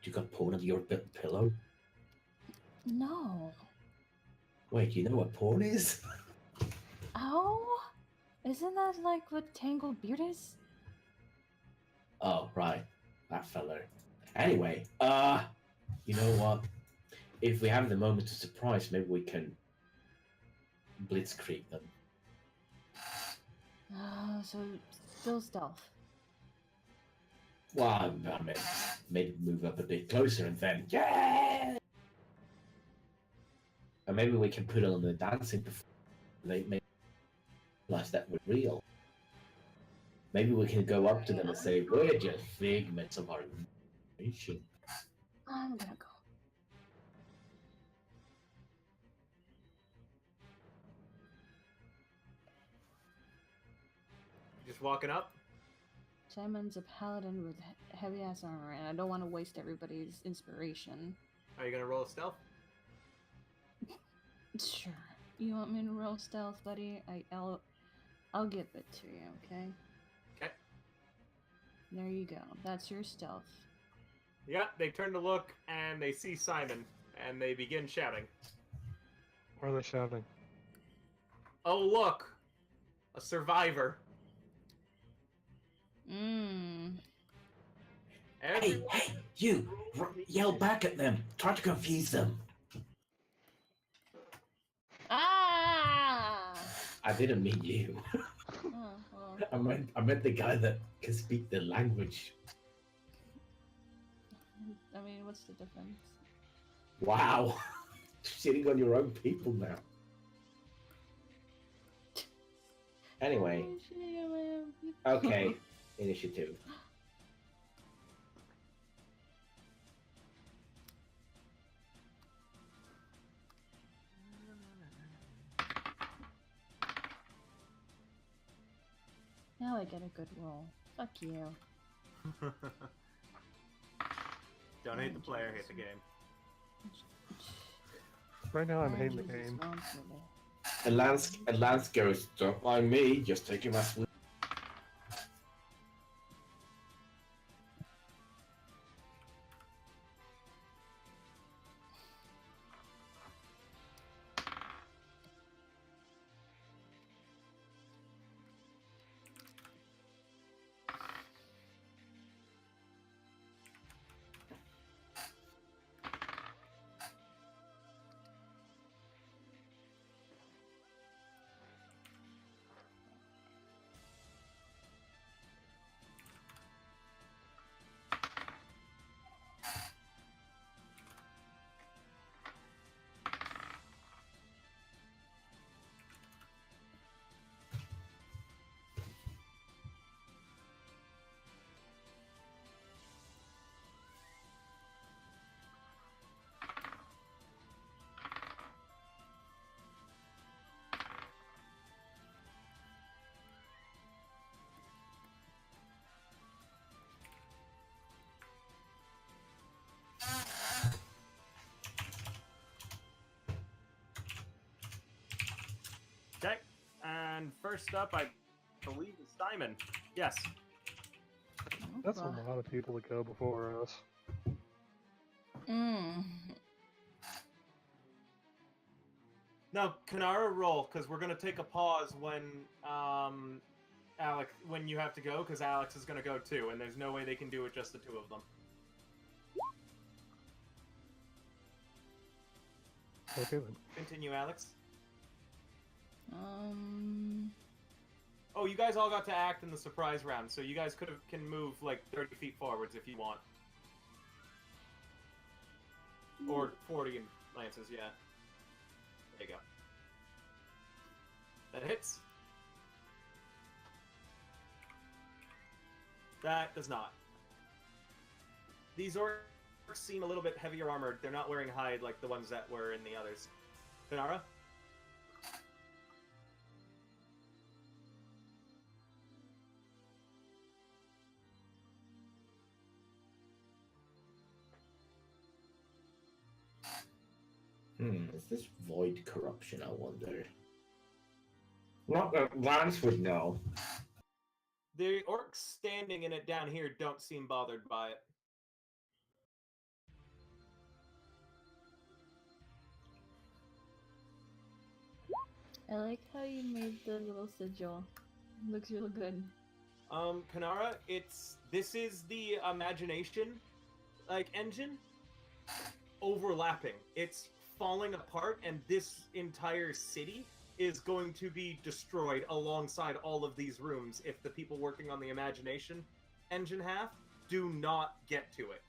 You got porn under your pillow? No. Wait, you know what porn is? Oh? Isn't that like what tangled beard is? Oh, right. That fellow. Anyway, you know what? If we have the moment of surprise, maybe we can blitzkrieg them. So still stealth. Well, I mean, maybe move up a bit closer and then, yeah! Or maybe we can put on the dancing before they may realize that we're real. Maybe we can go up to them and say, we're just figments of our imagination. I'm gonna go. Just walking up? Simon's a paladin with heavy ass armor, and I don't want to waste everybody's inspiration. Are you gonna roll a stealth? Sure. You want me to roll stealth, buddy? I'll give it to you, okay? Okay. There you go. That's your stealth. Yeah, they turn to look and they see Simon and they begin shouting. What are they shouting? Oh, look! A survivor. Hey, you! Yell back at them! Try to confuse them! Ah! I didn't mean you. Oh, well. I meant the guy that can speak the language. I mean, what's the difference? Wow! Shitting on your own people now. Anyway, I'm shitting on my own people. okay, initiative. Now I get a good roll. Fuck you. Don't hate the player, hate the game. Right now I'm And hating the use game. responsible. And Lance goes, don't mind me, just taking my sleep. Okay, and first up, I believe is Simon. Yes. That's a Well, lot of people to go before us. No, Kanara, roll, because we're going to take a pause when, Alex, when you have to go, because Alex is going to go too, and there's no way they can do it just the two of them. Okay then. Continue, Alex. um, Oh, you guys all got to act in the surprise round, so you guys can move like 30 feet forwards if you want. Or 40 in lances, yeah. There you go. That hits. That does not. These orcs seem a little bit heavier armored. They're not wearing hide like the ones that were in the others. Kanara? Is this void corruption, I wonder? Not that Lance would know. The orcs standing in it down here don't seem bothered by it. I like how you made the little sigil. Looks real good. Kanara, this is the imagination engine overlapping. It's falling apart, and this entire city is going to be destroyed alongside all of these rooms if the people working on the imagination engine half do not get to it.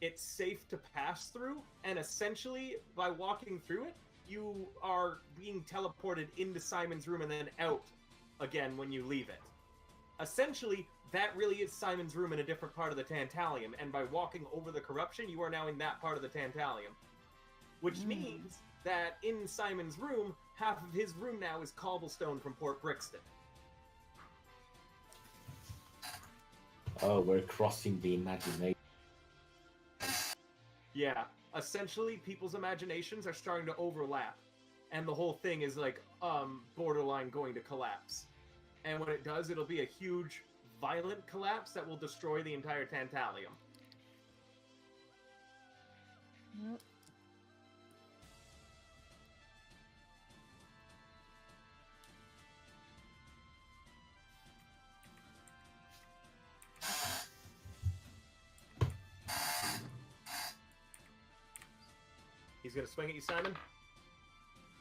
It's safe to pass through, and essentially, by walking through it, you are being teleported into Simon's room and then out again when you leave it. Essentially, that really is Simon's room in a different part of the Tantalium, and by walking over the corruption, you are now in that part of the Tantalium. Which means that in Simon's room, half of his room now is cobblestone from Port Brixton. Oh, we're crossing the imagination. Yeah, essentially, people's imaginations are starting to overlap, and the whole thing is borderline going to collapse. And when it does, it'll be a huge, violent collapse that will destroy the entire Tantalium. Yep. He's gonna swing at you, Simon.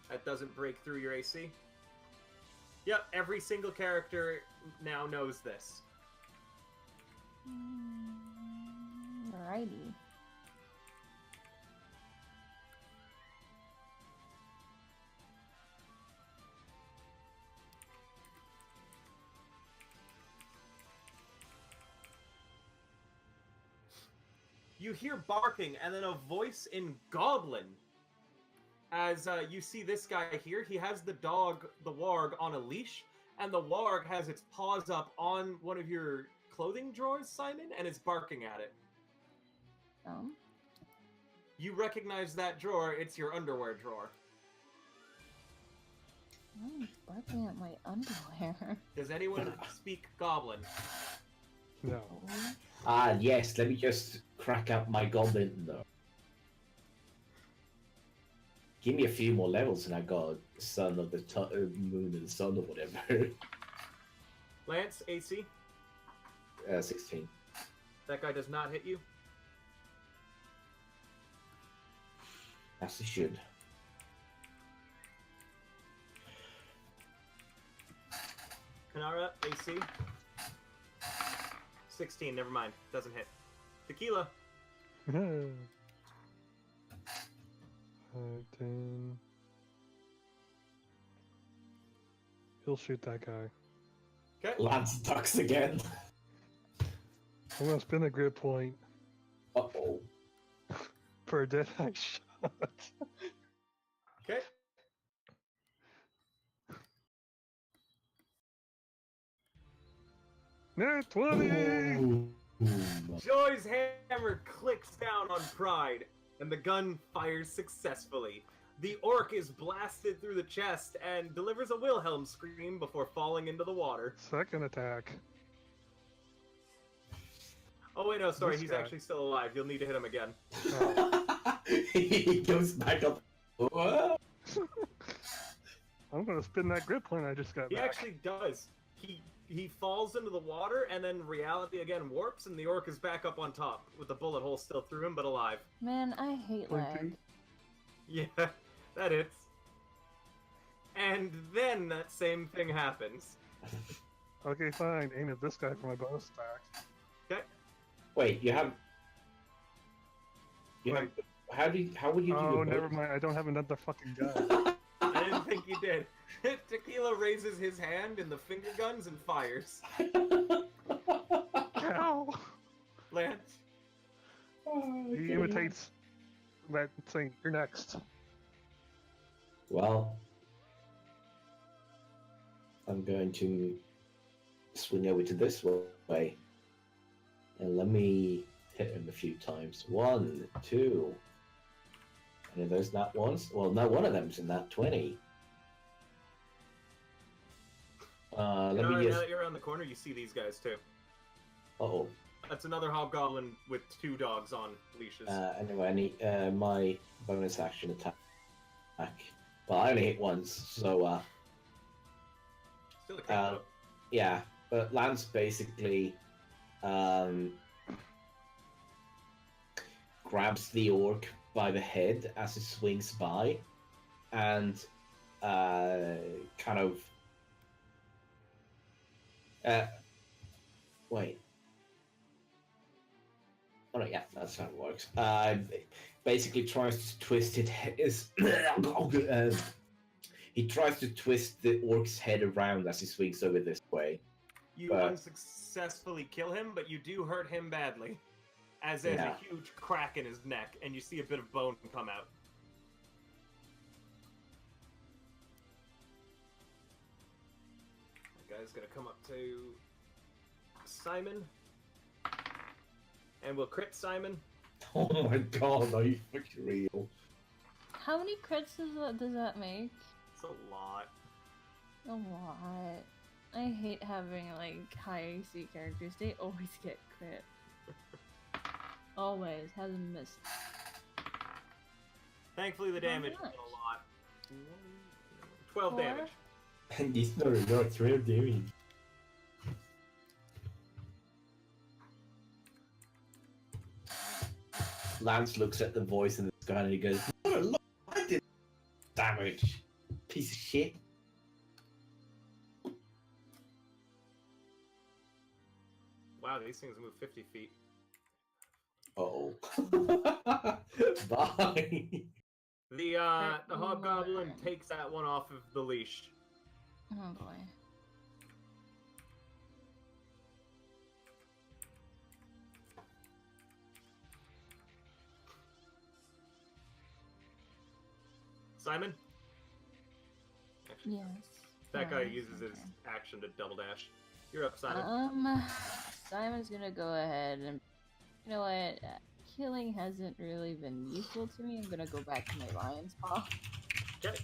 That doesn't break through your AC. Yep, every single character now knows this. Alrighty. You hear barking and then a voice in Goblin. As you see this guy here, he has the dog, the warg, on a leash, and the warg has its paws up on one of your clothing drawers, Simon, and it's barking at it. You recognize that drawer, it's your underwear drawer. I'm barking at my underwear. Does anyone speak Goblin? No. Yes, let me just crack up my goblin though. Give me a few more levels and I got Son of the Moon and the Sun or whatever. Lance, AC? 16. That guy does not hit you. As he should. Kanara, AC? 16, never mind. Doesn't hit. Tequila. 10. He'll shoot that guy. Okay. Lance ducks again. I'm gonna spin a grid point Uh-oh. for a dead eye shot. Okay. Net 20! Ooh. Joy's hammer clicks down on Pride, and the gun fires successfully. The orc is blasted through the chest and delivers a Wilhelm scream before falling into the water. Second attack. Oh wait, no, sorry, This he's guy. actually still alive. You'll need to hit him again. He goes back up. What? I'm gonna spin that grid point I just got He back. actually does. He falls into the water, and then reality again warps, and the orc is back up on top, with the bullet hole still through him, but alive. Man, I hate lag. Yeah, that hits. And then that same thing happens. Okay, fine. Aim at this guy for my bonus attack. Okay. Wait, you have. You have. How would you do? Oh, your never bonus? mind. I don't have another fucking gun. I didn't think you did. Tequila raises his hand in the finger guns and fires. Ow! Lance. He imitates that thing. You're next. Well, I'm going to swing over to this way. And let me hit him a few times. 1, 2. And are those nat ones? Well, no, one of them's in that 20. Let Now me just. that you're around the corner, you see these guys too. Oh. That's another hobgoblin with 2 dogs on leashes. Anyway, I need my bonus action attack Well, I only hit once, so Still a kick, though. yeah. But Lance basically grabs the orc by the head as it swings by, and kind of wait. Oh no, yeah, that's how it works. Basically tries to twist it. He tries to twist the orc's head around as he swings over this way. You but- unsuccessfully kill him, but you do hurt him badly. As there's Yeah. a huge crack in his neck, and you see a bit of bone come out. The guy's gonna come up to Simon. And we'll crit Simon. Oh my god, are you fucking real? How many crits does that make? It's a lot. A lot. I hate having like high AC characters. They always get crit. Always. Hasn't missed. Thankfully, the damage much? isn't a lot. 12 Four? damage. And it's not a lot, 12 damage. Lance looks at the voice in the sky and he goes, "Not a lot, I did damage. Piece of shit." Wow, these things move 50 feet. Oh. Bye. The hobgoblin takes that one off of the leash. Oh boy. Simon? Actually, Yes. that guy Alright, uses his okay. action to double dash. You're up, Simon. Simon's gonna go ahead and, you know what? Healing hasn't really been useful to me. I'm gonna go back to my lion's paw. Okay.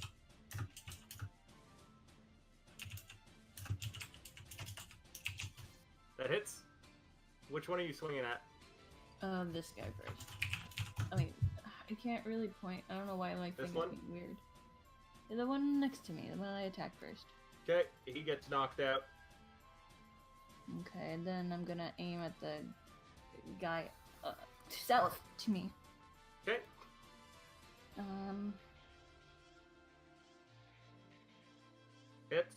That hits. Which one are you swinging at? This guy first. I mean, I can't really point. I don't know why my This thing one? is being weird. Yeah, the one next to me, the one I attacked first. Okay, he gets knocked out. Okay, and then I'm gonna aim at the guy south to me. Okay. Hits.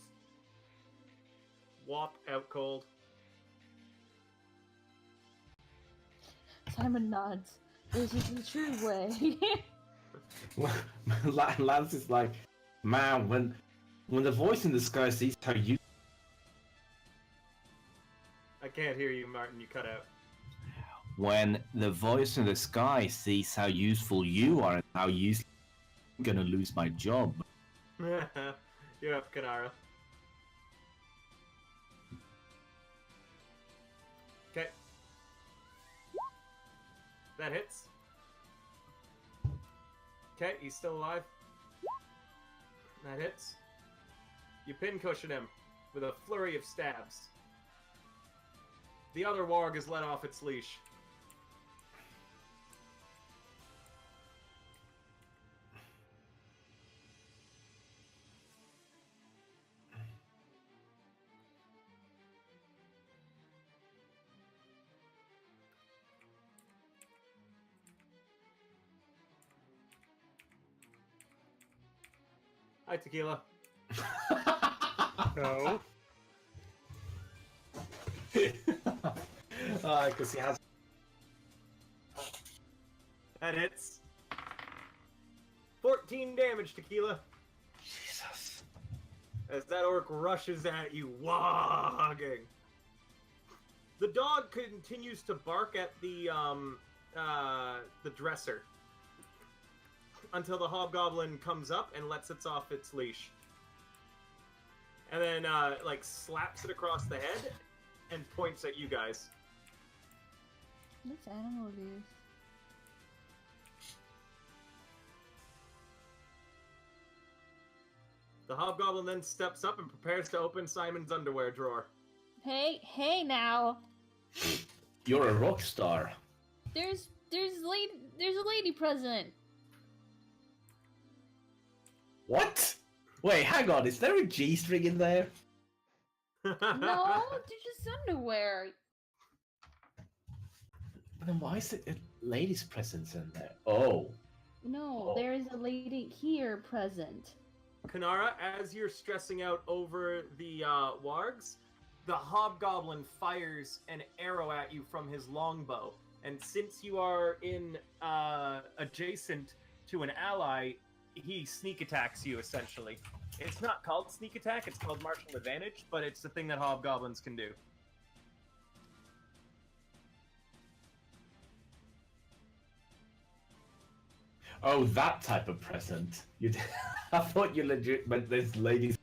Whop out cold. Simon nods. This is the true way. Lance is like, man, when the voice in the sky sees how you I can't hear you, Martin. You cut out. when the voice in the sky sees how useful you are and how useful I'm gonna lose my job. You're up, Kanara. Okay. That hits. Okay, he's still alive. That hits. You pincushion him with a flurry of stabs. The other warg is let off its leash. Hi, Tequila. No. Because he has. That hits. 14 damage, Tequila. Jesus. As that orc rushes at you, wogging. The dog continues to bark at the dresser until the hobgoblin comes up and lets it off its leash, and then like slaps it across the head and points at you guys. This animal abuse. The hobgoblin then steps up and prepares to open Simon's underwear drawer. Hey now. You're a rock star. There's a lady present. What? Wait, hang on. Is there a G-string in there? No, they're just underwear. But then why is it a lady's presence in there? Oh. No, Oh. there is a lady here present. Kanara, as you're stressing out over the wargs, the hobgoblin fires an arrow at you from his longbow. And since you are in adjacent to an ally, he sneak attacks you, essentially. It's not called sneak attack, it's called martial advantage, but it's the thing that hobgoblins can do. Oh, that type of present. I thought you legit meant this lady's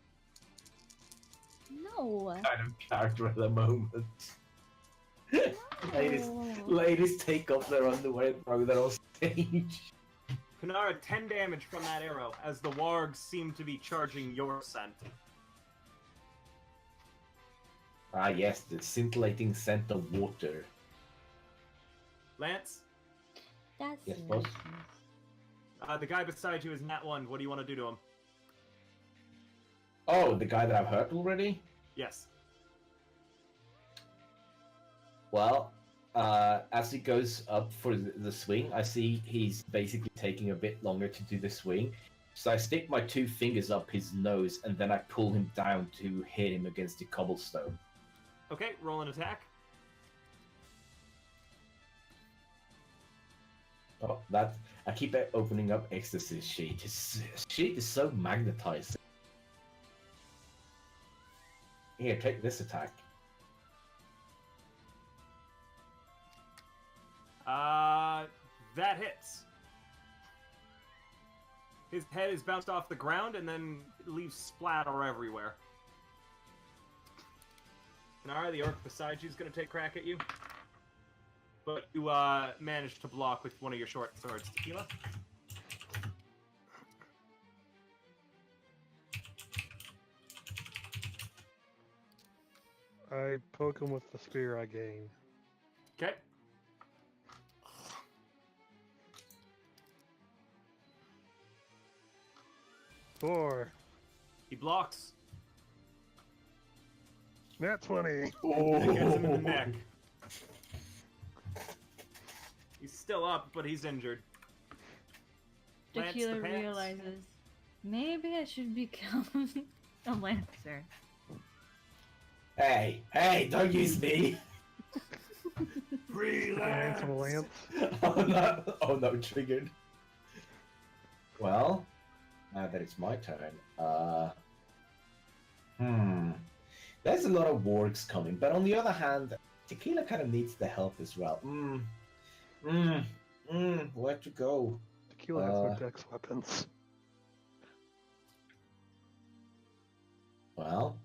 No. kind of character at the moment. Ladies, No. ladies take off their underwear and throw that on stage. Kanara, 10 damage from that arrow, as the wargs seem to be charging your scent. Ah, yes, the scintillating scent of water. Lance, That's Yes, boss? the guy beside you is Nat 1. What do you want to do to him? Oh, the guy that I've hurt already? Yes. Well, as he goes up for the swing, I see he's basically taking a bit longer to do the swing. So I stick my 2 fingers up his nose, and then I pull him down to hit him against the cobblestone. Okay, roll an attack. Oh, that I keep opening up Ecstasy sheet. His sheet is so magnetized. Here, take this attack. That hits. His head is bounced off the ground and then leaves splatter everywhere. Nara, the orc beside you is going to take a crack at you. But you managed to block with one of your short swords. Tequila? I poke him with the spear I gain. Okay. Four. He blocks. Nat 20. Oh, That gets him in the neck. He's still up, but he's injured. Lance Tequila the pants. realizes, maybe I should become a lancer. Hey, don't use me! Lance of a lance. Oh no, triggered. Well, now that it's my turn, there's a lot of wargs coming, but on the other hand, Tequila kind of needs the help as well. Where to go? Tequila has no dex weapons. Well,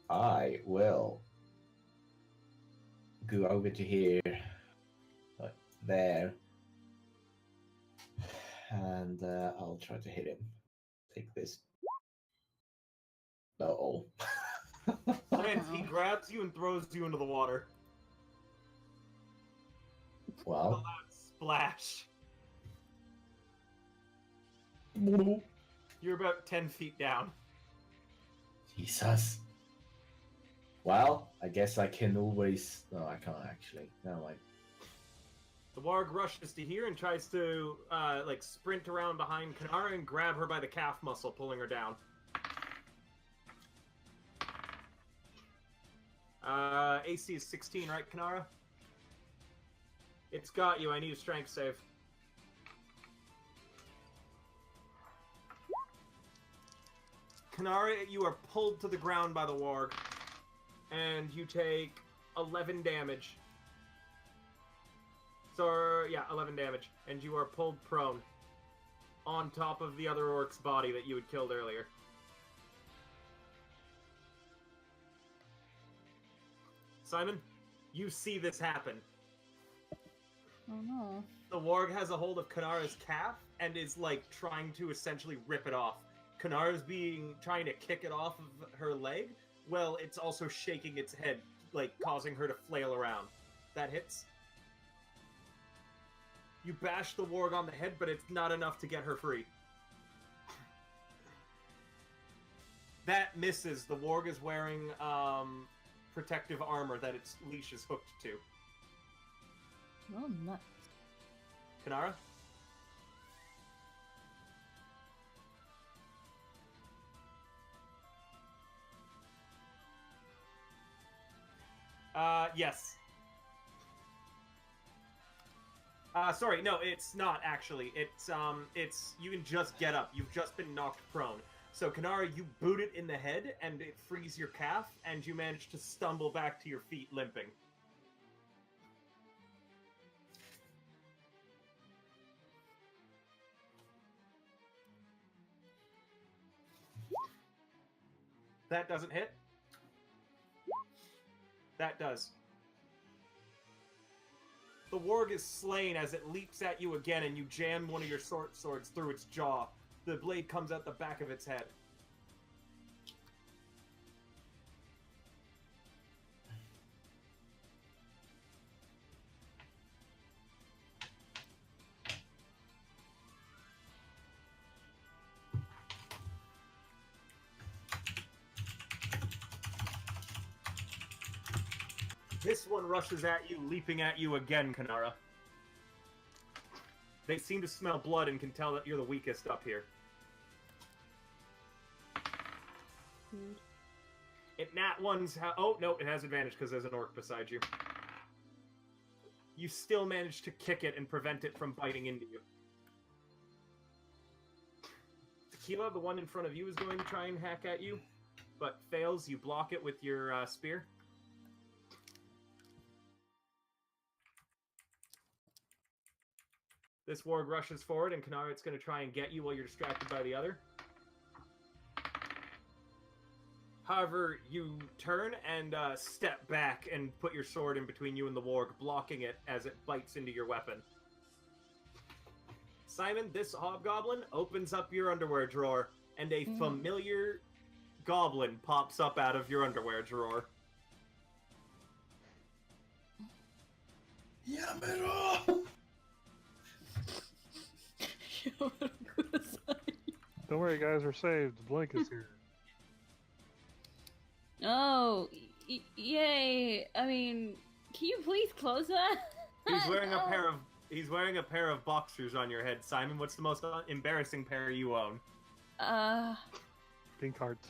I will go over to here, there, and I'll try to hit him. Take this. Uh-oh. Lance, he grabs you and throws you into the water. Well, Splash. You're about 10 feet down. Jesus. Well, I guess I can always... No, I can't actually. No, The warg rushes to here and tries to, sprint around behind Kanara and grab her by the calf muscle, pulling her down. AC is 16, right, Kanara? It's got you. I need a strength save. Kanara, you are pulled to the ground by the warg, and you take 11 damage. So, yeah, 11 damage. And you are pulled prone on top of the other orc's body that you had killed earlier. Simon, you see this happen. Oh no. The warg has a hold of Kanara's calf and is, trying to essentially rip it off. Kanara's trying to kick it off of her leg. Well, it's also shaking its head, causing her to flail around. That hits. You bash the warg on the head, but it's not enough to get her free. misses. The warg is wearing protective armor that its leash is hooked to. Well, nuts. Kanara? Yes. Sorry, no, it's not actually. It's you can just get up. You've just been knocked prone. So Kanara, you boot it in the head, and it frees your calf, and you manage to stumble back to your feet, limping. That doesn't hit. That does. The warg is slain as it leaps at you again, and you jam one of your swords through its jaw. The blade comes out the back of its head. This one rushes at you, leaping at you again, Kanara. They seem to smell blood and can tell that you're the weakest up here. It nat one's oh no, it has advantage because there's an orc beside you. You still manage to kick it and prevent it from biting into you. Tequila, the one in front of you, is going to try and hack at you, but fails. You block it with your spear. This warg rushes forward, and Kanara, it's going to try and get you while you're distracted by the other. However, you turn and step back and put your sword in between you and the warg, blocking it as it bites into your weapon. Simon, this hobgoblin opens up your underwear drawer, and a familiar goblin pops up out of your underwear drawer. Yamero! Don't worry, guys, we're saved. Blink is here. Oh, yay! I mean, can you please close that? He's wearing a pair of boxers on your head, Simon. What's the most embarrassing pair you own? Pink hearts.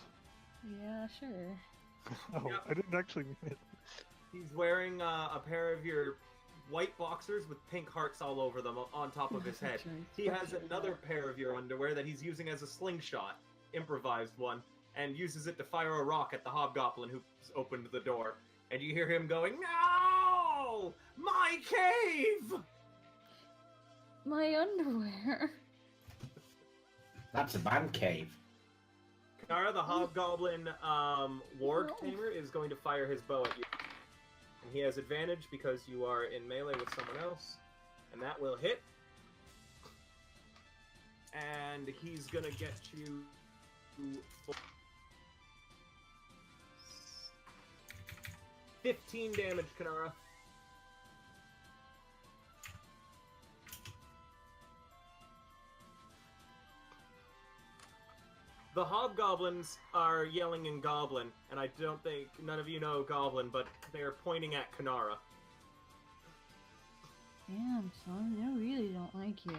Yeah, sure. Oh, Yep. I didn't actually mean it. He's wearing a pair of your white boxers with pink hearts all over them on top of his head. He has another pair of your underwear that he's using as a slingshot, improvised one, and uses it to fire a rock at the hobgoblin who's opened the door. And you hear him going, "No! My cave!" My underwear. That's a man cave. Kanara, the hobgoblin warg tamer, is going to fire his bow at you. And he has advantage because you are in melee with someone else. And that will hit. And he's going to get you... 15 damage, Kanara. The hobgoblins are yelling in Goblin, and I don't think none of you know Goblin, but they are pointing at Kanara. Damn, son, I really don't like you.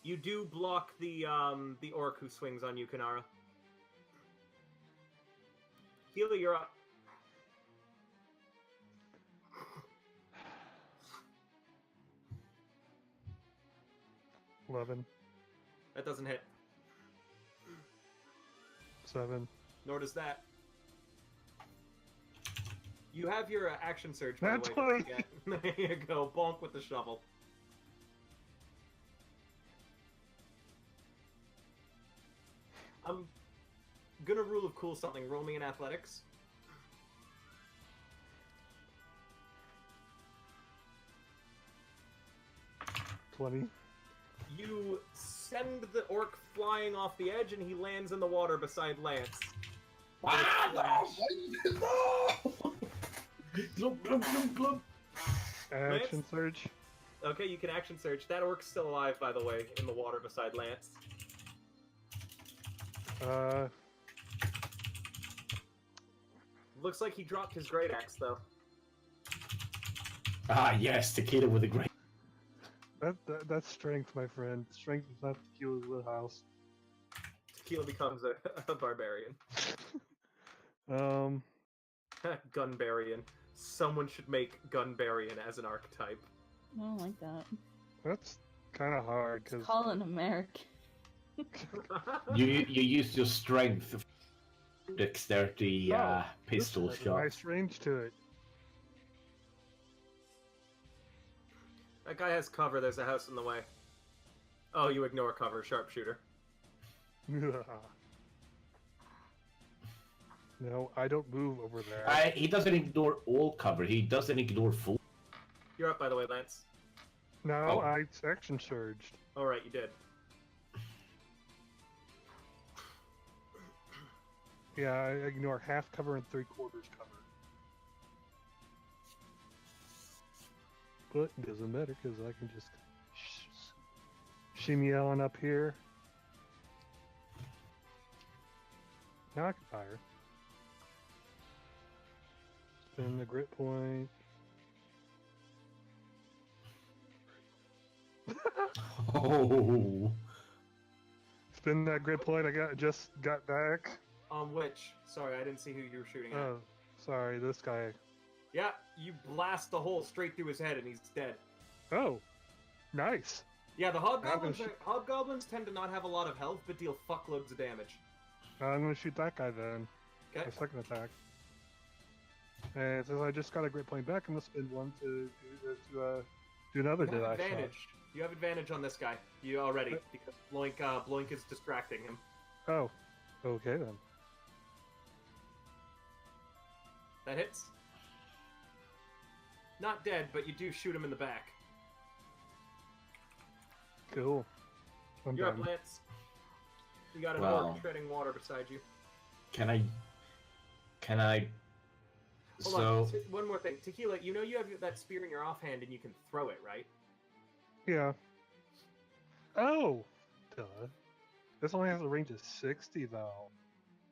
You do block the orc who swings on you, Kanara. Healy, you're up. $11, That doesn't hit. $7. Nor does that. You have your action surge, by That's the way. right. There you go. Bonk with the shovel. I'm gonna rule of cool something. Roll me in athletics. 20. You send the orc flying off the edge, and he lands in the water beside Lance. Ah, no! No! Glub, glub, glub, glub. Action surge. Okay, you can action search. That orc's still alive, by the way, in the water beside Lance. Uh, Looks like he dropped his great axe though. Ah, yes, tequila with a great. that's strength, my friend. Strength is not the key of the house. Tequila becomes a barbarian. Um, Gunbarian. Someone should make Gunbarian as an archetype. I don't like that. that's kind of hard It's because call an American. You use your strength, dexterity, pistol has a shot. nice range to it. That guy has cover. There's a house in the way. Oh, you ignore cover, sharpshooter. No, I don't move over there. He doesn't ignore all cover. He doesn't ignore full. You're up, by the way, Lance. No, Oh. I action surged. All right, you did. Yeah, I ignore half cover and 3/4 cover. But it doesn't matter because I can just shimmy on up here. Now I can fire. Spin the grit point. Oh. Spin that grit point. Just got back. Which? Sorry, I didn't see who you were shooting at. Oh, sorry, this guy. Yeah, you blast the hole straight through his head and he's dead. Oh, nice. Yeah, the hobgoblins, gonna hobgoblins tend to not have a lot of health, but deal fuckloads of damage. I'm gonna shoot that guy then. Okay. My second attack. And since I just got a grit point back, I'm gonna spin one to do another You have death shot. advantage. You have advantage on this guy. You already because Bloink is distracting him. Oh, okay then. That hits. Not dead, but you do shoot him in the back. Cool. I'm You're done. up, Lance. You got an Wow. orc treading water beside you. Can I? Hold on. One more thing. Tequila, you know you have that spear in your offhand and you can throw it, right? Yeah. Oh, duh. This only has a range of 60 though.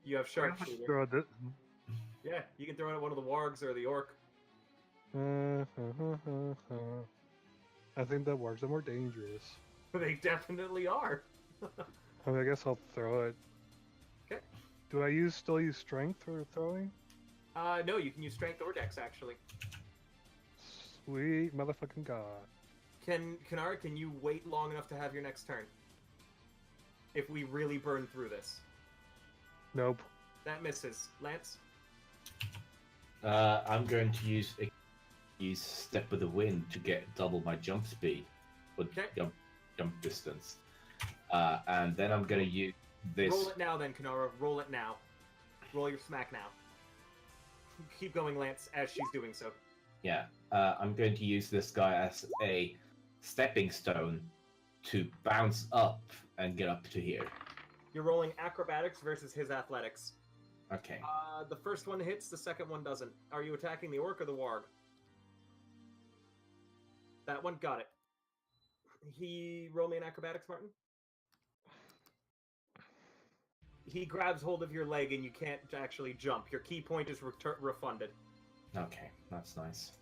You have Why don't I sharpshooter. throw this? Yeah, you can throw it at one of the wargs or the orc. I think the wargs are more dangerous. They definitely are. I mean, I guess I'll throw it. Okay. Do I still use strength for throwing? No, you can use strength or dex actually. Sweet motherfucking god. Kanara, can you wait long enough to have your next turn? If we really burn through this. Nope. That misses. Lance? I'm going to use Step with the Wind to get double my jump speed, or Okay. jump distance, and then I'm going to use this. Roll it now then, Kanara. Roll it now. Roll your smack now. Keep going, Lance, as she's doing so. Yeah, I'm going to use this guy as a stepping stone to bounce up and get up to here. You're rolling acrobatics versus his athletics. Okay. The first one hits, the second one doesn't. Are you attacking the orc or the warg? That one got it. Roll me an acrobatics, Martin. He grabs hold of your leg and you can't actually jump. Your key point is refunded. Okay, that's nice.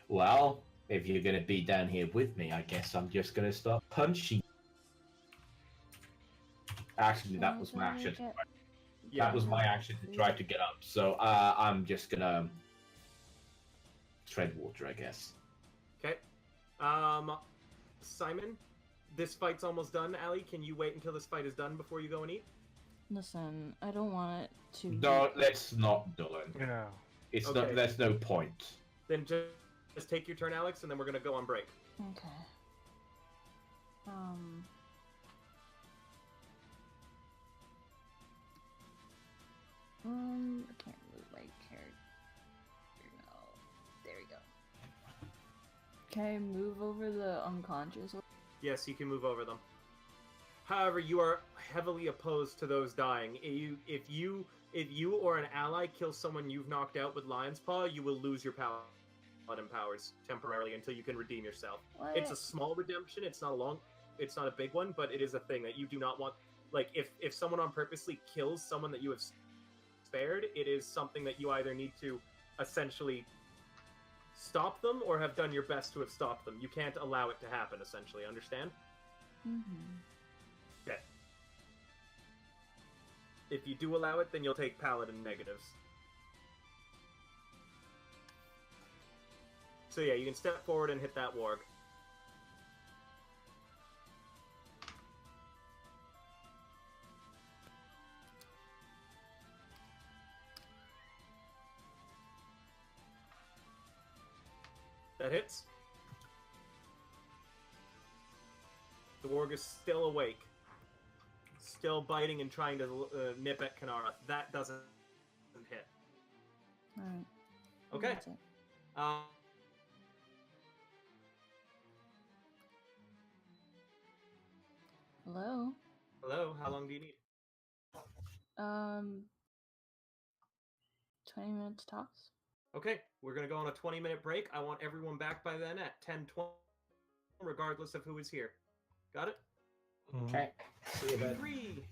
Well, if you're going to be down here with me, I guess I'm just going to start punching. Actually, that was my action. That was my action to try to get up. So I'm just going to tread water, I guess. Okay. Simon, this fight's almost done. Allie, can you wait until this fight is done before you go and eat? Listen, I don't want it to. No, let's not, Dylan. Yeah. It's Okay. not. There's no point. Then just take your turn, Alex, and then we're gonna go on break. Okay. I can't move my character. No. There we go. Can I move over the unconscious? Yes, you can move over them. However, you are heavily opposed to those dying. If you or an ally kills someone you've knocked out with Lion's Paw, you will lose your paladin powers temporarily until you can redeem yourself. What? It's a small redemption. It's not a big one, but it is a thing that you do not want Like if someone on purposely kills someone that you have spared, it is something that you either need to essentially stop them or have done your best to have stopped them. You can't allow it to happen, essentially. Understand? Mm-hmm. Okay. If you do allow it, then you'll take paladin negatives. So yeah, you can step forward and hit that warg. That hits. The warg is still awake. Still biting and trying to nip at Kanara. That doesn't hit. Alright. Okay. That's it. Um, Hello? hello, how long do you need? 20 minutes tops? Okay, we're going to go on a 20-minute break. I want everyone back by then at 10:20, regardless of who is here. Got it? Okay. See you then. 3.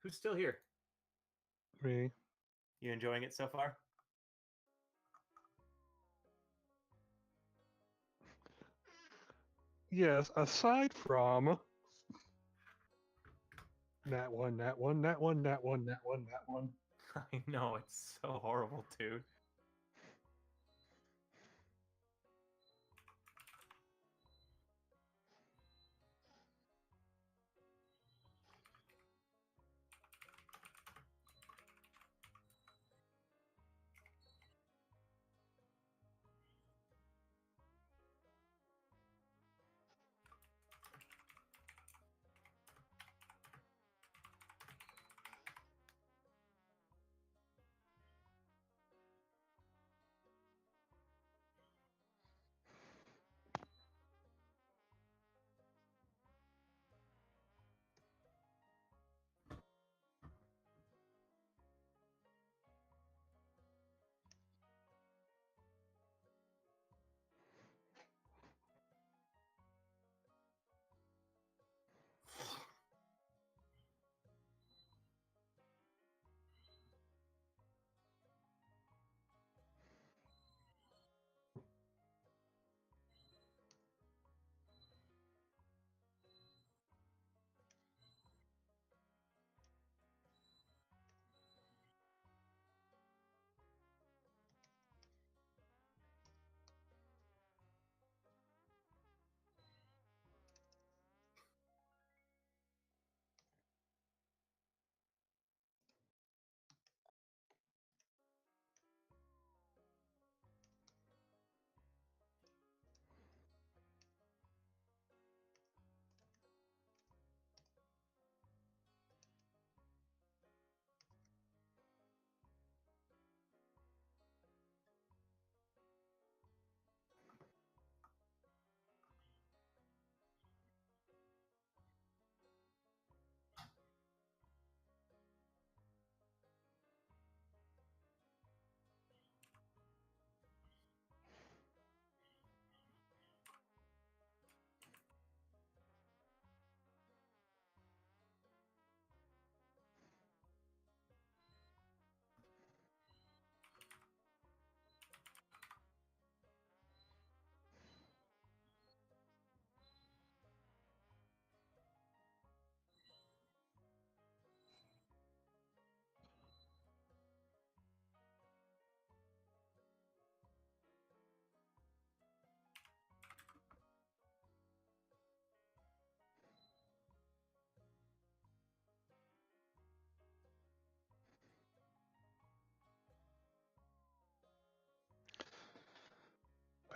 Who's still here? Me. You enjoying it so far? Yes, aside from that one, that one, that one, that one, that one, that one. I know, it's so horrible, dude.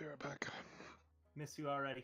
Be right back. Miss you already.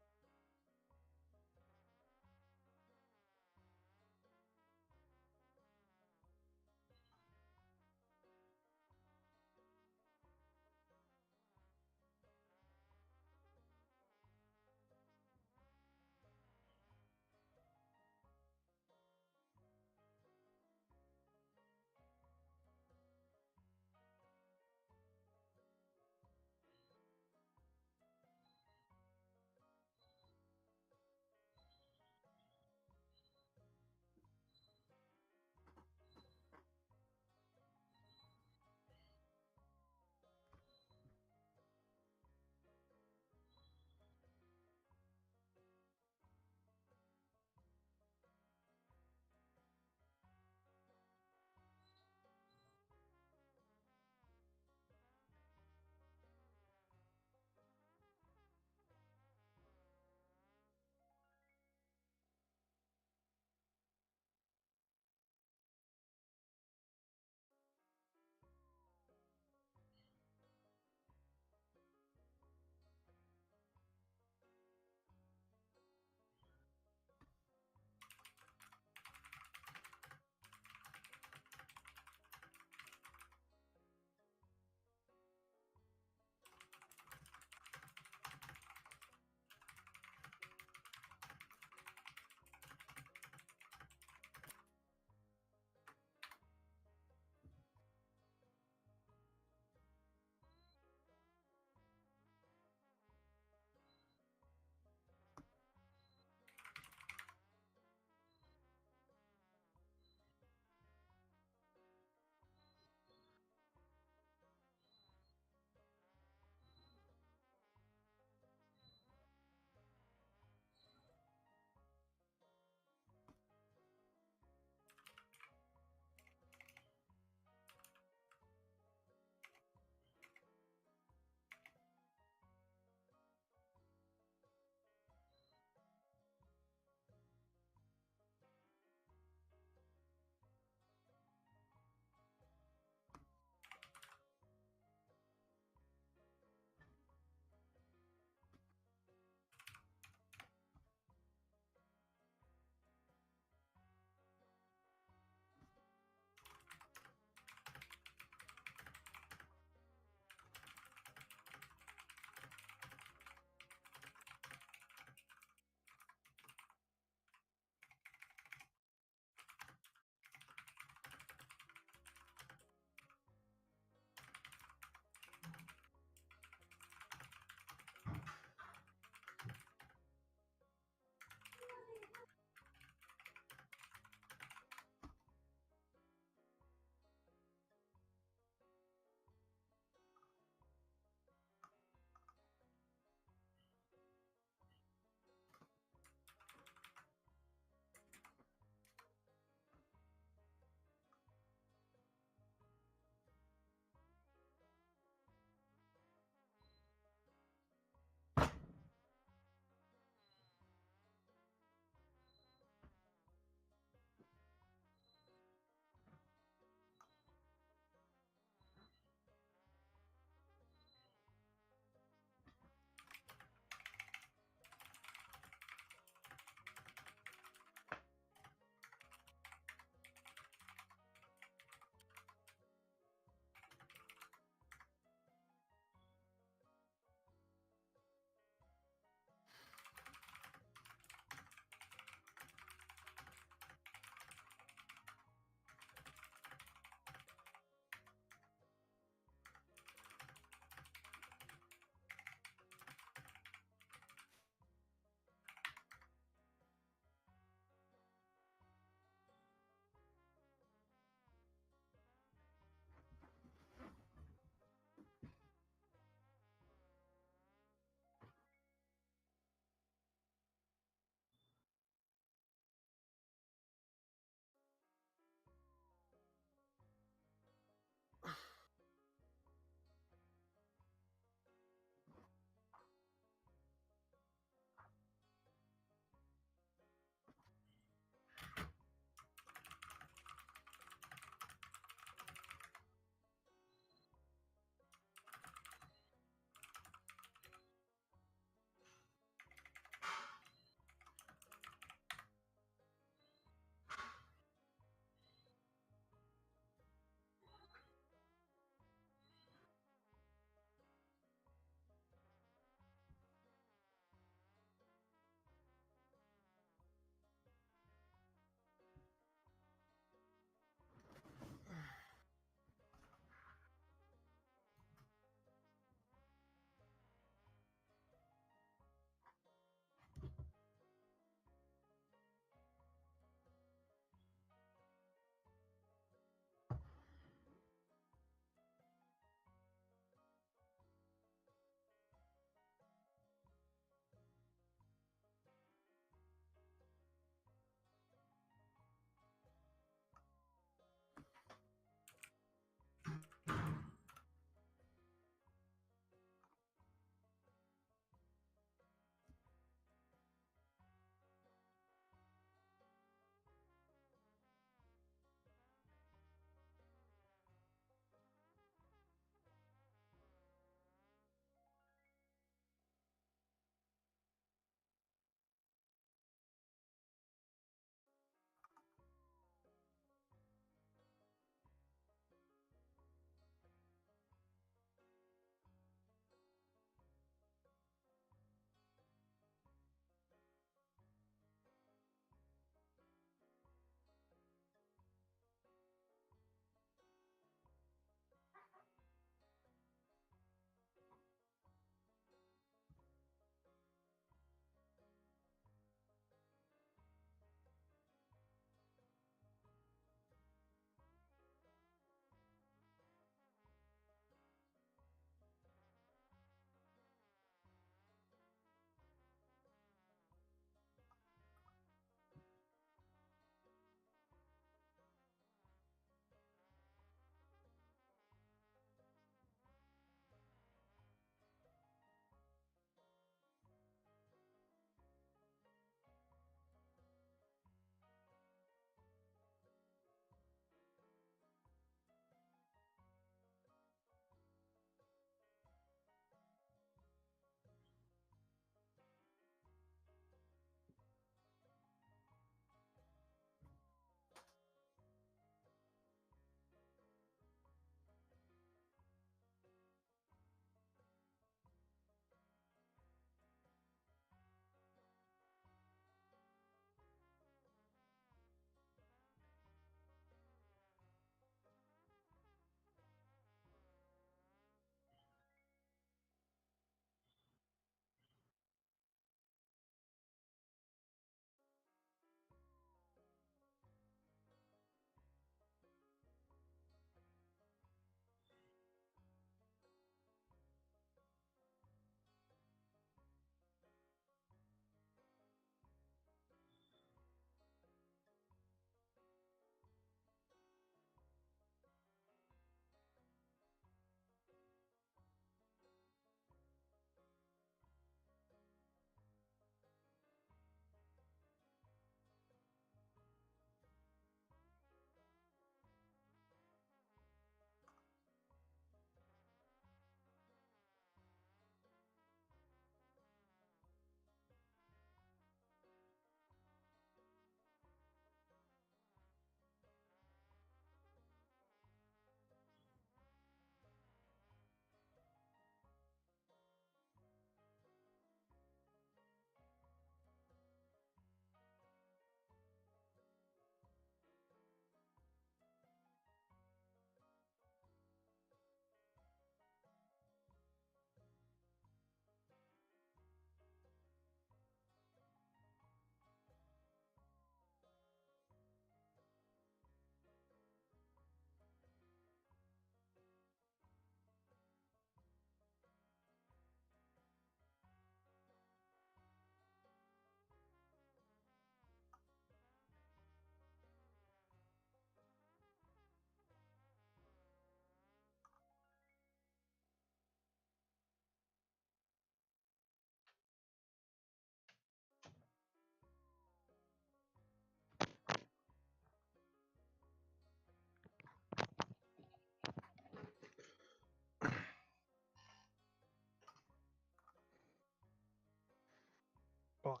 Fuck.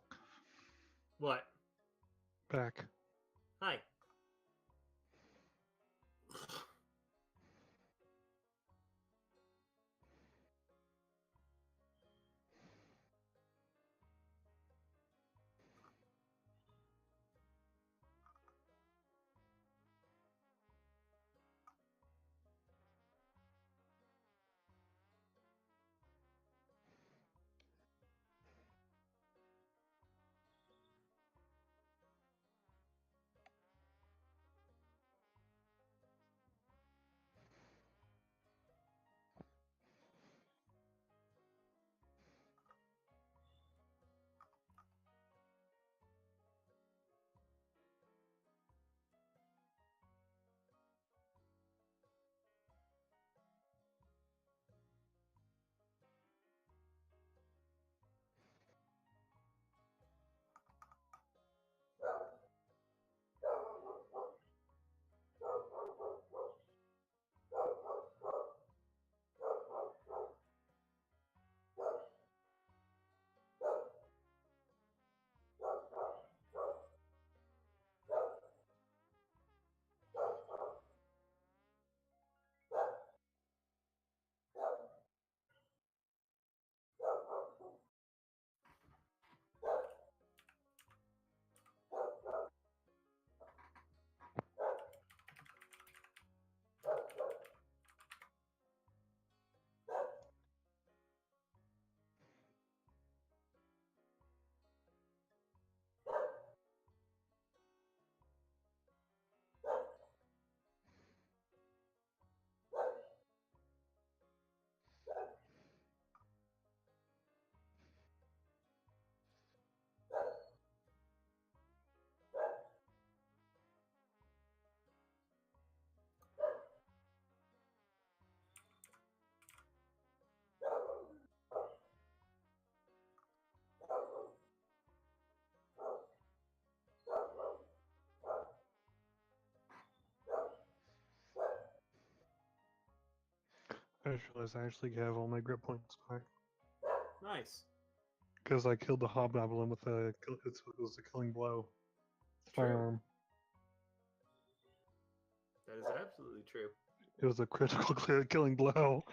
What? Back. Hi. I just realized I actually have all my grip points back. Nice. Because I killed the hobgoblin with it was a killing blow. True. Firearm. That is absolutely true. It was a critical killing blow.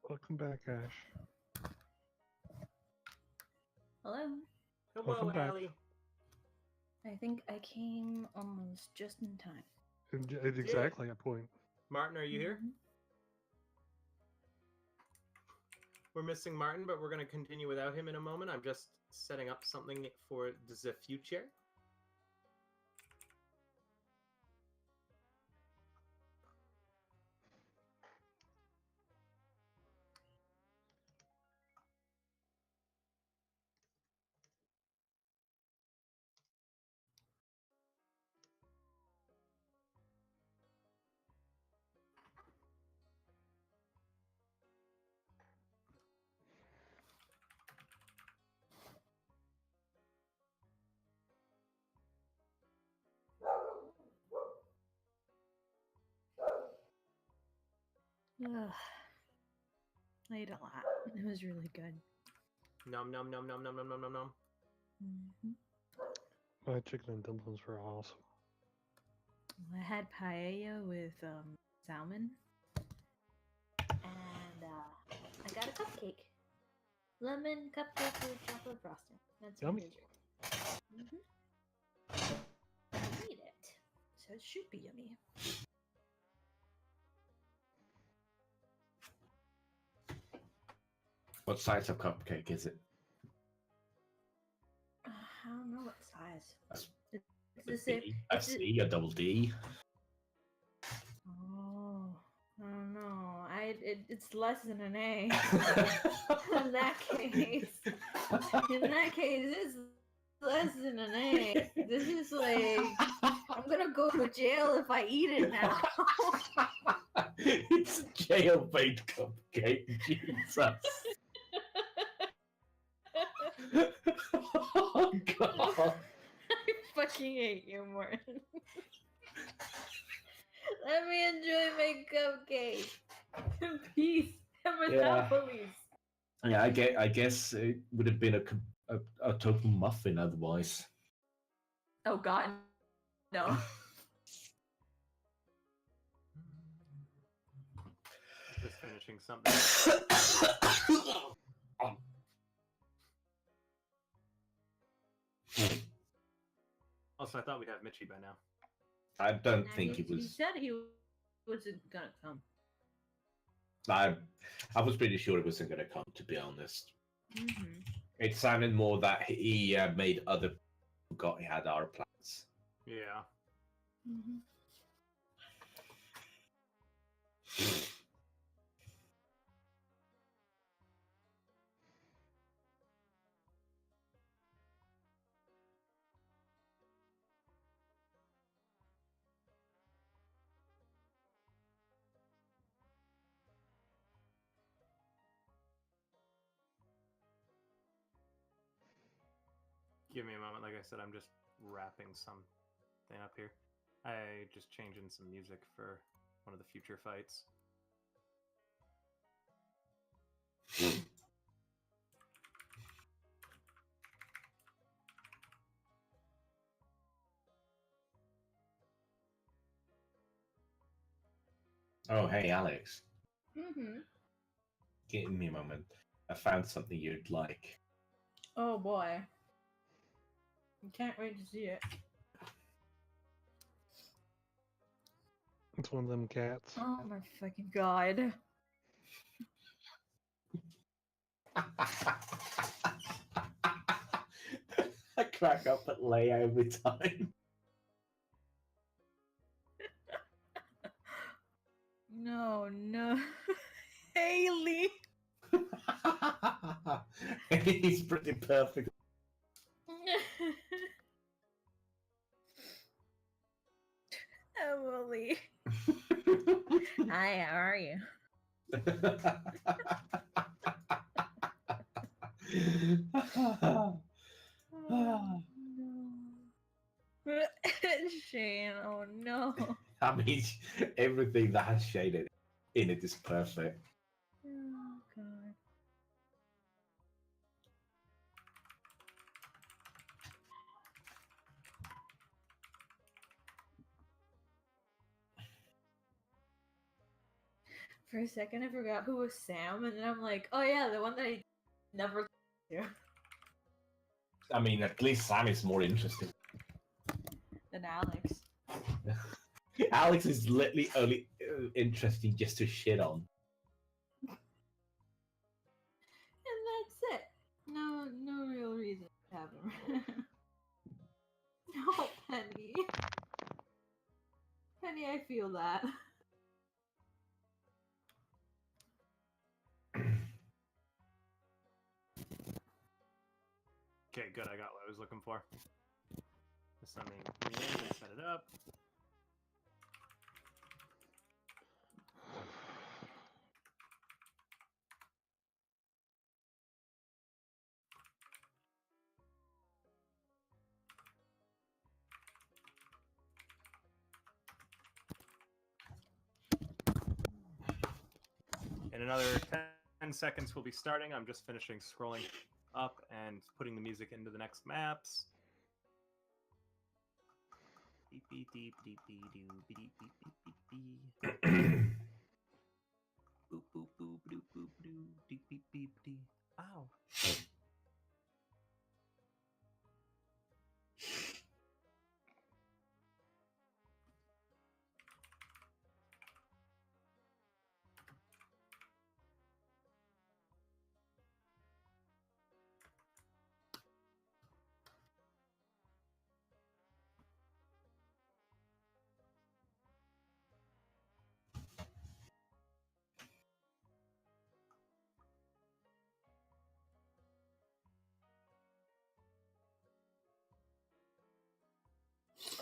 Welcome back, Ash. Hello. Hello, Welcome back. Allie. I think I came almost just in time. Exactly at point. Martin, are you here? Mhm. We're missing Martin, but we're going to continue without him in a moment. I'm just setting up something for the future. Ugh. I ate a lot. It was really good. Nom nom nom nom nom nom nom nom nom. Hmm My chicken and dumplings were awesome. I had paella with salmon, and I got a cupcake. Lemon cupcake with chocolate frosting. That's my Yummy. dessert. I made it, so it should be yummy. What size of cupcake is it? I don't know what size. That's It's a the same. D, a It's the- C, a double D. Oh, I don't know. It's less than an A. In that case, it's less than an A. This is like I'm gonna go to jail if I eat it now. It's a jail-bait cupcake, Jesus. Oh god. I fucking hate you, Morton. Let me enjoy my cupcake in peace and without Yeah. police. Yeah, I guess it would have been a total muffin otherwise. Oh God, no. Just finishing something. Also, I thought we'd have Mitchie by now. I don't Nah, think it he was. said he wasn't gonna come. I was pretty sure it wasn't going to come, to be honest. Mm-hmm. It sounded more that he made other people forgot he had our plans. Yeah. Mm-hmm. Give me a moment. Like I said, I'm just wrapping something up here. I just changing some music for one of the future fights. Oh, hey, Alex. Mm-hmm. Give me a moment. I found something you'd like. Oh boy. I can't wait to see it. It's one of them cats. Oh my fucking god. I crack up at Leia every time. No, no. Haley. He's pretty perfect. Emily. Hi, how are you? Oh, no. Shane, oh no. I mean, everything that has shaded in it is perfect. Oh god. For a second, I forgot who was Sam, and then I'm like, oh yeah, the one that I never to I mean, at least Sam is more interesting. than Alex. Alex is literally only interesting just to shit on. And that's it. No real reason to have him. No, Penny. Penny, I feel that. Okay, good. I got what I was looking for. Just let me set it up. In another 10 seconds, we'll be starting. I'm just finishing scrolling up and putting the music into the next maps. Beep, beep, beep, beep, beep, doo, beep, beep, beep, beep, beep. Boop, boop, boop, boop, boop, doo, beep, beep, beep, dee. Ow.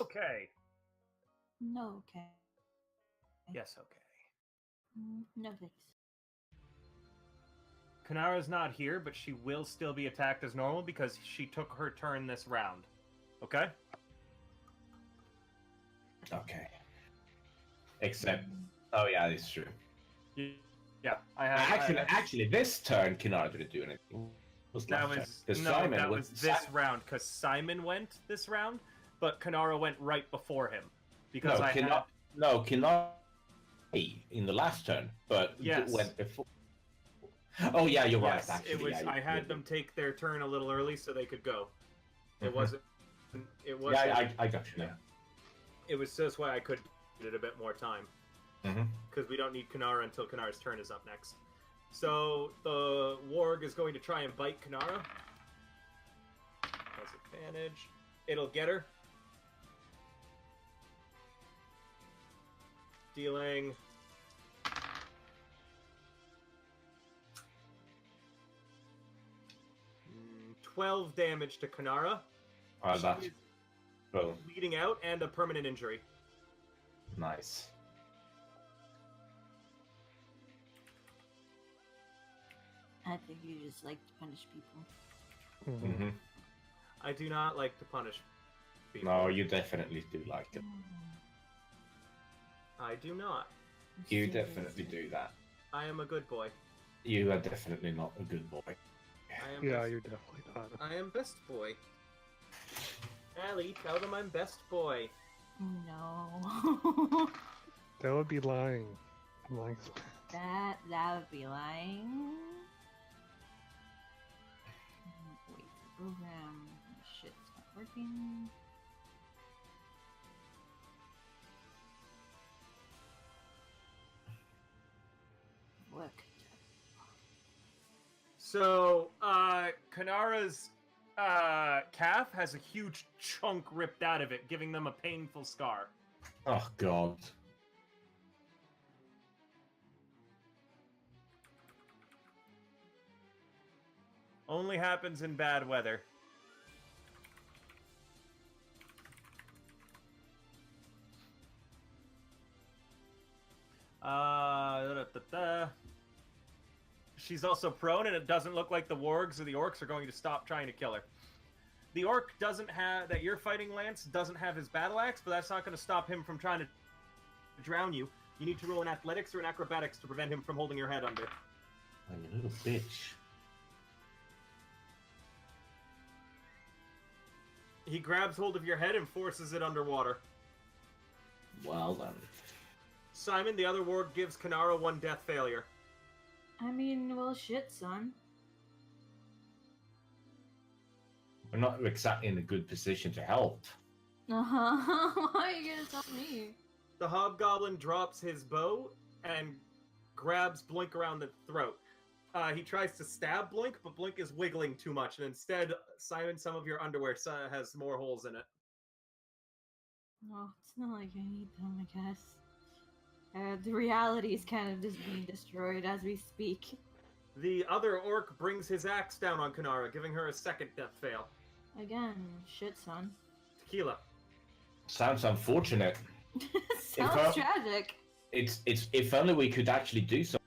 Okay. No, okay. Yes, okay. No thanks. Kanara's not here, but she will still be attacked as normal because she took her turn this round. Okay? Okay. Except, oh yeah, it's true. Yeah, I have. Actually, this turn Kinara didn't do anything. It was That last turn. was 'Cause no, Simon that went- was this round because Simon went this round, but Kanara went right before him because Kinara in the last turn, but Yes. went before. Oh yeah, you're Yes, right. Actually, it was. yeah, I had you're- them take their turn a little early so they could go. It Mhm. wasn't. It wasn't. Yeah, I got you now. It was just why I could get it a bit more time Mhm. because we don't need Kanara until Kanara's turn is up next. So the warg is going to try and bite Kanara. Has advantage. It'll get her. Dealing 12 damage to Kanara. Oh, She that's is boom. bleeding out and a permanent injury. Nice. I think you just like to punish people. Hmm. I do not like to punish people. No, you definitely do like it. I do not. You definitely do that. I am a good boy. You are definitely not a good boy. I am Yeah, best, you're definitely not. I am best boy. Allie, tell them I'm best boy. No. That would be lying. Lying. that would be lying. Wait, program. Shit's not working. Work. So, Kanara's calf has a huge chunk ripped out of it, giving them a painful scar. Oh god. Only happens in bad weather. She's also prone, and it doesn't look like the wargs or the orcs are going to stop trying to kill her. The orc doesn't have that you're fighting, Lance, doesn't have his battle axe, but that's not going to stop him from trying to drown you. You need to roll an athletics or an acrobatics to prevent him from holding your head under. I'm a little bitch. He grabs hold of your head and forces it underwater. Well then. Simon, the other warg, gives Kanara one death failure. I mean, well, shit, son. We're not exactly in a good position to help. Uh-huh. Why are you gonna tell me? The hobgoblin drops his bow and grabs Blink around the throat. He tries to stab Blink, but Blink is wiggling too much, and instead, Simon, some of your underwear has more holes in it. No, it's not like I need them, I guess. The reality is kind of just being destroyed as we speak. The other orc brings his axe down on Kanara, giving her a second death fail. Again, shit, son. Tequila. Sounds unfortunate. Sounds tragic. It's if only we could actually do something.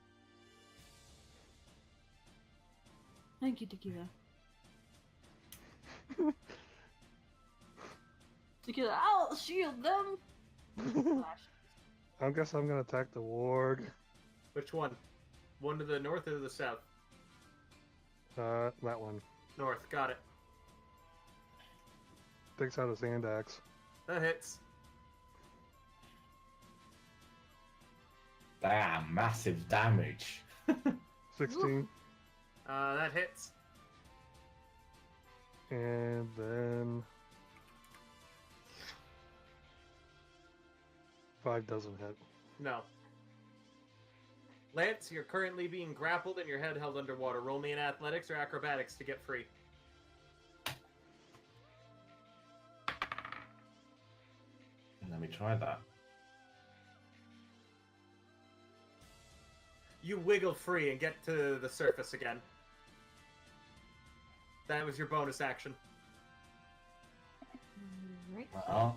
Thank you, Tequila. Tequila, I'll shield them! I guess I'm gonna attack the warg. Which one? One to the north or to the south? That one. North. Got it. Takes out a sand axe. That hits. Damn, massive damage. 16. That hits. And then 5 doesn't hit. No. Lance, you're currently being grappled and your head held underwater. Roll me in athletics or acrobatics to get free. Let me try that. You wiggle free and get to the surface again. That was your bonus action. Right. Well,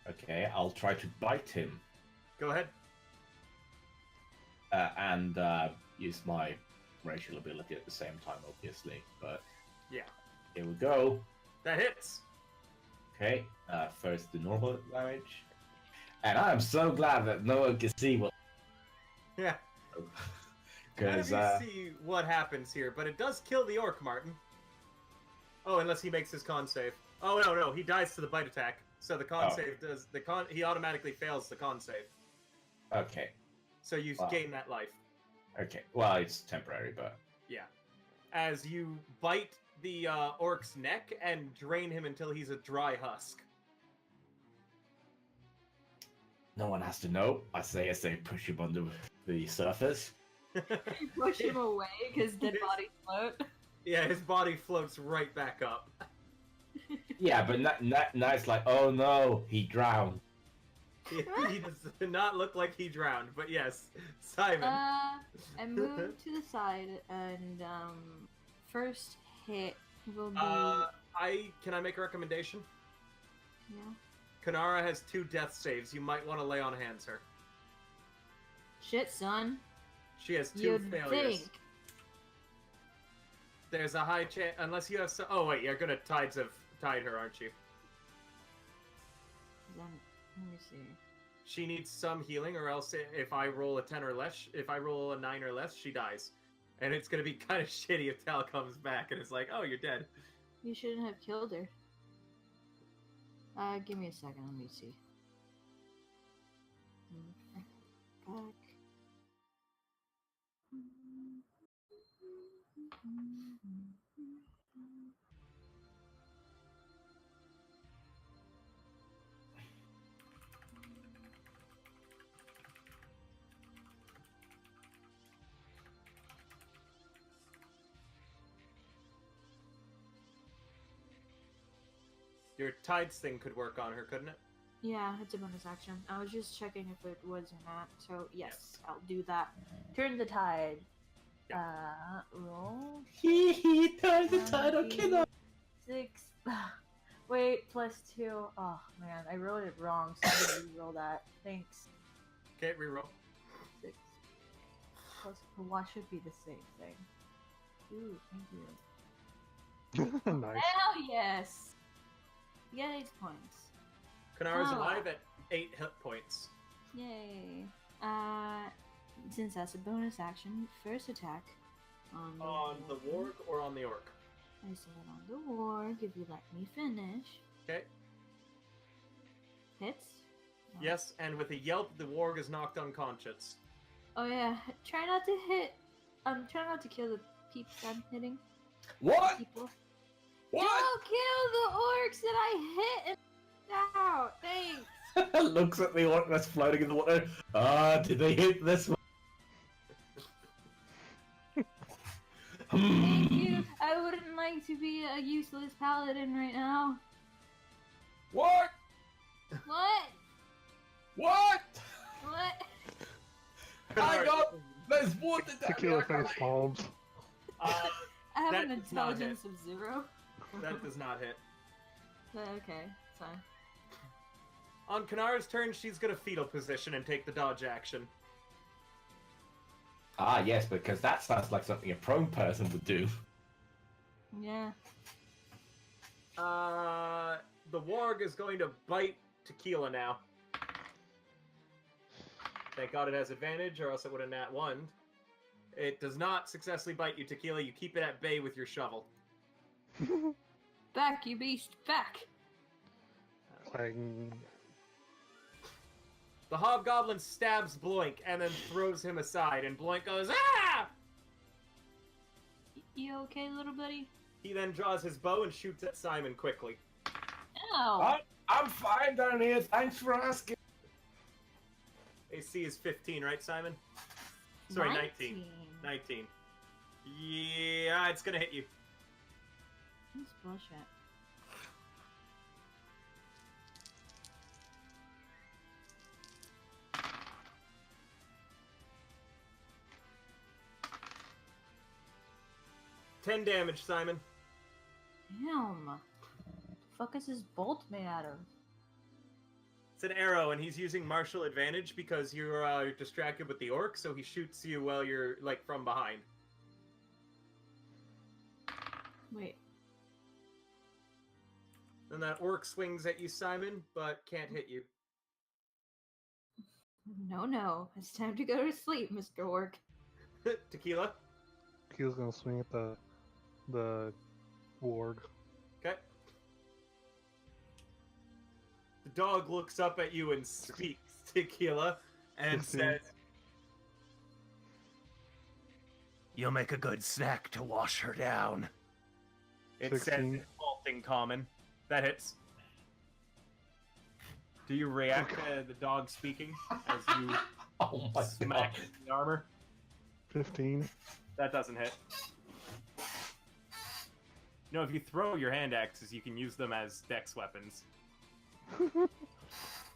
okay, I'll try to bite him Go ahead. and use my racial ability at the same time, obviously. But Yeah. here we go. That hits. Okay, first the normal damage. And I am so glad that no one can see what. Yeah. Because Let me see what happens here, but it does kill the orc, Martin. Oh, unless he makes his con save. Oh no, he dies to the bite attack. So the con save does he automatically fails the con save. okay, So you Wow. gain that life. okay. Well, it's temporary, but Yeah. As you bite the orc's neck and drain him until he's a dry husk. no one has to know. I say as they push him under the surface. Push him away because dead bodies float. Yeah, his body floats right back up. Yeah, but now it's like, oh no, he drowned. He does not look like he drowned, but yes, Simon. I move to the side and first hit will be Can I make a recommendation? yeah. Kanara has 2 death saves. You might want to lay on hands her. Shit, son. She has 2 You'd failures. think. There's a high chance, unless you have some. Oh wait, you're gonna tied her, aren't you? Then, let me see. She needs some healing, or else if I roll a 10 or less, if I roll a 9 or less, she dies. And it's gonna be kind of shitty if Tal comes back and it's like, oh, you're dead. You shouldn't have killed her. Give me a second. Let me see. Back. Your tides thing could work on her, couldn't it? Yeah, it's a bonus action. I was just checking if it was or not. So yes, I'll do that. Turn the tide. Roll. He turns the tide on killer. 6. Wait, +2. Oh man, I wrote it wrong, so I'm gonna re-roll that. Thanks. Okay, reroll. 6 +4 should be the same thing. Ooh, thank you. Nice. Hell yes! You get 8 points. Kanara's Oh. alive at 8 hit points. Yay. Since that's a bonus action, first attack on On the warg or on the orc? I said on the warg, if you let me finish. Okay. Hits? No. Yes, and with a yelp, the warg is knocked unconscious. Oh yeah, try not to hit. Try not to kill the peeps I'm hitting. What? People. What? Don't kill the orcs that I hit and out. Thanks. Looks at the orc that's floating in the water. Did they hit this one? Thank you. I wouldn't like to be a useless paladin right now. What? What? What? What? I got there's water down Tequila there. face palms. Uh, I have That an does not intelligence of 0. that does not hit. But okay, it's fine. On Kanara's turn, she's gonna fetal position and take the dodge action. Ah, yes, because that sounds like something a prone person would do. Yeah. The warg is going to bite Tequila now. Thank God it has advantage, or else it would have nat 1. It does not successfully bite you, Tequila. You keep it at bay with your shovel. Back, you beast, back! Clang. The hobgoblin stabs Bloink and then throws him aside, and Bloink goes, "Ah!" You okay, little buddy? He then draws his bow and shoots at Simon quickly. Ow! I'm fine down here. Thanks for asking. AC is 15, right, Simon? Sorry, 19. 19. Yeah, it's gonna hit you. That's bullshit. Ten damage, Simon. Damn. The fuck is this bolt made out of? It's an arrow, and he's using martial advantage because you're distracted with the orc, so he shoots you while you're, like, from behind. Wait. And that orc swings at you, Simon, but can't hit you. No. It's time to go to sleep, Mr. Orc. Tequila. He's gonna swing at the warg. Okay. The dog looks up at you and speaks, Tequila, and 16. says, "You'll make a good snack to wash her down." It says 16. in halting common. That hits. Do you react to the dog speaking as you Oh my smack god. the armor? 15. That doesn't hit. No, if you throw your hand axes, you can use them as dex weapons.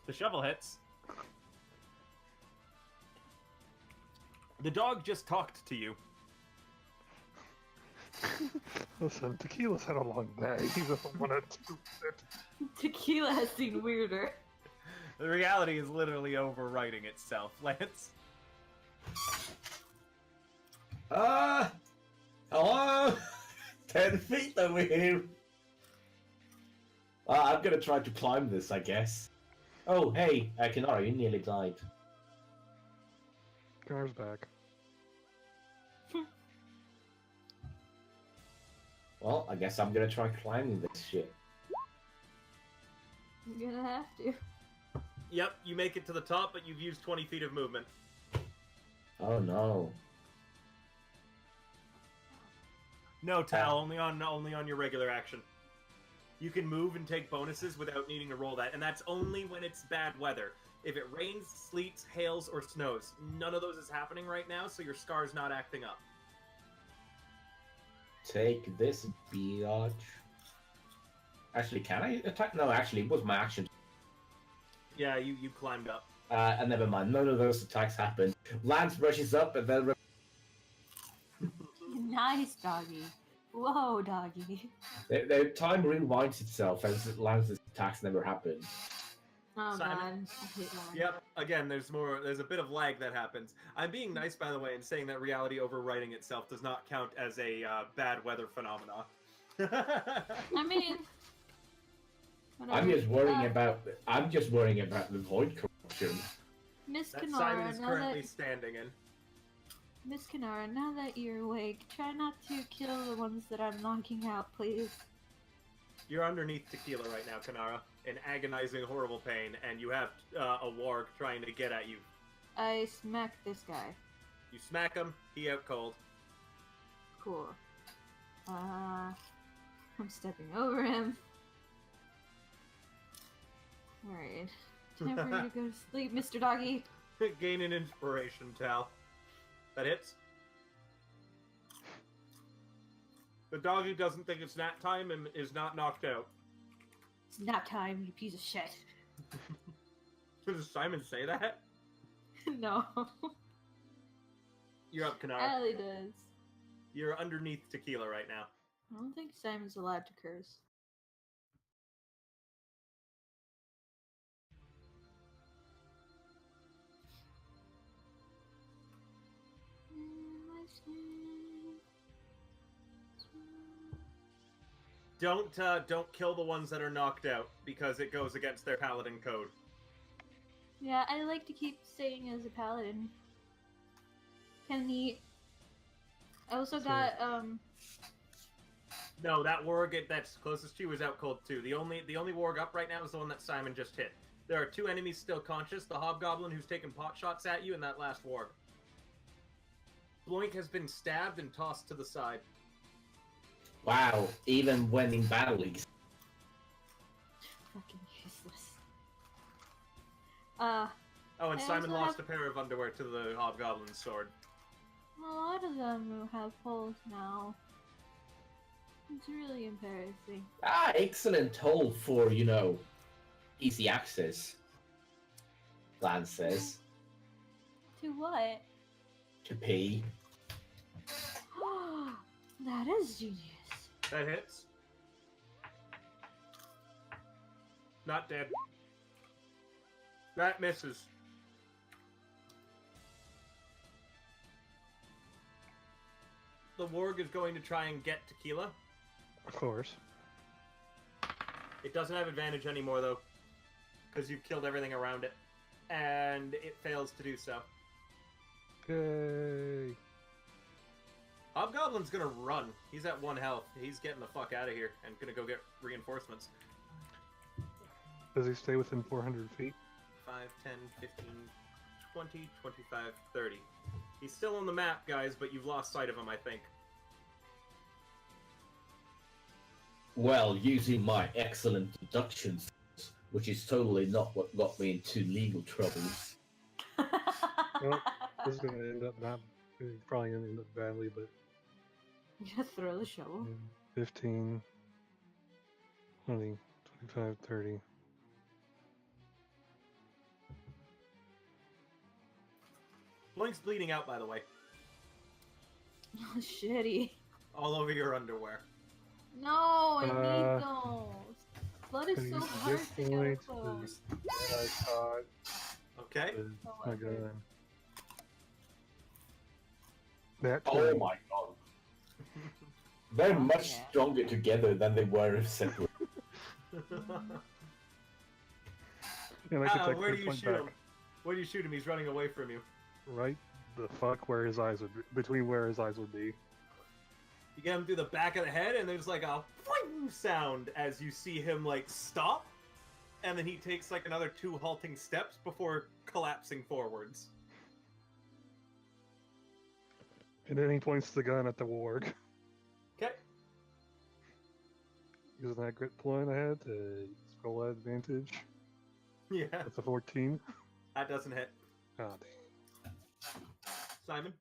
The shovel hits. The dog just talked to you. Listen, Tequila's had a long day. He doesn't want to do it. Tequila has seen weirder. The reality is literally overwriting itself, Lance. Hello? 10 feet over here. I'm gonna try to climb this, I guess. Oh, hey, Kanara, you nearly died. Gar's back. Well, I guess I'm gonna try climbing this shit. You're gonna have to. Yep, you make it to the top, but you've used 20 feet of movement. Oh no. No, Tal, only on your regular action. You can move and take bonuses without needing to roll that, and that's only when it's bad weather. If it rains, sleets, hails, or snows, none of those is happening right now, so your scar's not acting up. Take this, biatch. Actually, can I attack? No, actually, it was my action. Yeah, you climbed up. And never mind, none of those attacks happened. Lance rushes up and then... Nice, doggy. Whoa, doggy. The time rewinds itself as Lance's attacks never happened. Oh Simon? god. I hate that. Yep, again, there's a bit of lag that happens. I'm being nice, by the way, and saying that reality overwriting itself does not count as a bad weather phenomena. I mean... I'm whatever. just worrying about the void corruption. Miss That Simon Kanara, is now currently that... standing in. Miss Kanara, now that you're awake, try not to kill the ones that I'm knocking out, please. You're underneath Tequila right now, Kanara, in agonizing, horrible pain, and you have a warg trying to get at you. I smack this guy. You smack him, he out cold. Cool. I'm stepping over him. Alright. Time for you to go to sleep, Mr. Doggy. Gain an inspiration, Tal. That hits. The doggy doesn't think it's nap time and is not knocked out. It's nap time, you piece of shit. Does Simon say that? No. You're up, Kanara. Allie does. You're underneath Tequila right now. I don't think Simon's allowed to curse. Don't kill the ones that are knocked out because it goes against their paladin code. Yeah, I like to keep staying as a paladin. Can the I also So- got No, that warg that's closest to you is out cold too. The only warg up right now is the one that Simon just hit. There are two enemies still conscious: the hobgoblin who's taking pot shots at you, and that last warg. Bloink has been stabbed and tossed to the side. Wow, even when in battle, he's fucking useless. Oh, and I Simon also lost have- a pair of underwear to the hobgoblin's sword. A lot of them have holes now. It's really embarrassing. excellent tool for, easy access. Lan says. To what? To pee. That is genius. That hits. Not dead. That misses. The warg is going to try and get Tequila. Of course. It doesn't have advantage anymore, though, because you've killed everything around it. And it fails to do so. Yay. Hobgoblin's gonna run. He's at 1 health. He's getting the fuck out of here and gonna go get reinforcements. Does he stay within 400 feet? 5, 10, 15, 20, 25, 30. He's still on the map, guys, but you've lost sight of him, I think. Well, using my excellent deductions, which is totally not what got me into legal troubles. Well, this is going to end up not. It's probably going to end up badly, but You just throw the shovel. 15, 20, 25, 30. Blink's bleeding out, by the way. Oh, shitty. All over your underwear. No, I Uh, need those. Blood is so Use hard this to get point, close. I caught Okay? with Oh, my whatever. gun. That Oh 20. my god. They're much Yeah. stronger together than they were separate. And I could take where the do you point shoot back. him? Where do you shoot him? He's running away from you. Right the fuck where his eyes would be. Between where his eyes would be. You get him through the back of the head, and there's like a whing sound as you see him like stop, and then he takes like another 2 halting steps before collapsing forwards. And then he points the gun at the warg. Okay. Using that grit point I had to scroll advantage. Yeah, That's a 14. that doesn't hit. Oh, damn. Simon?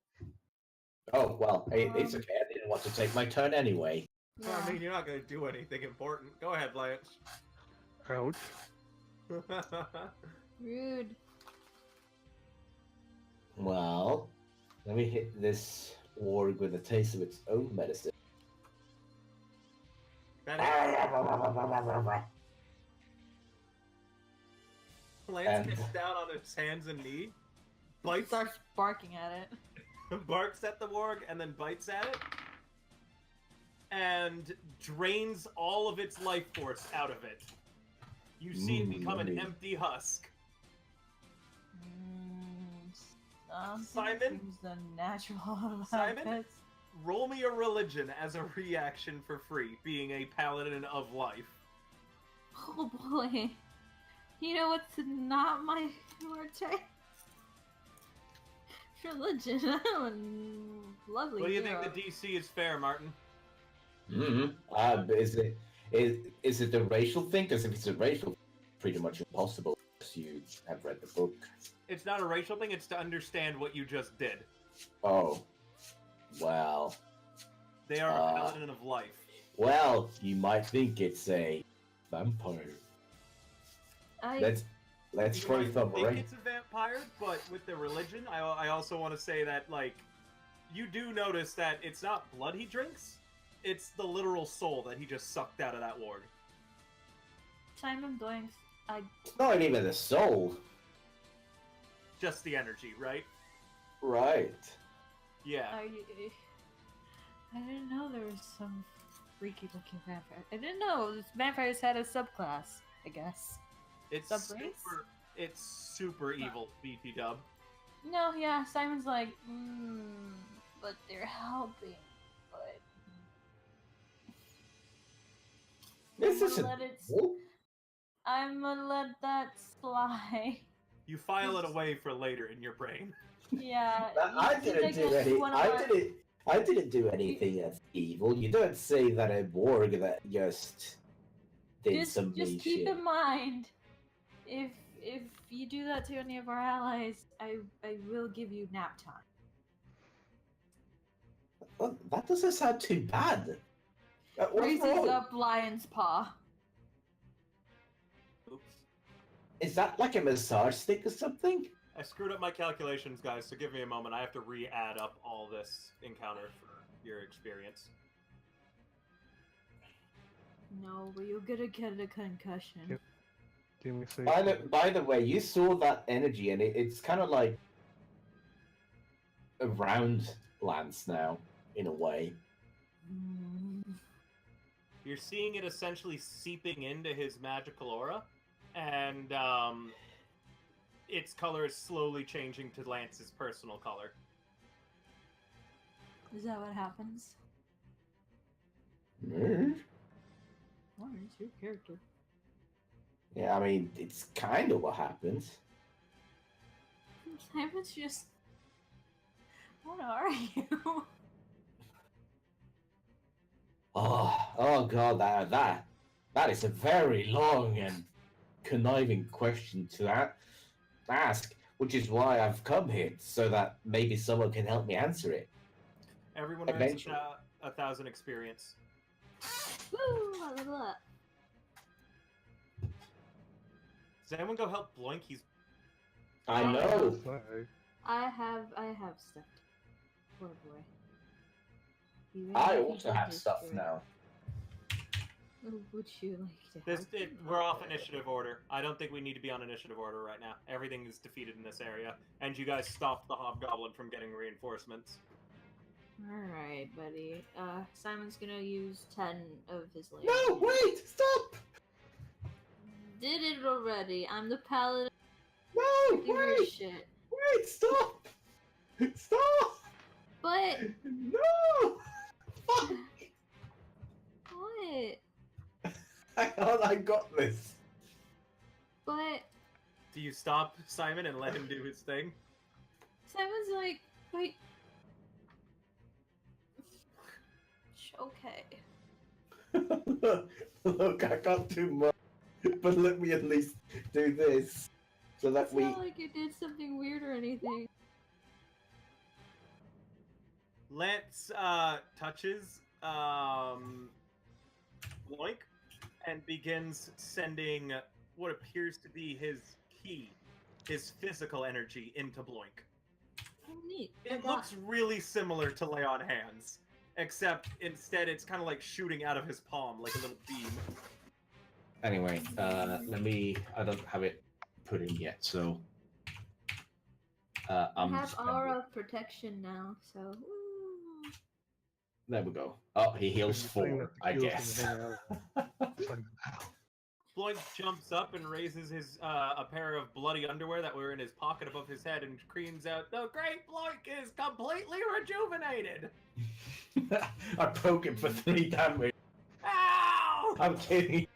Oh, well, it's okay. I didn't want to take my turn anyway. Well, I mean, you're not going to do anything important. Go ahead, Blanche. Ouch. Rude. Well, let me hit this org with a taste of its own medicine. That hits. Lance And- gets down on his hands and knees, bites, Starts barking at it. barks at the warg, and then bites at it, and drains all of its life force out of it. You see it become an yummy. empty husk. Something Simon? seems unnatural about Simon? this. Roll me a religion as a reaction for free, being a paladin of life. Oh boy. You know what's not my forte? Religion. Lovely. What do you zero. think the DC is fair, Martin? Is it a racial thing? Because if it's a racial, pretty much impossible. Because you have read the book. It's not a racial thing, it's to understand what you just did. Oh, well, They are a paladin of life. well, you might think it's a vampire. Let's You throw might some think rain. it's a vampire, but with the religion, I also want to say that, like, you do notice that it's not blood he drinks, it's the literal soul that he just sucked out of that warg. Simon Blanks. It's not even the soul, Just the energy, right? right? Yeah. I didn't know there was some freaky looking vampire. I didn't know vampires had a subclass, I guess. It's Subrace? super evil, BT dub. No, yeah, Simon's like, but they're helping. But This I'm isn't gonna let it. cool. I'm gonna let that slide. You file it away for later in your brain. Yeah, I you didn't do get any. one of I our- didn't. I didn't do anything that's evil. You don't say that a Borg that just did some mean Just keep shit. in mind, if you do that to any of our allies, I will give you nap time. Well, that doesn't sound too bad. What's Raises wrong? up lion's paw. Oops. Is that like a massage stick or something? I screwed up my calculations, guys, so give me a moment. I have to re-add up all this encounter for your experience. No, but you're gonna get a concussion. Yep. Can we say? By the way, you saw that energy, and it's kind of like around Lance now, in a way. Mm. You're seeing it essentially seeping into his magical aura, and its color is slowly changing to Lance's personal color. Is that what happens? Mm. What is your character? Yeah, I mean, it's kind of what happens. Simon's just. What are you? Oh God, that is a very long and conniving question to ask, which is why I've come here, so that maybe someone can help me answer it. Everyone earns Eventually. 1,000 experience. Woo! I level up. Does anyone go help Bloink? He's I know. I have stuff. Poor boy. Even I if he also did have stuff destroy- now. Would you like to this. help him? We're off initiative order. I don't think we need to be on initiative order right now. Everything is defeated in this area, and you guys stopped the hobgoblin from getting reinforcements. Alright, buddy. Simon's gonna use 10 of his land. No, wait, stop! Did it already. I'm the paladin. No, Give her wait, shit. wait, stop! Stop! But No! Fuck! what? Hang on, I got this. But Do you stop Simon and let him do his thing? Simon's like, wait. Okay. Look, I can't do much, but let me at least do this, so that It's we. not like you did something weird or anything. Lance touches Bloink and begins sending what appears to be his key, his physical energy, into Bloink. Oh, neat. It looks really similar to Lay on Hands, except instead it's kind of like shooting out of his palm like a little beam. Anyway, let me. I don't have it put in yet, so. I I'm have spending- aura of protection now, so. Woo. There we go. Oh, he heals Something 4, that I heals guess. him It's like, ow. Bloink jumps up and raises his a pair of bloody underwear that were in his pocket above his head and screams out, "The great Bloink is completely rejuvenated!" I broke it for 3 damage. Ow! I'm kidding.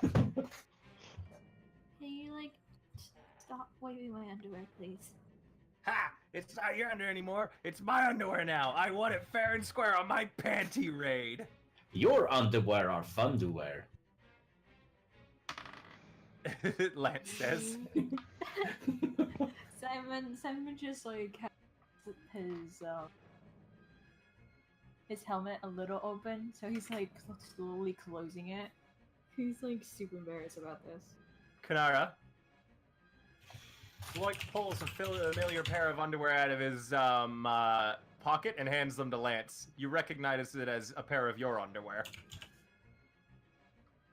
Can you, like, stop waving my underwear, please? Ha! It's not your underwear anymore. It's my underwear now. I won it fair and square on my panty raid. Your underwear are funderwear. Lance says. Simon just like has his helmet a little open, so he's like slowly closing it. He's, like, super embarrassed about this. Kanara. Bloink pulls a familiar pair of underwear out of his pocket and hands them to Lance. You recognize it as a pair of your underwear.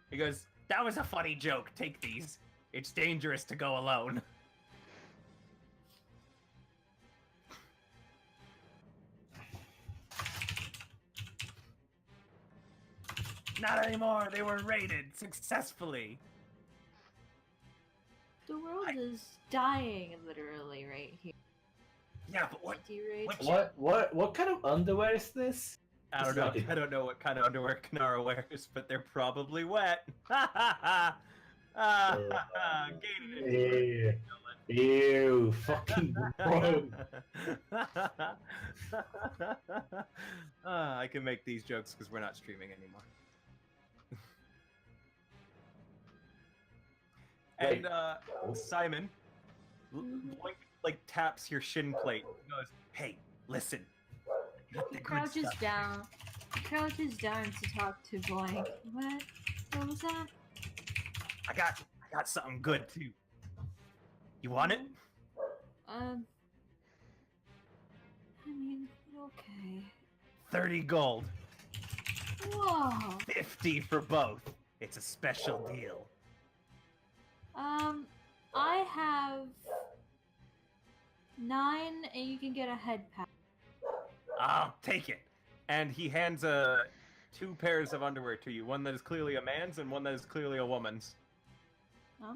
He goes, "That was a funny joke. Take these. It's dangerous to go alone." Not anymore. They were raided successfully. The world is dying, literally, right here. Yeah, but what? D-rate. What kind of underwear is this? I don't know. I don't know what kind of underwear Kanara wears, but they're probably wet. Ew, ew, fucking gross. I can make these jokes because we're not streaming anymore. And Simon, Blink, like taps your shin plate. He goes, "Hey, listen." Got the He good crouches stuff. down. He crouches down to talk to Blank. What? What was that? I got something good too. You want it? I mean, okay. 30 gold, Whoa. 50 for both. It's a special deal. I have 9, and you can get a head pat. I'll take it. And he hands two pairs of underwear to you. One that is clearly a man's and one that is clearly a woman's. How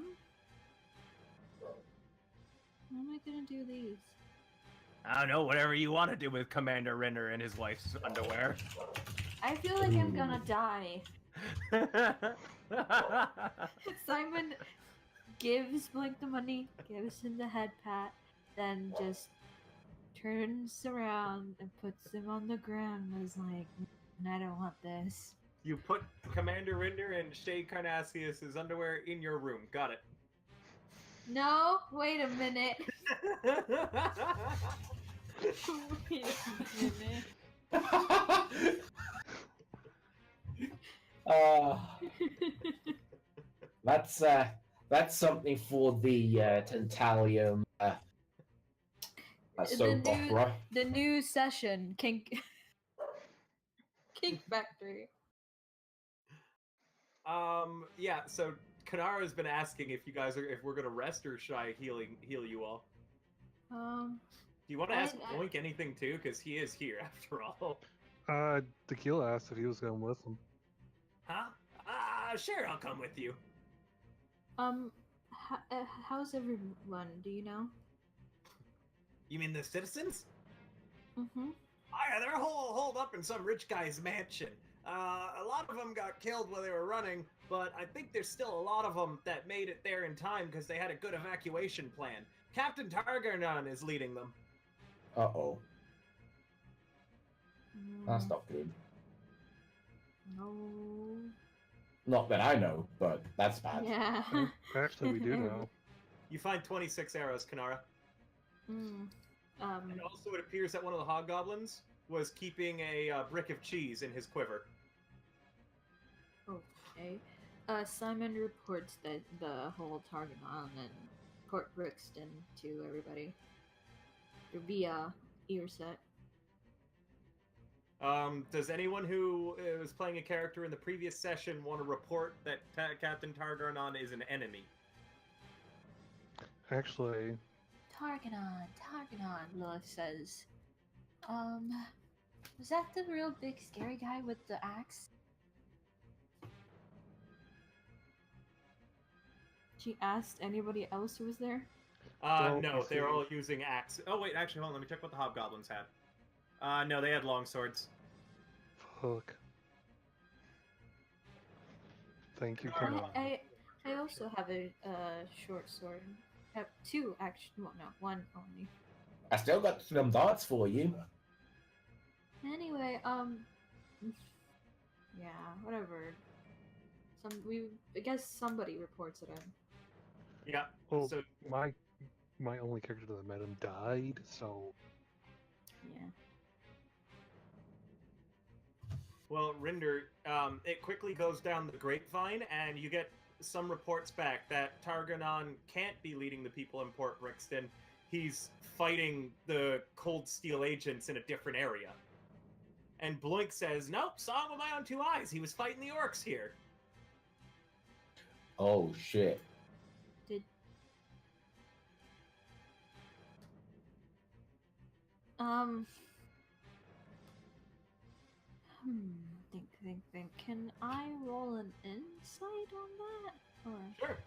am I gonna do these? I don't know, whatever you want to do with Commander Renner and his wife's underwear. I feel like I'm gonna die. Simon gives Blink the money, gives him the head pat, then just turns around and puts him on the ground and was like, I don't want this. You put Commander Renner and Shay Carnassius' underwear in your room. Got it. No, wait a minute. Wait a minute. That's something for the Tentalium soap opera. The new session, Kink Factory. Yeah, so Kanara's been asking if we're gonna rest or should I heal you all? Um, Do you want to ask Boink anything too? Because he is here after all. Tequila asked if he was going with him. Huh? Sure, I'll come with you. how's everyone? Do you know? You mean the citizens? Mm-hmm. Yeah, they're holed up in some rich guy's mansion. A lot of them got killed while they were running, but I think there's still a lot of them that made it there in time because they had a good evacuation plan. Captain Targarnon is leading them. Uh-oh. That's not good. No. Not that I know, but that's bad. Yeah. Actually, we do know. You find 26 arrows, Kanara. Mm. And also it appears that one of the hobgoblins was keeping a brick of cheese in his quiver. Okay. Simon reports that the whole Targanon and Port Brixton to everybody via earset. Does anyone who was playing a character in the previous session want to report that Captain Targarnon is an enemy? Actually, Targanon, Lilith says. Was that the real big scary guy with the axe? She asked anybody else who was there? No, they're all using axe. Oh wait, actually, hold on, let me check what the hobgoblins had. No, they had long swords. fuck. Thank you, Kanara. I also have a short sword. I have 2 actually. Well, no, 1 only. I still got some darts for you. Anyway, yeah, whatever. I guess somebody reports it in. Yeah. Well, So my only character that met him died, so Yeah. well, Rinder, it quickly goes down the grapevine, and you get some reports back that Targanon can't be leading the people in Port Brixton. He's fighting the Cold Steel agents in a different area. And Bloink says, nope, saw him with my own 2 eyes. He was fighting the orcs here. Oh shit. Did think. Can I roll an insight on that? Or Sure.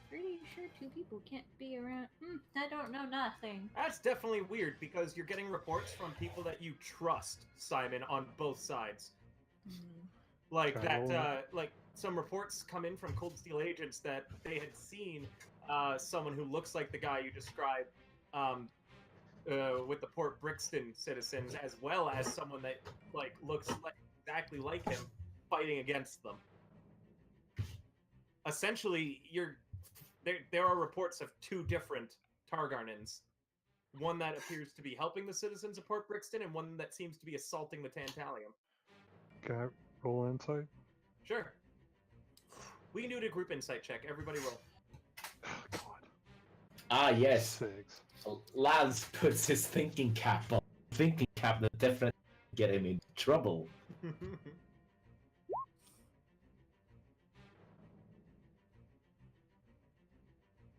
pretty sure two people can't be around. I don't know nothing. That's definitely weird because you're getting reports from people that you trust, Simon, on both sides. Like Okay, that, well- like some reports come in from Cold Steel agents that they had seen someone who looks like the guy you described with the Port Brixton citizens, as well as someone that like looks like exactly like him fighting against them. Essentially, there are reports of two different Targarnins. One that appears to be helping the citizens of Port Brixton, and one that seems to be assaulting the Tantalium. Can I roll insight? Sure. We can do it a group insight check. Everybody roll. Oh, God. Ah, yes. 6. Lance puts his thinking cap on. Thinking cap that definitely get him into trouble.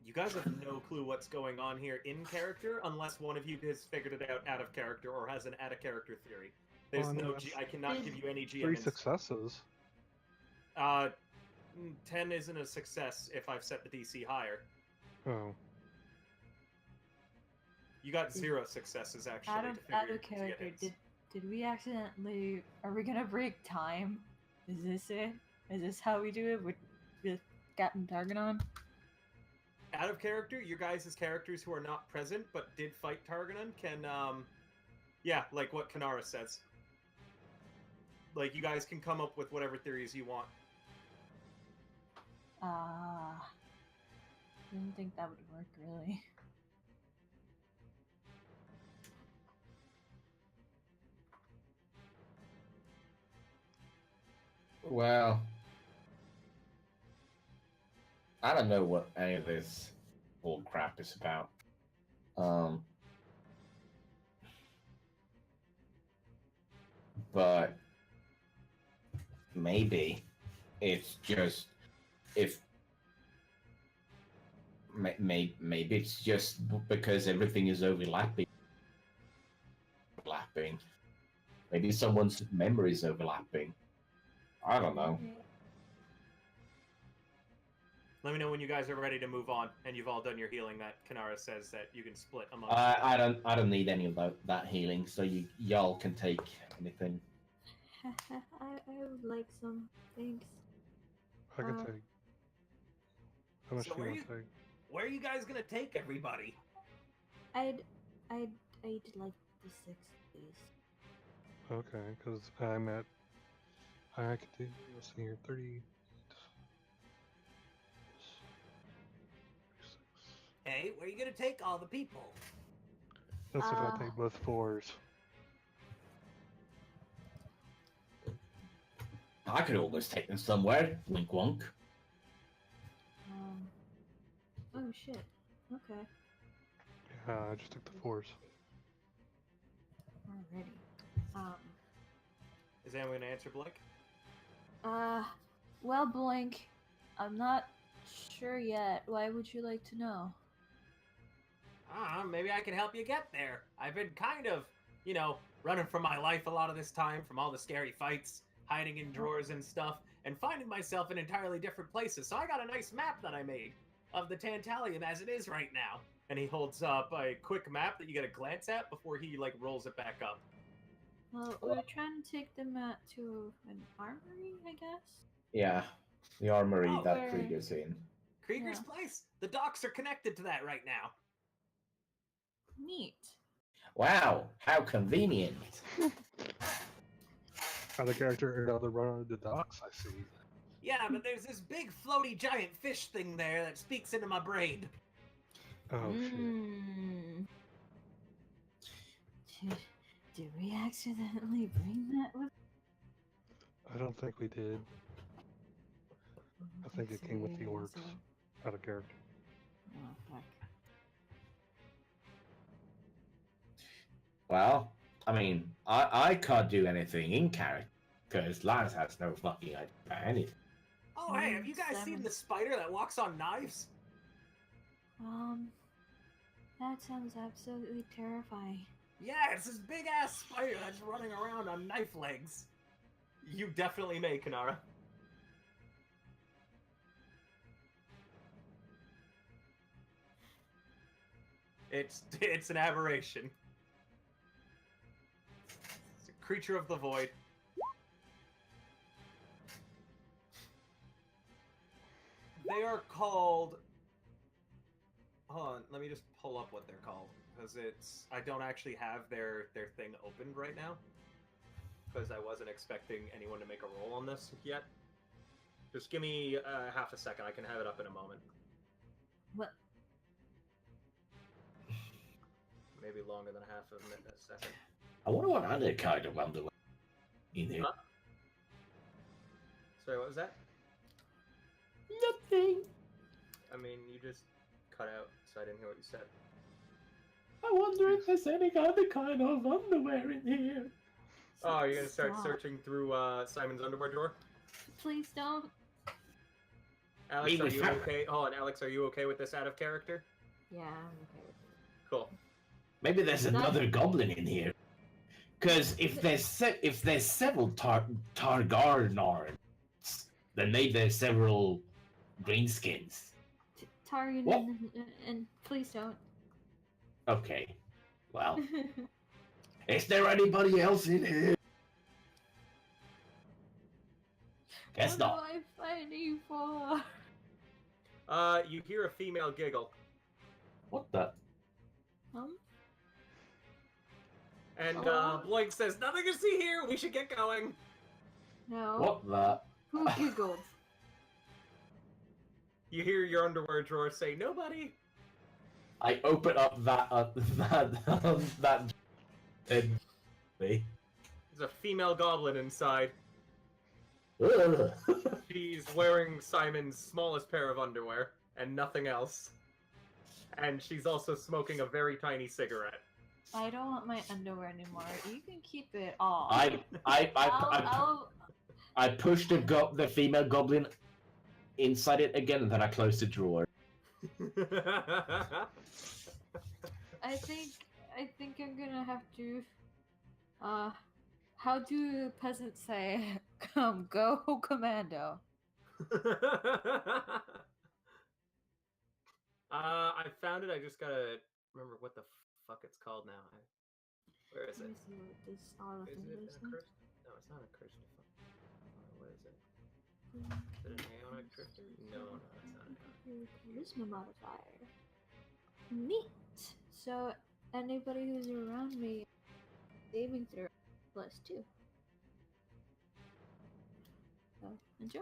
You guys have no clue what's going on here in character, unless one of you has figured it out of character or has an out of character theory. There's Oh, no, no. that's I cannot give you any GM. 3 successes. 10 isn't a success if I've set the DC higher. Oh. You got 0 successes actually. Out to of figure- out of to get character, hits. did we accidentally? Are we gonna break time? Is this it? Is this how we do it with Captain Targanon? Out of character, your guys' characters who are not present but did fight Targanon can, yeah, like what Kanara says. Like, you guys can come up with whatever theories you want. Didn't think that would work really. Well, I don't know what any of this bull crap is about. But maybe it's just if maybe it's just because everything is overlapping. Maybe someone's memory is overlapping. I don't know. Let me know when you guys are ready to move on, and you've all done your healing that Kanara says that you can split among. I don't need any of that healing, so y'all can take anything. I would like some. Thanks. I can take. How much So do you where want you- to take? Where are you guys gonna take everybody? I'd like the 6, please. Okay, because I'm at. I could do. Let's see here, 30. Hey, where are you gonna take all the people? That's if I take both 4s. I could always take them somewhere. Wink wonk. Oh shit. Okay. Yeah, I just took the 4s. Alrighty. Is anyone gonna answer Blake? Well, Blink, I'm not sure yet. Why would you like to know? Maybe I can help you get there. I've been kind of, running for my life a lot of this time from all the scary fights, hiding in drawers and stuff, and finding myself in entirely different places. So I got a nice map that I made of the Tantalium as it is right now. And he holds up a quick map that you get a glance at before he rolls it back up. Well, we're trying to take them to an armory, I guess. Yeah, the armory Oh, that where- Krieger's in. Krieger's Yeah. place. The docks are connected to that right now. Neat. Wow, how convenient. Other character or other run on the docks, I see. Yeah, but there's this big floaty giant fish thing there that speaks into my brain. Oh shit. Did we accidentally bring that with? I don't think we did. I think it came with the orcs. Out of character. Oh, fuck. Well, I mean, I can't do anything in character because Lance has no fucking idea about anything. Oh, hey, have you guys seen the spider that walks on knives? That sounds absolutely terrifying. Yeah, it's this big ass spider that's running around on knife legs. You definitely may, Kanara. It's an aberration. It's a creature of the void. They are called. Hold on, let me just pull up what they're called because I don't actually have their thing opened right now because I wasn't expecting anyone to make a roll on this yet. Just give me half a second. I can have it up in a moment. What? Maybe longer than half a minute, a second. I wonder what other kind of underwear in here. Huh? Sorry, what was that? Nothing. I mean, you just cut out, so I didn't hear what you said. I wonder if there's any other kind of underwear in here. Oh, you're gonna start Stop. searching through Simon's underwear drawer? Please don't. Alex, He are was you fat. okay? Hold on, Alex, are you okay with this out of character? Yeah, I'm okay with it. Cool. Maybe there's Not- another goblin in here. Because if there's several Targarnarns, then maybe there's several greenskins. Targan What? and please don't. Okay. Well, is there anybody else in here? Guess What not. am I fighting for? You hear a female giggle, What the? and Hello? Bloink says, "Nothing to see here. We should get going." No. What the? Who giggled? You hear your underwear drawer say, "Nobody." I open up that and me. There's a female goblin inside. Ugh. She's wearing Simon's smallest pair of underwear and nothing else. And she's also smoking a very tiny cigarette. I don't want my underwear anymore. You can keep it all. I pushed the female goblin inside it again, and then I closed the drawer. I think I'm gonna have to. How do peasants say? Go commando. I found it. I just gotta remember what the fuck it's called now. Where is Let it? me see what this all of Is them it is. a curse? No, it's not a curse. What is it? Is it an Aeonic Drifter? No, it's not an Aeonic. Charisma modifier. Neat. So anybody who's around me, saving throw +2. So enjoy.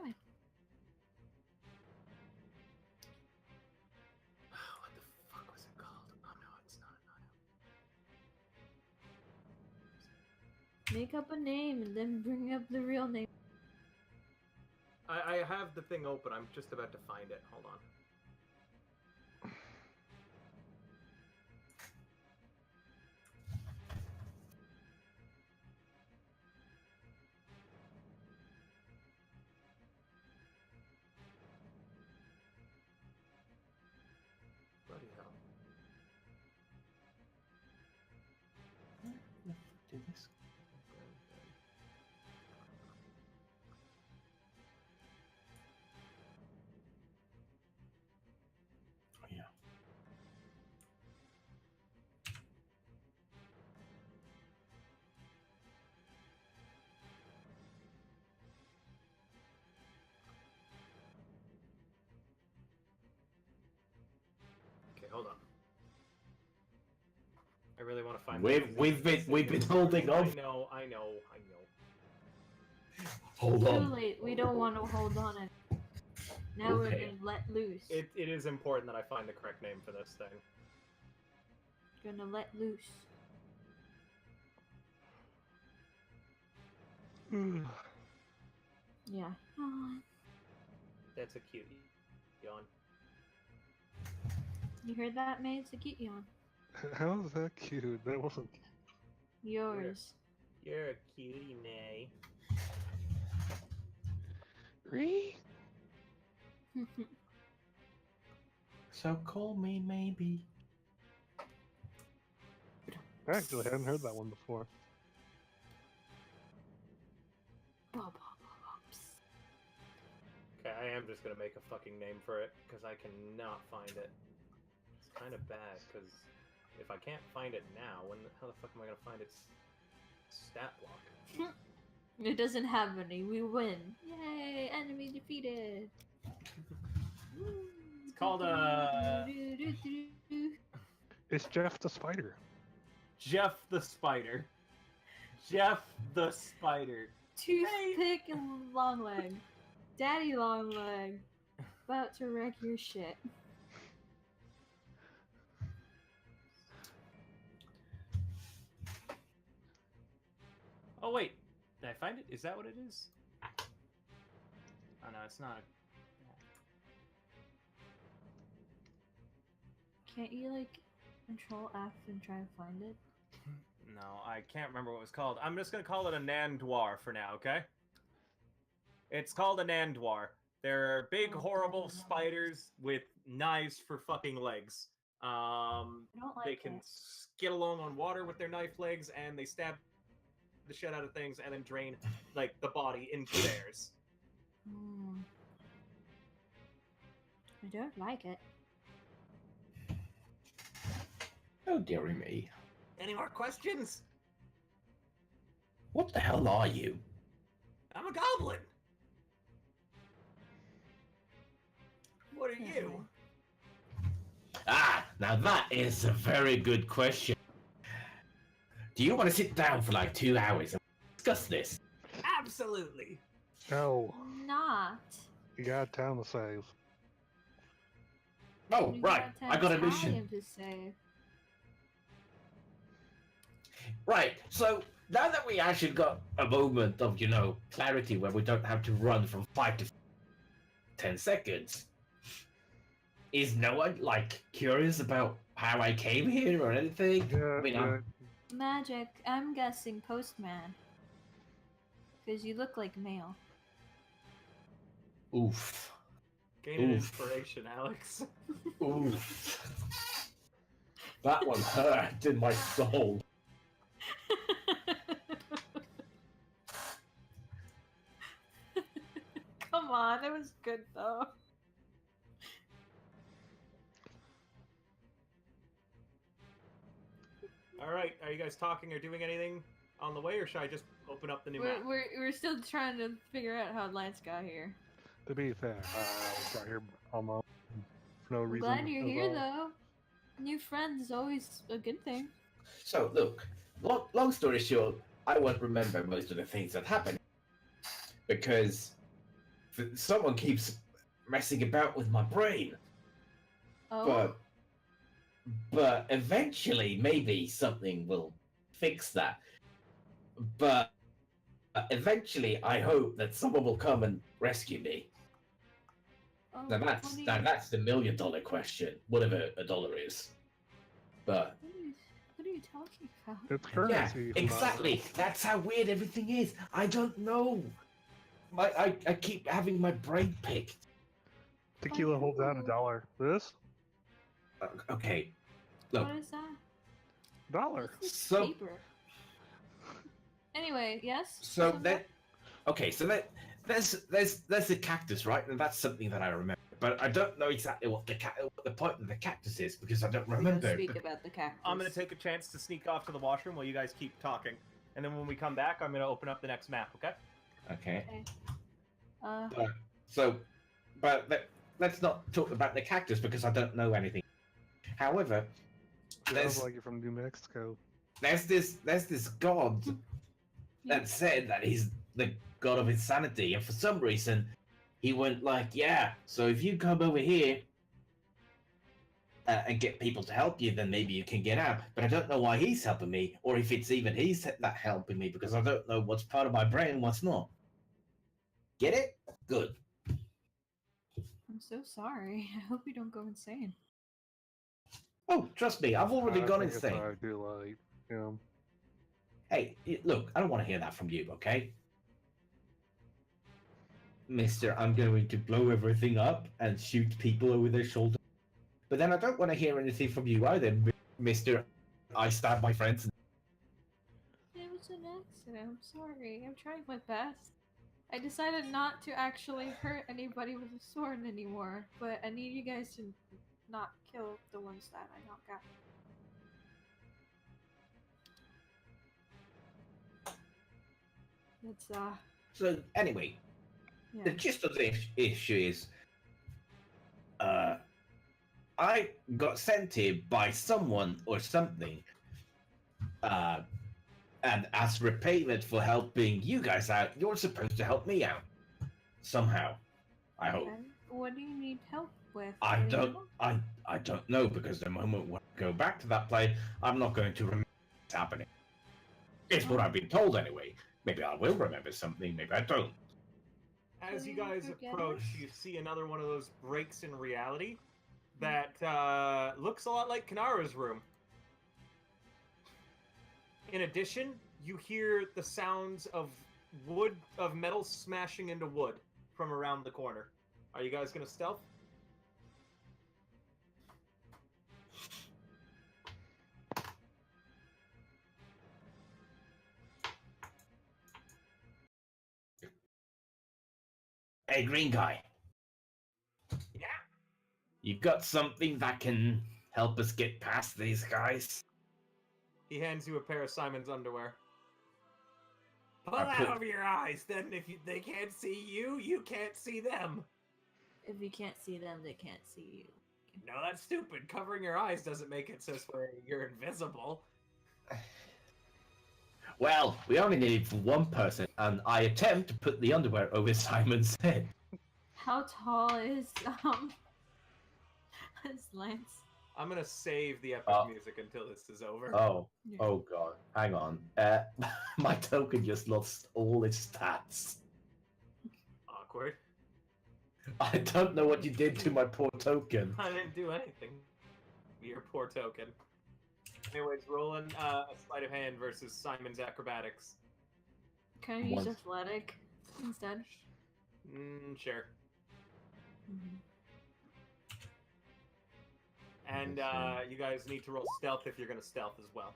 What the fuck was it called? Oh no, it's not. Make up a name and then bring up the real name. I have the thing open. I'm just about to find it. Hold on. Bloody hell. Did this? Oh, yeah. Okay, hold on. I really want to find. We've been holding I off. know. Hold Too on. late. We don't want to hold on. Now we're Okay. gonna let loose. It is important that I find the correct name for this thing. Gonna let loose. Yeah. That's a cute yawn. You heard that, May? It's a cute yawn. How is that cute? That wasn't. Yours. You're a cutie, May. Re? So call me maybe. Actually, I hadn't heard that one before. Okay, I am just gonna make a fucking name for it because I cannot find it. It's kind of bad because if I can't find it now, how the fuck am I gonna find its stat block? It doesn't have any. We win. Yay! Enemy defeated. It's called It's Jeff the Spider. Jeff the Spider. Jeff the Spider. Toothpick and long leg. Daddy long leg. About to wreck your shit. Oh wait, did I find it? Is that what it is? Oh no, it's not. Can't you like control F and try to find it? No, I can't remember what it was called. I'm just gonna call it a Nandoir for now, okay? It's called a Nandoir. They're big, Oh, horrible God, no. spiders with knives for fucking legs. I don't like They can it. skid along on water with their knife legs, and they stab the shit out of things, and then drain like the body into theirs. Mm. I don't like it. Oh, dearie me. Any more questions? What the hell are you? I'm a goblin. What are you? Ah, now that is a very good question. Do you want to sit down for like 2 hours and discuss this? Absolutely. No, Not. you got town to save. Oh, You right. I got a mission. Italian to save. Right, so now that we actually got a moment of, clarity where we don't have to run from 5 to 10 seconds, is no one, curious about how I came here or anything? Yeah, I mean, yeah. Magic. I'm guessing postman. Because you look like male. Oof. Gaining Oof. inspiration, Alex. Oof. That one hurt in my soul. Come on, it was good though. All right, are you guys talking or doing anything on the way, or should I just open up the new map? We're still trying to figure out how Lance got here. To be fair, I got here almost for no I'm reason. glad you're at here all. though. New friends is always a good thing. So, look, long story short, I won't remember most of the things that happened because someone keeps messing about with my brain. Oh, But eventually, maybe something will fix that. But eventually, I hope that someone will come and rescue me. oh Now that's the $1 million question, whatever a dollar is. But what are you talking about? It's yeah, currency. if I'm not exactly. That's how weird everything is. I don't know. I keep having my brain picked. Tequila holds out $1. This Okay, look. What is that? $1. This is So- paper. Anyway, yes. So Come that, okay, so that there's a cactus, right? And that's something that I remember, but I don't know exactly what the point of the cactus is because I don't back. remember. Speak about the cactus. I'm gonna take a chance to sneak off to the washroom while you guys keep talking, and then when we come back, I'm gonna open up the next map. Okay? Okay, Uh, but let's not talk about the cactus because I don't know anything. However, Sounds there's like you're from New Mexico. there's this god that said that he's the god of insanity, and for some reason, he went like, yeah. So if you come over here and get people to help you, then maybe you can get out. But I don't know why he's helping me, or if it's even he's that helping me, because I don't know what's part of my brain and what's not. Get it? Good. I'm so sorry. I hope you don't go insane. Oh, trust me, I've already I gone think it's insane. what I do like. Hey, look, I don't want to hear that from you, okay? Mister, I'm going to blow everything up and shoot people over their shoulder. But then I don't want to hear anything from you either, Mister. I stab my friends. It was an accident. I'm sorry. I'm trying my best. I decided not to actually hurt anybody with a sword anymore, but I need you guys to not kill the ones that I knock out. It's So anyway, the yeah. gist of the issue is, I got sent here by someone or something, uh, and as repayment for helping you guys out, you're supposed to help me out somehow. I hope. Okay. What do you need help with? I Getting don't. along? I don't know, because the moment when I go back to that plane, I'm not going to remember what's happening. It's what I've been told anyway. Maybe I will remember something. Maybe I don't. As you Will you guys forget approach, us? you see another one of those breaks in reality that looks a lot like Kanara's room. In addition, you hear the sounds of metal smashing into wood from around the corner. Are you guys gonna stealth? Hey, green guy. Yeah. You got something that can help us get past these guys? He hands you a pair of Simon's underwear. Pull I that put- over your eyes. Then, if they can't see you, you can't see them. If you can't see them, they can't see you. No, that's stupid. Covering your eyes doesn't make it so you're invisible. Well, we only need it for one person, and I attempt to put the underwear over Simon's head. How tall is is Lance? I'm gonna save the epic Oh. music until this is over. Oh, Yeah. oh god. Hang on. My token just lost all its stats. Awkward. I don't know what you did to my poor token. I didn't do anything. Your poor token. Anyways, rolling a sleight of hand versus Simon's acrobatics. Can I use Once. athletic instead? Sure. Mhm. And you guys need to roll stealth if you're gonna stealth as well.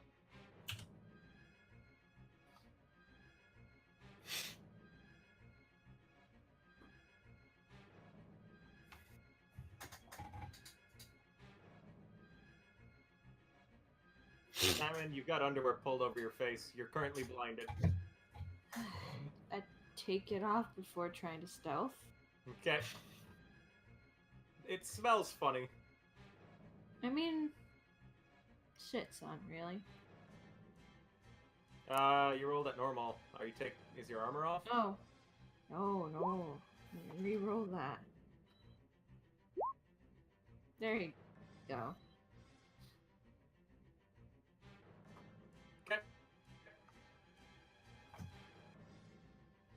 Simon, you've got underwear pulled over your face. You're currently blinded. I take it off before trying to stealth. Okay. It smells funny. I mean, shit, son, really? You rolled at normal. Is your armor off? No. No. Re-roll that. There you go. Okay.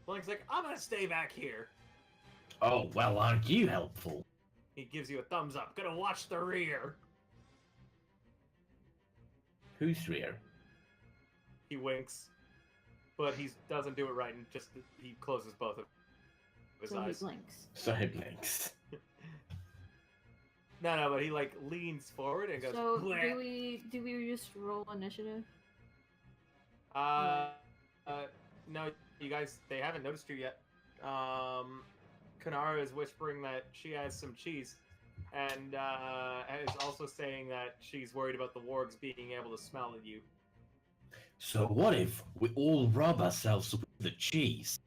Blank's like, I'm gonna stay back here. Oh, well, aren't you helpful? He gives you a thumbs up. Gonna watch the rear. Who's rear? He winks, but he doesn't do it right, and he closes both of his So he eyes. blinks. Siblings. No, but he like leans forward and goes. So "Bleh." do we just roll initiative? No, you guys, they haven't noticed you yet. Kanara is whispering that she has some cheese, and is also saying that she's worried about the wargs being able to smell you. So what if we all rub ourselves with the cheese?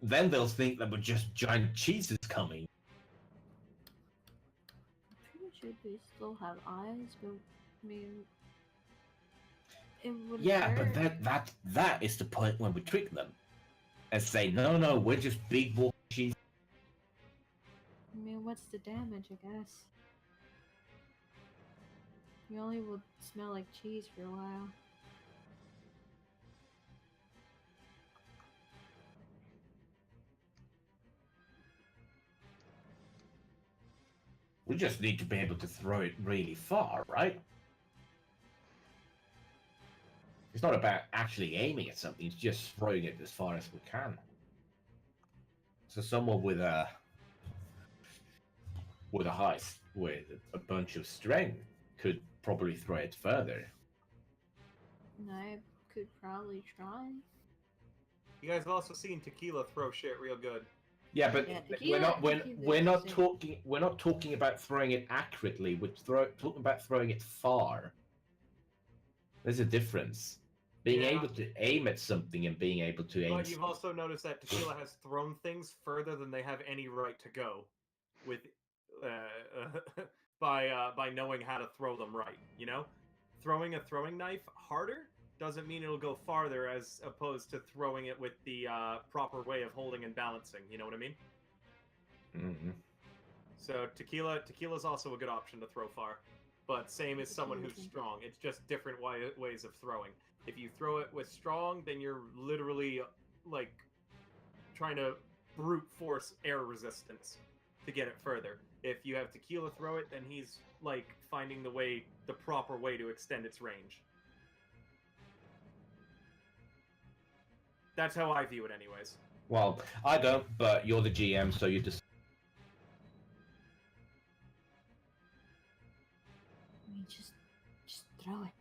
Then they'll think that we're just giant cheeses coming. Pretty sure they still have eyes, but I mean, it would. Yeah, but that is the point when we trick them. And say, no, we're just big wolf cheese. I mean, what's the damage? I guess. You only will smell like cheese for a while. We just need to be able to throw it really far, right? It's not about actually aiming at something, it's just throwing it as far as we can. So someone with a bunch of strength could probably throw it further. And I could probably try. You guys have also seen Tequila throw shit real good. Yeah, but Yeah, we're not tequila we're not talking about throwing it accurately. We're talking about throwing it far. There's a difference. Being Yeah. able to aim at something and being able to aim. But you've also noticed that Tequila has thrown things further than they have any right to go, with by knowing how to throw them right. You know, throwing a throwing knife harder doesn't mean it'll go farther, as opposed to throwing it with the proper way of holding and balancing. You know what I mean? Mhm. So tequila's also a good option to throw far, but same as someone who's strong. It's just different ways of throwing. If you throw it with strong, then you're literally like trying to brute force air resistance to get it further. If you have tequila throw it, then he's like finding the proper way to extend its range. That's how I view it, anyways. Well, I don't, but you're the GM, so you just. I mean, just throw it.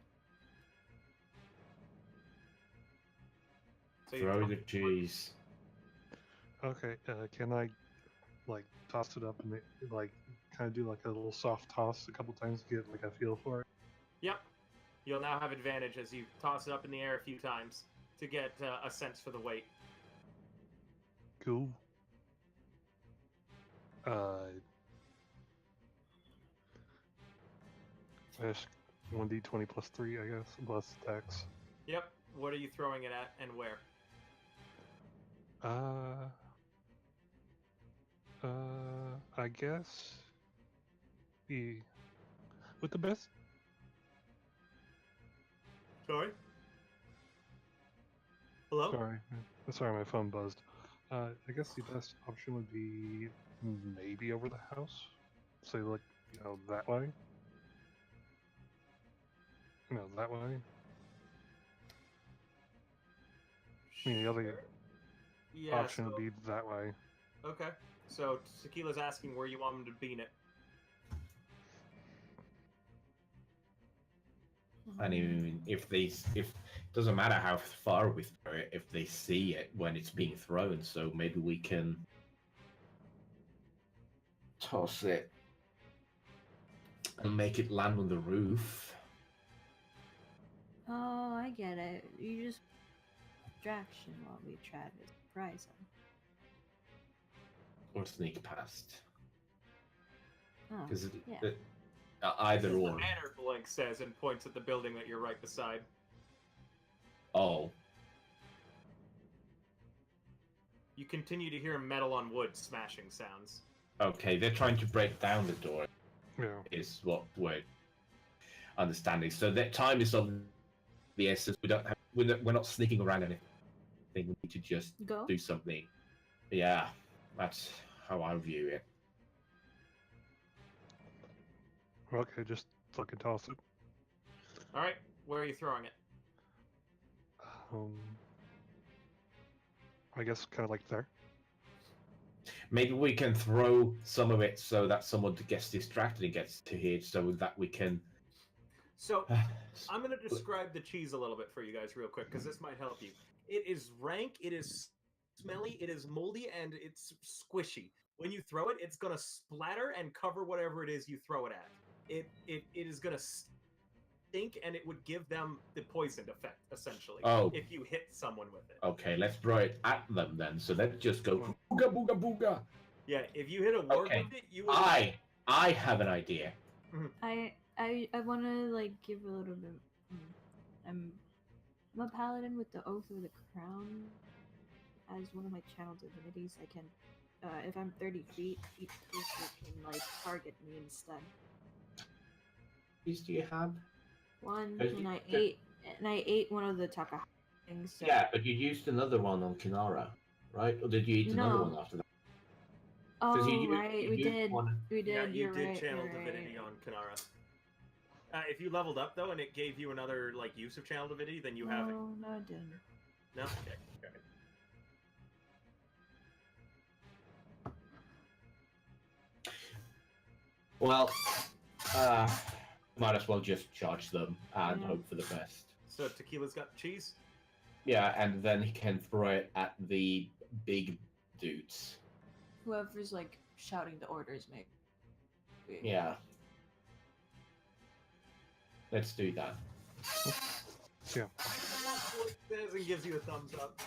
So you Throw the cheese. Okay, can I, like, toss it up and like, kind of do like a little soft toss a couple times to get like a feel for it? Yep. You'll now have advantage as you toss it up in the air a few times to get a sense for the weight. Cool. That's 1d20 plus 3, I guess, plus dex. Yep. What are you throwing it at, and where? I guess the with the best. Sorry. Hello. Sorry, my phone buzzed. I guess the best option would be maybe over the house. Say, like, that way. No, that way. I mean, the other Yeah, option would be that way. Okay. So Tequila's asking where you want him to bean it. I mean, if doesn't matter how far we throw it, if they see it when it's being thrown, so maybe we can toss it and make it land on the roof. Oh, I get it. You just distraction while we try to surprise him. Or sneak past. Oh, Because yeah. either This is or. the manor, Blink says, and points at the building that you're right beside. Oh, You continue to hear metal on wood smashing sounds. okay. They're trying to break down the door. Yeah. Is what we're understanding. So that time is of the essence. We're not sneaking around anything. We need to just Go. do something. Yeah, that's how I view it. Okay, just fucking toss it. Alright, where are you throwing it? I guess kind of like there. Maybe we can throw some of it so that someone gets distracted and gets to here, so that we can. So, I'm going to describe the cheese a little bit for you guys real quick, because this might help you. It is rank, it is smelly, it is moldy, and it's squishy. When you throw it, it's going to splatter and cover whatever it is you throw it at. It is going to stink, and it would give them the poisoned effect, essentially, if you hit someone with it. Okay, let's throw it at them then. So let's just go booga booga booga. Yeah, if you hit a warg Okay. with it, you would... I have an idea. I want to like give a little bit. I'm a paladin with the Oath of the Crown as one of my channel divinities. I can, if I'm 30 feet, each creature can like target me instead. These do you have? One, Because and I ate one of the taka things. So... Yeah, but you used another one on Kinara, right? Or did you eat another one after that? Oh, you right, we did. We did. Yeah, you You're did right, channel you're divinity right. on Kanara. If you leveled up though, and it gave you another like use of channel divinity, then you have it. No, I didn't. No, okay. Well, might as well just charge them and hope for the best. So Tequila's got cheese? Yeah, and then he can throw it at the big dudes. Whoever's like shouting the orders, maybe. Yeah. Let's do that. Yeah. says and gives you a thumbs up.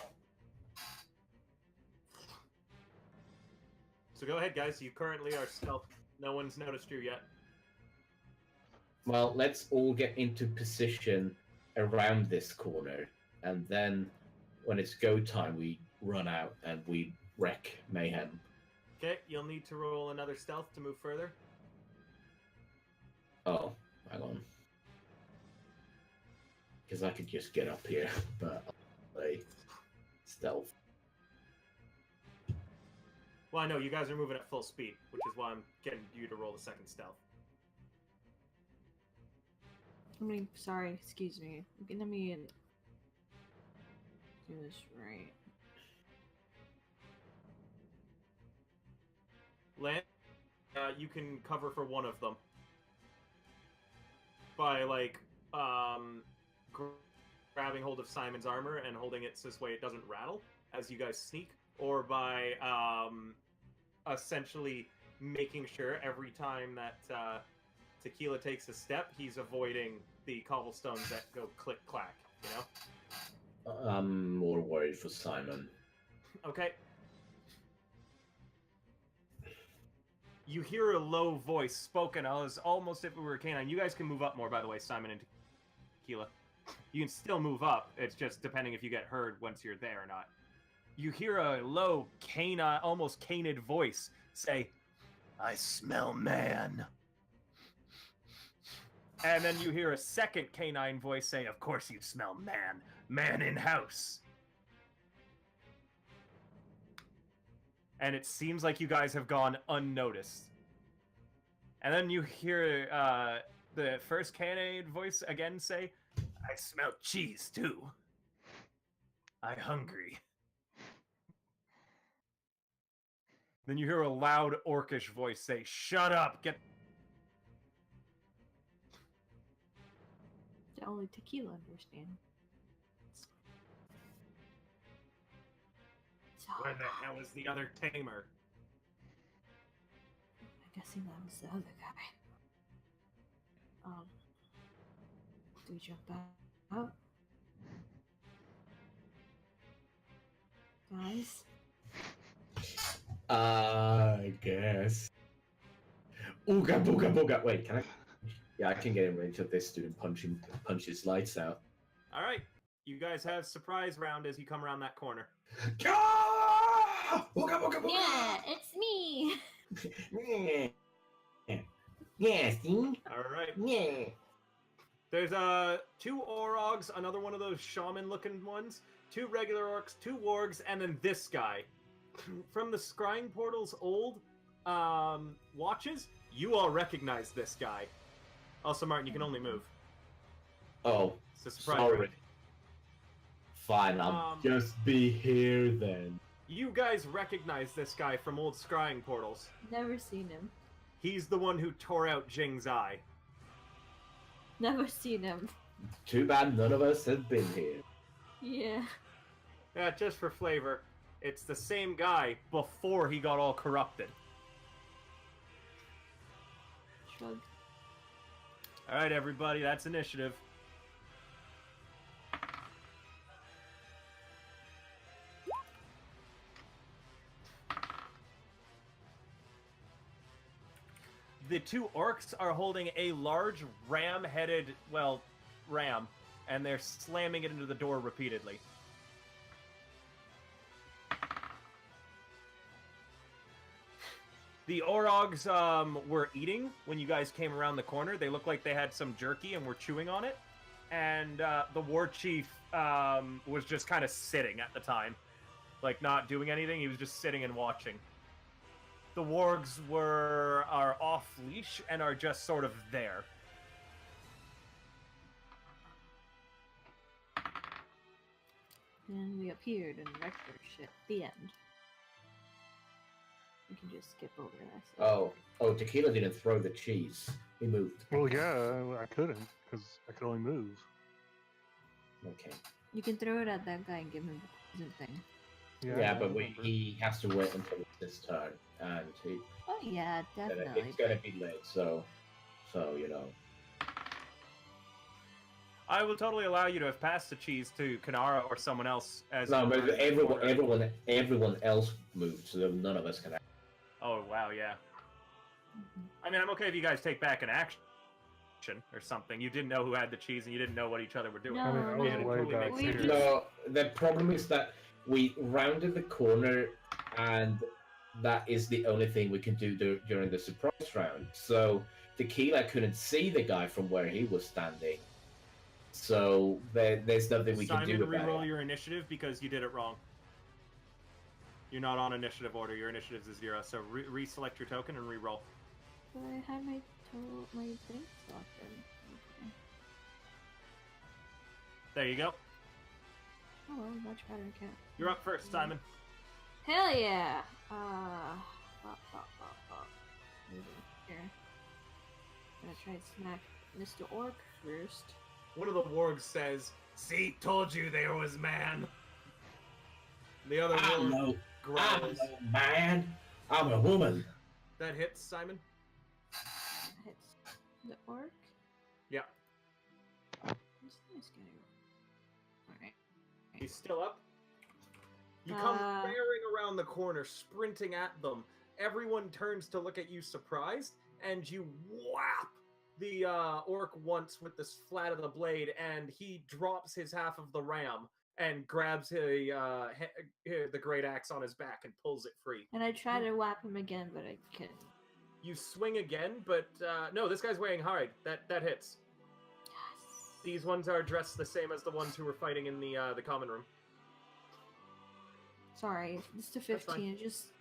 So go ahead, guys. You currently are stealth. No one's noticed you yet. Well, let's all get into position around this corner, and then when it's go time, we run out and we wreck mayhem. Okay, you'll need to roll another stealth to move further. Oh, hang on. Because I could just get up here, but I'll play stealth. Well, I know you guys are moving at full speed, which is why I'm getting you to roll the second stealth. Sorry, excuse me. Let me do this right. Lance, you can cover for one of them by grabbing hold of Simon's armor and holding it this way it doesn't rattle as you guys sneak, or by essentially making sure every time that Tequila takes a step, he's avoiding the cobblestones that go click clack. You know. I'm more worried for Simon. Okay. You hear a low voice spoken as almost if it were a canine. You guys can move up more, by the way, Simon and Tequila. You can still move up. It's just depending if you get heard once you're there or not. You hear a low, canine, almost canid voice say, "I smell man." And then you hear a second canine voice say, "Of course you smell man. Man in house." And it seems like you guys have gone unnoticed. And then you hear the first canine voice again say, "I smell cheese too. I hungry." Then you hear a loud orcish voice say, "Shut up, get..." Only Tequila understand. So, Where the hell is the other tamer? I'm guessing that was the other guy. Do we jump out? Guys? I guess. Ooga booga booga. Wait, can I? Yeah, I can get in range of this dude and punch his lights out. All right, you guys have surprise round as you come around that corner. Ah! Booga booga booga. Yeah, it's me! Yeah, see? All right. Yeah. There's two Orogs, another one of those shaman-looking ones, two regular orcs, two wargs, and then this guy. From the scrying portal's old watches, you all recognize this guy. Also, Martin, you can only move. Oh, It's a surprise. sorry. round. Fine, I'll just be here then. You guys recognize this guy from old scrying portals. Never seen him. He's the one who tore out Jing's eye. Never seen him. Too bad none of us have been here. Yeah. Yeah, just for flavor, it's the same guy before he got all corrupted. Shrug. All right, everybody, that's initiative. The two orcs are holding a large ram-headed, ram, and they're slamming it into the door repeatedly. The Orogs were eating when you guys came around the corner. They looked like they had some jerky and were chewing on it. And the war chief was just kind of sitting at the time. Like, not doing anything. He was just sitting and watching. The wargs are off-leash and are just sort of there. And we appeared and wrecked their shit. The end. We can just skip over that. Oh, Tequila didn't throw the cheese. He moved. Well, yeah, I couldn't because I could only move. Okay. You can throw it at that guy and give him the poison thing. Yeah, I but remember. he has to wait until it's his turn, and Oh yeah, definitely. it's gonna be late. So you know. I will totally allow you to have passed the cheese to Kanara or someone else as. No, you but run in the corner. everyone else moved, so none of us can. Oh wow, yeah. I mean, I'm okay if you guys take back an action or something. You didn't know who had the cheese, and you didn't know what each other were doing. No, I mean, I was It way totally back makes We sense. just- No, the problem is that we rounded the corner, and that is the only thing we can do during the surprise round. So Tequila couldn't see the guy from where he was standing. So there's nothing we can Simon, do about reroll it. your initiative because you did it wrong. You're not on initiative order. Your initiative is 0. So reselect your token and reroll. But I had my thing selected. Okay. There you go. Oh well, much better. Can't. You're up first, Simon. Hell yeah! Moving here. Gonna try to smack Mr. Orc first. One of the wargs says, "See, told you there was man." The other warg I'm growls. no man. I'm a woman. That hits, Simon. Hits the orc. Yeah. This guy's gonna go. Alright. He's still up. You come Uh. bearing around the corner, sprinting at them. Everyone turns to look at you surprised, and you whap the orc once with the flat of the blade, and he drops his half of the ram and grabs the great axe on his back and pulls it free. And I try to whap him again, but I couldn't. You swing again, but no, this guy's wearing hard. That hits. Yes. These ones are dressed the same as the ones who were fighting in the common room. Sorry, it's to That's fine. 15. It just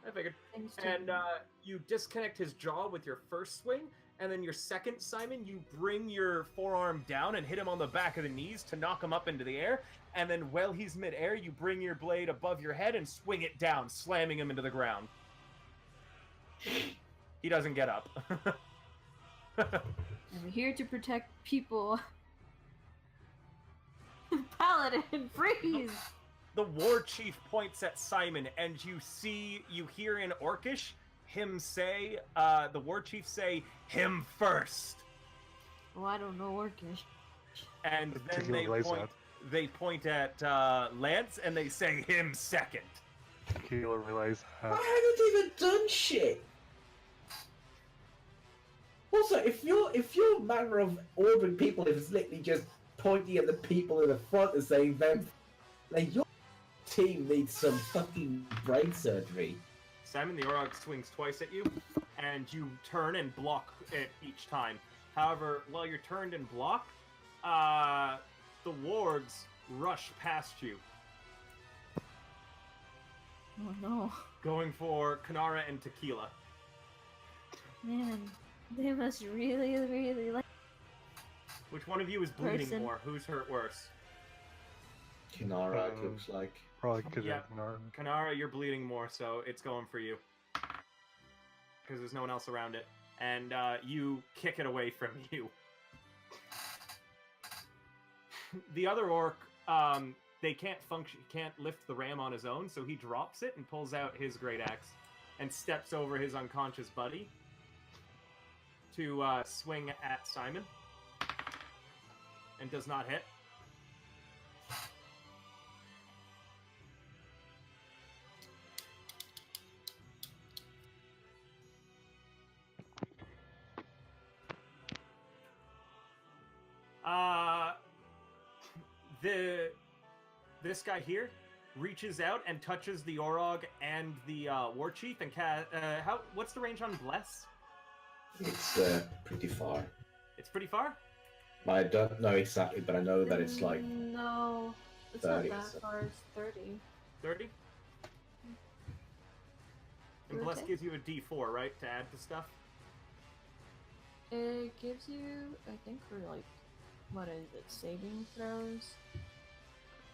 I figured. things to And you disconnect his jaw with your first swing, and then your second, Simon, you bring your forearm down and hit him on the back of the knees to knock him up into the air, and then while he's midair, you bring your blade above your head and swing it down, slamming him into the ground. He doesn't get up. I'm here to protect people. Paladin, freeze! The war chief points at Simon, and you hear in Orcish him say, the war chief say, "Him first." Oh, I don't know Orcish. And then Tequila they point at Lance, and they say, "Him second." Tequila relays I that. haven't even done shit. Also, if your manner of ordering people is literally just pointing at the people in the front and saying them, like your team needs some fucking brain surgery. Simon, the Orog swings twice at you, and you turn and block it each time. However, while you're turned and blocked, the wargs rush past you, Oh no. going for Kanara and Tequila. Man, they must really, really like. Which one of you is bleeding Person. more? Who's hurt worse? Kinara, it looks like. Probably because Yeah. of Kanara, you're bleeding more, so it's going for you. Because there's no one else around it. And you kick it away from you. The other orc, they can't lift the ram on his own, so he drops it and pulls out his great axe and steps over his unconscious buddy to swing at Simon. And does not hit. This guy here reaches out and touches the Orog and the war chief and what's the range on Bless? It's pretty far. It's pretty far? I don't know exactly, but I know that it's like No, it's 30, not so- that far. It's 30. 30? And Give or Bless take. gives you a D4, right, to add to stuff? It gives you, I think, for like, what is it, saving throws?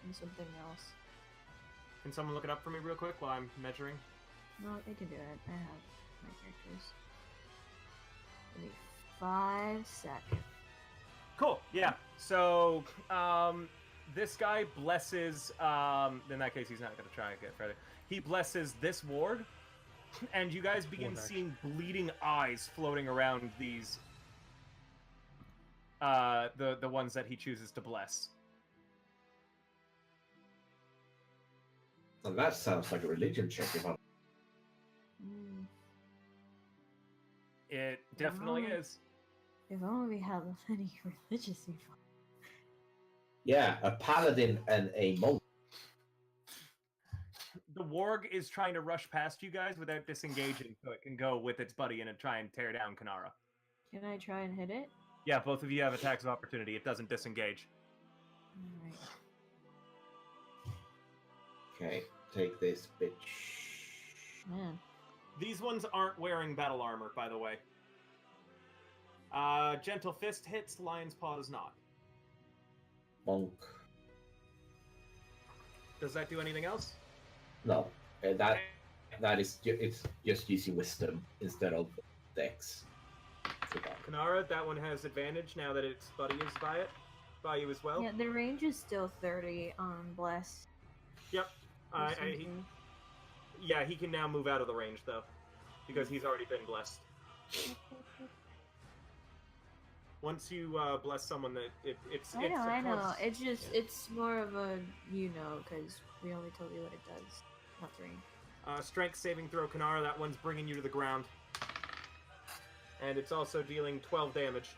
And something else. Can someone look it up for me real quick while I'm measuring? No, I can do it. I have my characters. Give me 5 seconds. Cool, yeah. So, this guy blesses, in that case, he's not going to try and get further. He blesses this ward, and you guys begin Ward action. seeing bleeding eyes floating around these the ones that he chooses to bless. Well, that sounds like a religion check. If I'm... Mm, It definitely Wow. is. if only we had any religious info. Yeah, a paladin and a monk. The warg is trying to rush past you guys without disengaging, so it can go with its buddy and try and tear down Kanara. Can I try and hit it? Yeah, both of you have attacks of opportunity. It doesn't disengage. Alright. Okay, take this, bitch. Man. These ones aren't wearing battle armor, by the way. Gentle Fist hits, Lion's Paw is not. Monk. Does that do anything else? No, that is it's just using wisdom instead of dex. Kanara, that one has advantage now that its buddy is by you as well. Yeah, the range is still 30 on Bless. Yep. Yeah, he can now move out of the range though, because he's already been blessed. Once you bless someone, that it's I know. It's just, it's more of a, because we only told you what it does. Not the range. Strength saving throw, Kanara. That one's bringing you to the ground, and it's also dealing 12 damage.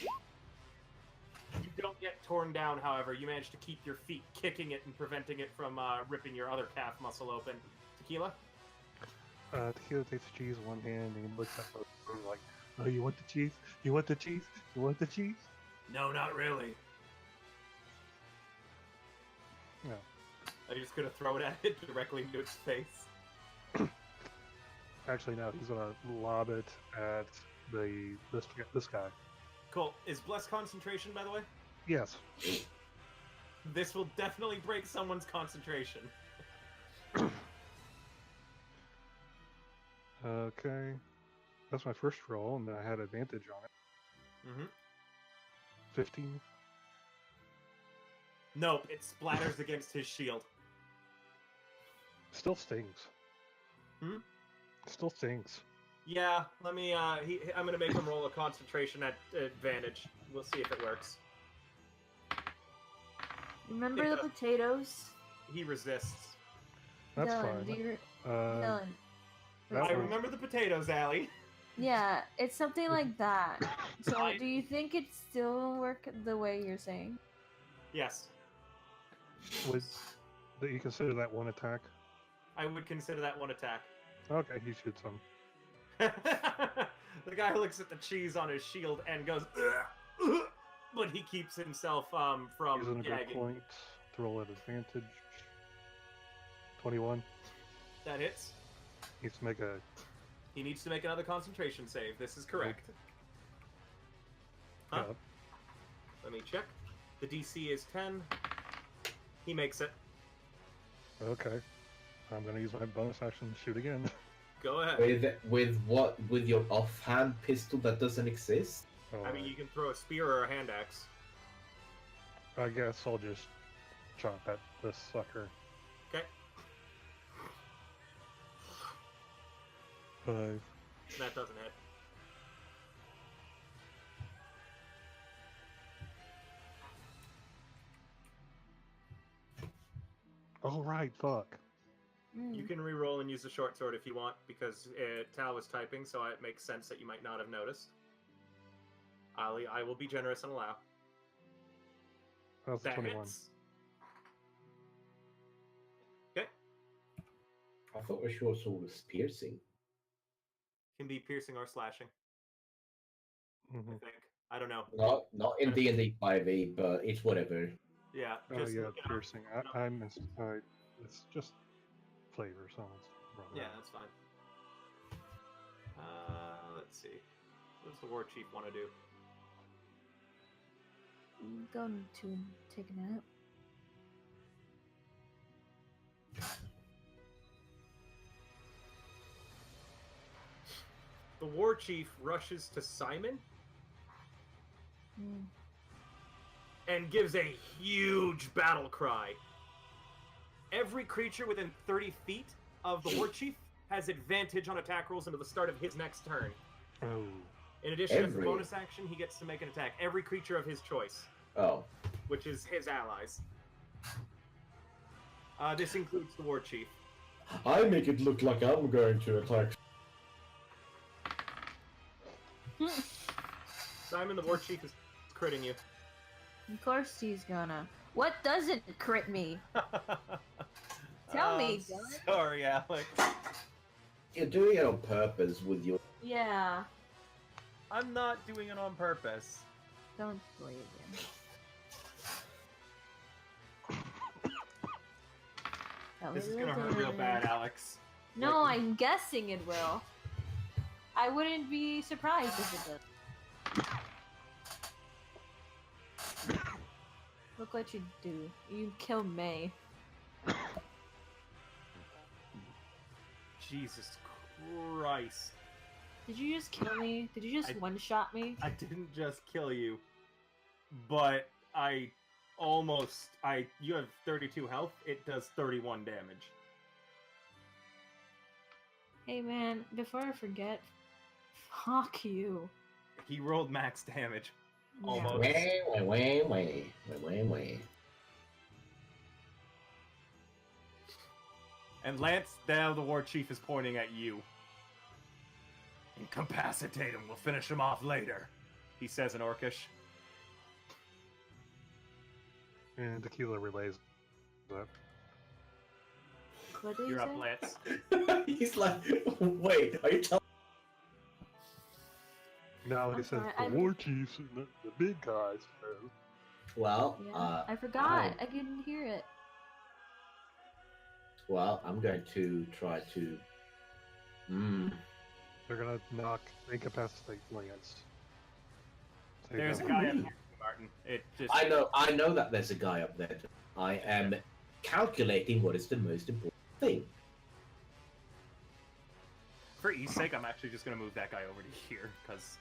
You don't get torn down, however. You manage to keep your feet kicking it and preventing it from ripping your other calf muscle open. Tequila? Tequila takes the cheese in one hand and he looks at both of them like, oh, you want the cheese? You want the cheese? You want the cheese? No, not really. No. Are you just gonna throw it at it directly into its face? Actually, no. He's gonna lob it at this guy. Cool. Is Bless concentration, by the way? Yes. This will definitely break someone's concentration. Okay. That's my first roll, and then I had advantage on it. Mm-hmm. 15. Nope, it splatters against his shield. Still stings. Hmm? Still stings. Yeah, let me, I'm gonna make him roll a concentration at advantage. We'll see if it works. Remember It the does. potatoes? He resists. That's Dylan, fine. do you... Uh, Dylan. that I was- remember the potatoes, Allie. Yeah, it's something like that. So, I- do you think it still will work the way you're saying? Yes, Would that you consider that one attack? I would consider that one attack. Okay, he shoots him. The guy looks at the cheese on his shield and goes, "Ugh, ugh," but he keeps himself from Using a good gagging. point to roll at advantage. 21. That hits. Needs to make a. He needs to make another concentration save. This is correct. Huh? Yeah. Let me check. The DC is 10. He makes it. Okay. I'm gonna use my bonus action to shoot again. Go ahead. With what? With your offhand pistol that doesn't exist? I mean, you can throw a spear or a hand axe. I guess I'll just chomp at this sucker. Okay. 5. That doesn't hit. All right, fuck. You can re-roll and use the short sword if you want, because Tal was typing, so it makes sense that you might not have noticed. Ali, I will be generous and allow. That's That 21. hits. Okay. I thought the short sword was piercing. Can be piercing or slashing, I Mm-hmm. think. I don't know. Not in D&D 5e, but it's whatever. Yeah. Oh Just, yeah, you know, piercing. It's just flavor, so it's wrong. Yeah, that's fine. Let's see. What does the war chief want to do? Go to take a nap. The war chief rushes to Simon Mm. and gives a huge battle cry. Every creature within 30 feet of the war chief has advantage on attack rolls until the start of his next turn. Oh. In addition, as a Every- bonus action, he gets to make an attack. Every creature of his choice, Oh. which is his allies. This includes the War Chief. I make it look like I'm going to attack. Simon, the War Chief is critting you. Of course he's gonna. What doesn't crit me? Tell me, Dylan. Sorry, Alex. You're doing it on purpose with your. Yeah. I'm not doing it on purpose. Don't believe him. This is gonna hurt real bad, Alex. No, I'm guessing it will. I wouldn't be surprised if it does. Look what you do. You kill May. Jesus Christ. Did you just kill me? Did you just I- one-shot me? I didn't just kill you, but you have 32 health, it does 31 damage. Hey man, before I forget, fuck you. He rolled max damage. Yeah. Almost. Way. And Lance, now the War Chief is pointing at you. Incapacitate him, we'll finish him off later, he says in Orcish. And Tequila relays that. What did you You're up, say? Lance. He's like, wait, are you telling? No, he I'm says sorry, the I- war chiefs and the big guys. Well, Yeah, I forgot. I didn't hear it. well, I'm going to try to. They're gonna knock incapacitate Lance. Take There's a over. guy up here, Martin. It just I know that there's a guy up there. I am calculating what is the most important thing. for ease sake, I'm actually just gonna move that guy over to here, because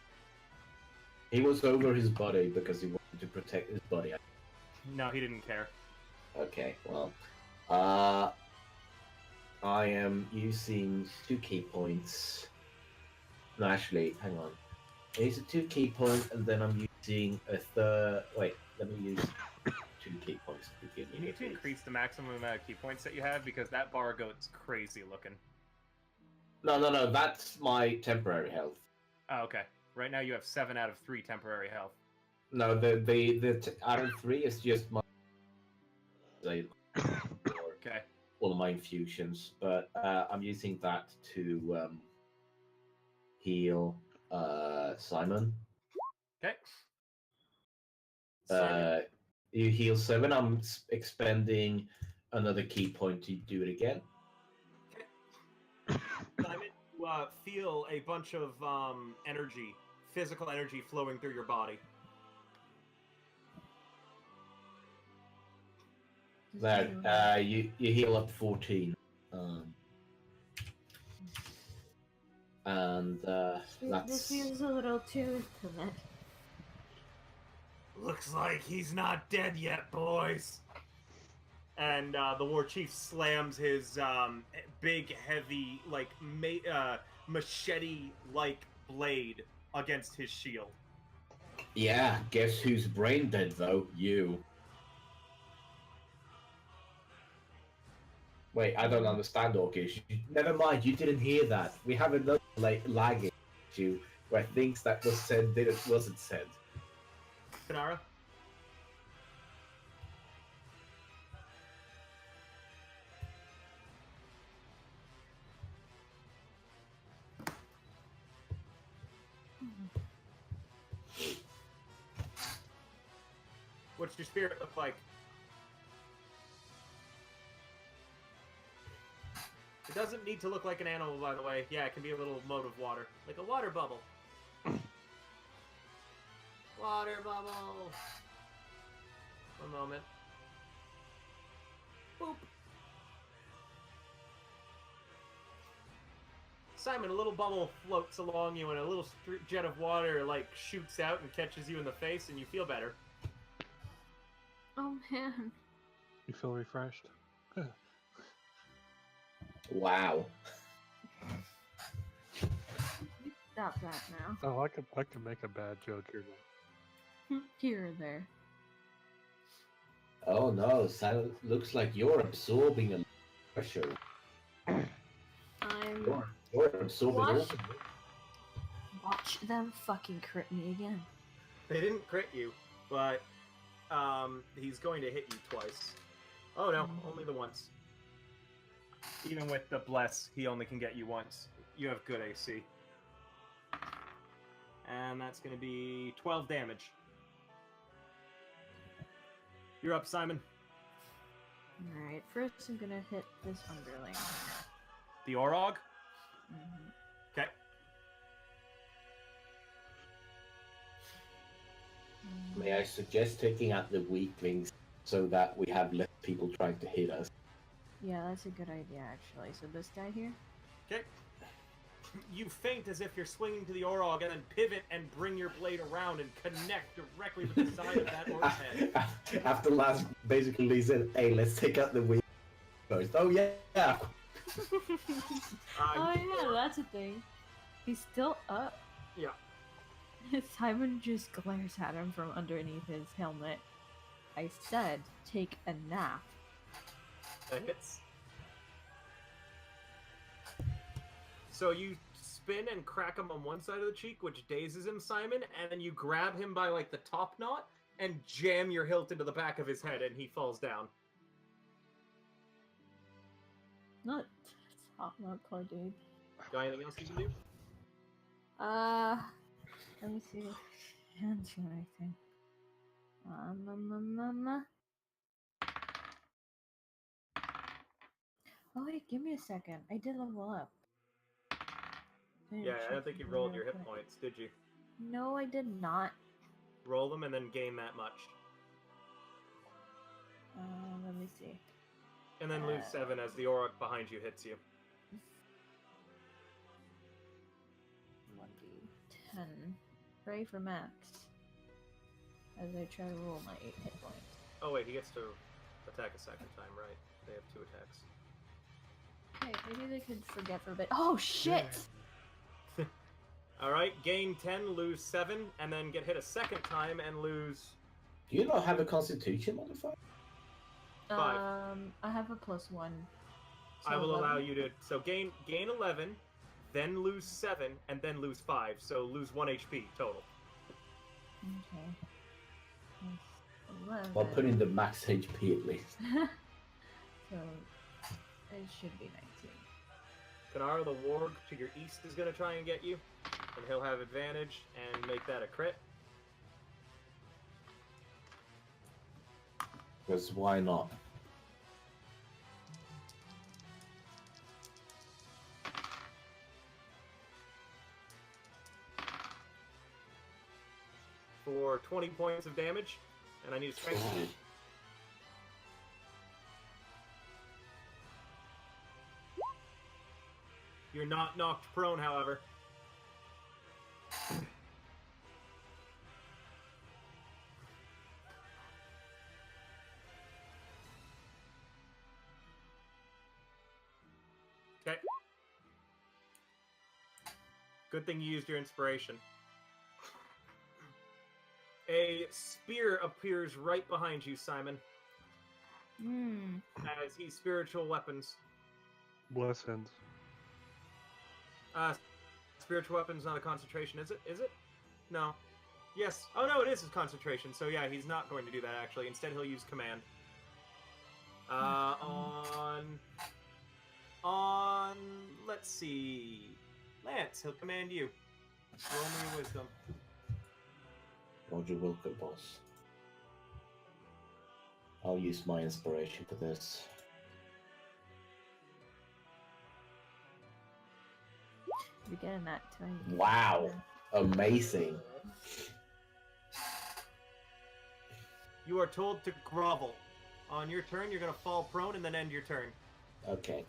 He was over his body because he wanted to protect his body. no, he didn't care. Okay, well, I am using 2 key points. No, actually, hang on. I use 2 key points, and then I'm using a third. Wait, let me use 2 key points to begin You need to with. increase the maximum amount of key points that you have, because that bar goat's crazy looking. No, that's my temporary health. Oh, okay. Right now you have 7 out of 3 temporary health. No, out of 3 is just my. Okay. All of my infusions, but I'm using that to heal Simon. Okay. You heal 7. I'm expending another key point to do it again. Simon, you feel a bunch of energy, physical energy flowing through your body. There, you heal up 14. And This that's feels a little too intimate. Looks like he's not dead yet, boys. And the war chief slams his big, heavy, like machete-like blade against his shield. yeah. Guess who's brain dead though? You. Wait, I don't understand, Orcish. Never mind, you didn't hear that. We have another lagging issue where things that was said wasn't said. Kanara? What's your spirit look like? It doesn't need to look like an animal, by the way. Yeah, it can be a little mote of water. Like a water bubble. Water bubble! One moment. Boop! Simon, a little bubble floats along you and a little jet of water, like, shoots out and catches you in the face and you feel better. Oh man. You feel refreshed? Wow. stop that now. Oh, I could make a bad joke here. Here or there. Oh no, Silent, looks like you're absorbing a pressure. I'm You're absorbing all Watch. the watch them fucking crit me again. They didn't crit you, but he's going to hit you twice. Oh no, only the once. Even with the bless, he only can get you once. You have good AC. And that's going to be 12 damage. You're up, Simon. Alright, first I'm gonna hit this underling. The Orog? Mhm. Okay. May I suggest taking out the weaklings so that we have less people trying to hit us? Yeah, that's a good idea actually. So this guy here? Okay. You feint as if you're swinging to the Orog and then pivot and bring your blade around and connect directly with the side of that Org's head. After last basically said, hey, let's take out the weak first. Oh yeah. Oh yeah, that's a thing. He's still up. Yeah. Simon just glares at him from underneath his helmet. I said, take a nap. That hits. So you spin and crack him on one side of the cheek, which dazes him, Simon, and then you grab him by like the top knot and jam your hilt into the back of his head, and he falls down. Not poor dude. Got anything else you can do? Let me see. Can't do anything. Oh wait, give me a second. I did level up. Yeah, I don't think you rolled your hit points, did you? No, I did not. Roll them and then gain that much. Let me see. And then lose 7 as the Orc behind you hits you. 1d10. Pray for max. As I try to roll my 8 hit points. Oh wait, he gets to attack a second time, right? They have 2 attacks. Okay, maybe they could forget for a bit. Oh shit! Alright, gain 10, lose 7, and then get hit a second time and lose... Do you not have a constitution modifier? 5. I have a +1. So I will 11. allow you to... So gain 11, then lose 7, and then lose 5. So lose 1 HP total. Okay. Plus 11. I'll put in the max HP at least. So it should be 19. Kanara, the warg to your east, is going to try and get you. And he'll have advantage and make that a crit. Because why not? For 20 points of damage. And I need a strength check. You're not knocked prone, however. Okay. Good thing you used your inspiration. A spear appears right behind you, Simon. As he's spiritual weapons. Bless hands. Spiritual weapon's not a concentration, is it? Is it? No. Yes. Oh no, it is his concentration. So yeah, he's not going to do that actually. Instead, he'll use command. On. Let's see. Lance, he'll command you. Roll me your wisdom. Roger Wilco, boss. I'll use my inspiration for this. You're getting that 20. Wow! Amazing. You are told to grovel. On your turn, you're going to fall prone and then end your turn. Okay.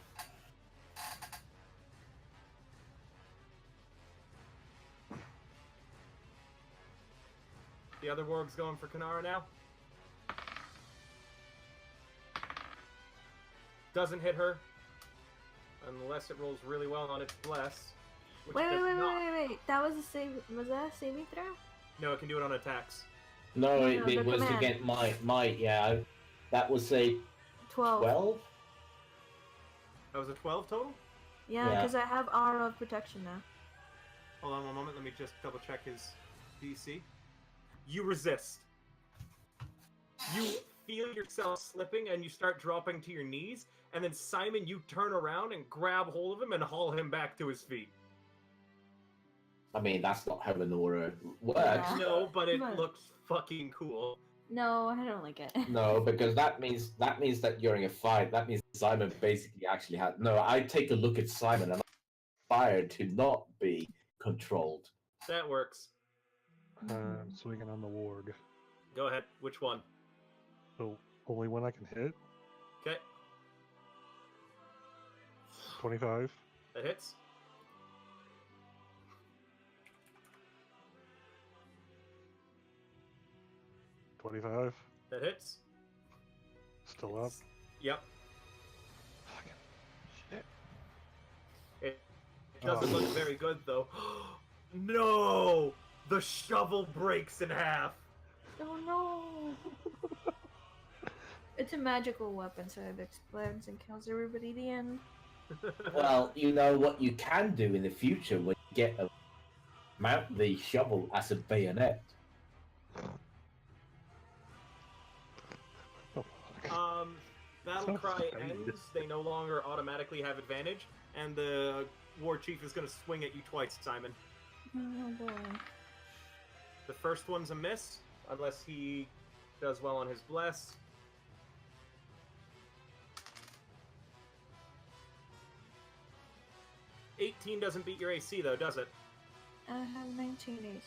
The other warg's going for Kanara now. Doesn't hit her. Unless it rolls really well on its bless. which Wait, does wait, wait, not. wait, wait, wait. That was a save. Was that a saving throw? No, it can do it on attacks. No, No, it, the it was command. against my yeah. That was a 12. 12. That was a 12 total? Yeah, Yeah. because I have aura of protection now. Hold on one moment, let me just double check his DC. You resist. You feel yourself slipping and you start dropping to your knees, and then Simon, you turn around and grab hold of him and haul him back to his feet. I mean, that's not how an aura works. Yeah. No, but it But- looks fucking cool. No, I don't like it. No, because that means that you're in a fight. That means Simon basically actually had. No, I take a look at Simon and I'm inspired to not be controlled. That works. I'm swinging on the warg. Go ahead. Which one? So only one I can hit. Okay, 25. that hits. $25. That hits. Still up. Yep. Fucking shit. It doesn't Oh. look very good though. No! The shovel breaks in half. Oh no! It's a magical weapon, so it explodes and kills everybody at the end. Well, you know what you can do in the future when you get a mount the shovel as a bayonet. Oh, fuck. Battle Sounds cry great. ends. They no longer automatically have advantage, and the war chief is going to swing at you twice, Simon. Oh boy. The first one's a miss, unless he does well on his bless. $18 doesn't beat your AC though, does it? I have 19 AC.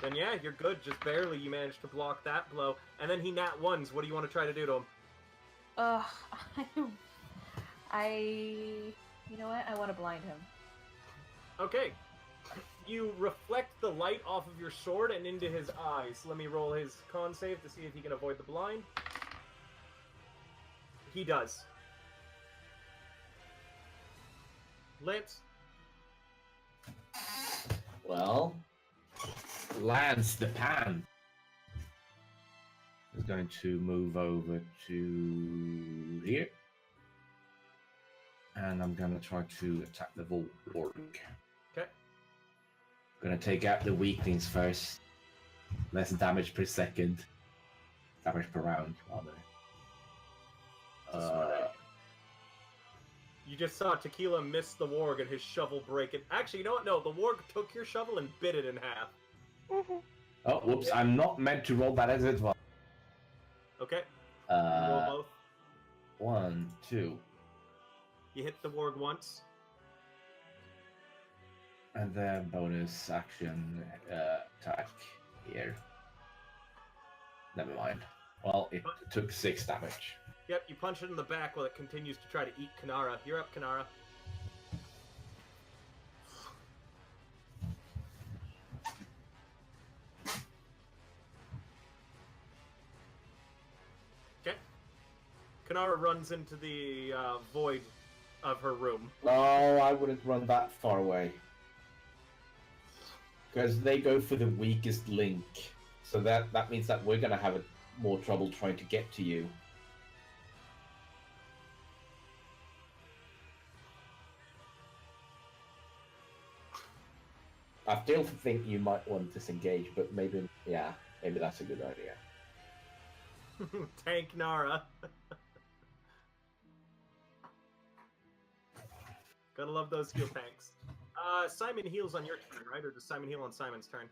Then yeah, you're good. Just barely you managed to block that blow. And then he nat ones. What do you want to try to do to him? You know what? I want to blind him. Okay. You reflect the light off of your sword and into his eyes. Let me roll his con save to see if he can avoid the blind. He does. Lance? Well, Lance the Pan is going to move over to here. And I'm going to try to attack the Vork. Okay. Going to take out the weaklings first. Less damage per second. Damage per round, rather. You just saw Tequila miss the warg and his shovel break it. Actually, you know what? No, the warg took your shovel and bit it in half. Oh, whoops. I'm not meant to roll that as advantage. Okay. Roll Uh, both. 1, 2. You hit the warg once. And then bonus action attack here. Never mind. Well, it took 6 damage. Yep, you punch it in the back while it continues to try to eat Kanara. You're up, Kanara. Okay. Kanara runs into the void of her room. No, I wouldn't run that far away. Because they go for the weakest link. So that means that we're going to have more trouble trying to get to you. I still think you might want to disengage, but maybe that's a good idea. Tank Nara. Gotta love those heal tanks. Simon heals on your turn, right? Or does Simon heal on Simon's turn?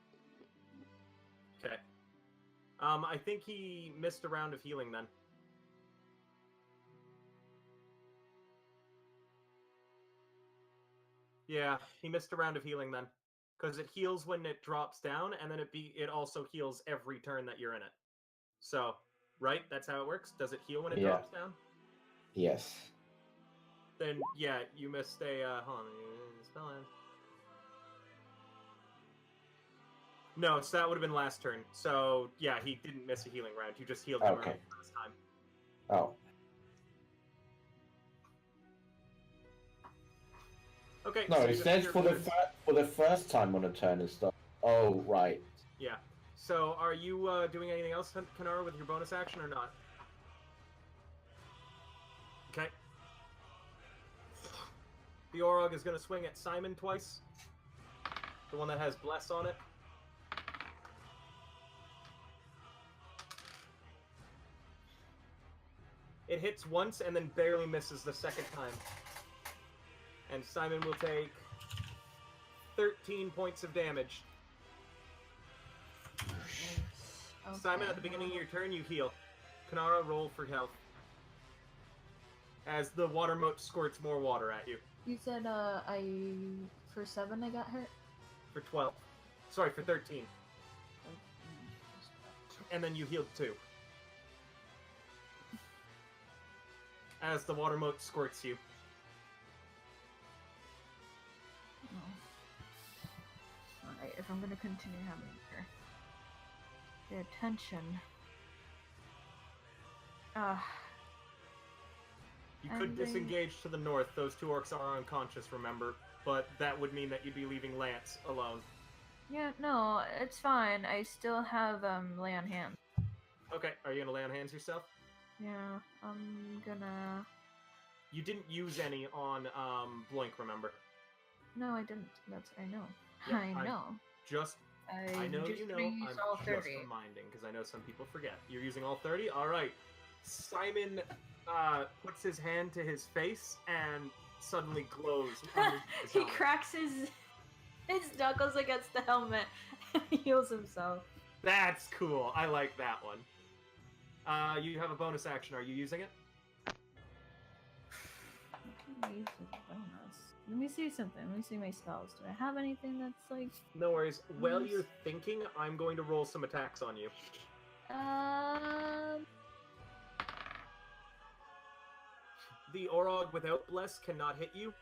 Okay. I think he missed a round of healing then. Yeah, he missed a round of healing then. Because it heals when it drops down, and then it also heals every turn that you're in it. So, right? That's how it works? Does it heal when it Yeah. drops down? Yes. Then, yeah, you missed a, hold on, spell end. No, so that would have been last turn. So, yeah, he didn't miss a healing round. You just healed him Okay. around last time. Oh. Okay. No, so it you says your for the bonus- for the first time on a turn and stuff. Oh, right. Yeah. So are you doing anything else, Kanara, with your bonus action or not? Okay. The Orog is going to swing at Simon twice. The one that has Bless on it. It hits once and then barely misses the second time. And Simon will take 13 points of damage. Okay. Simon, at the beginning of your turn, you heal. Kanara, roll for health. As the water moat squirts more water at you. You said for 7 I got hurt. For 12. Sorry, for 13. And then you healed 2. As the water moat squirts you. Alright, if I'm gonna continue having her pay attention. You could And they- disengage to the north. Those 2 orcs are unconscious, remember? But that would mean that you'd be leaving Lance alone. Yeah, no, it's fine. I still have lay on hands. Okay, are you gonna lay on hands yourself? Yeah, I'm gonna. You didn't use any on Blink, remember? No, I didn't. That's I know. Yeah, I know. Just I know just you know. reused I'm all just 30. reminding because I know some people forget. You're using all 30. All right. Simon puts his hand to his face and suddenly glows. underneath his He helmet. cracks his knuckles against the helmet and heals himself. That's cool. I like that one. You have a bonus action. Are you using it? I can use a bonus. Let me see something. Let me see my spells. Do I have anything that's like No worries. While Nice. you're thinking, I'm going to roll some attacks on you. The Orog without Bless cannot hit you.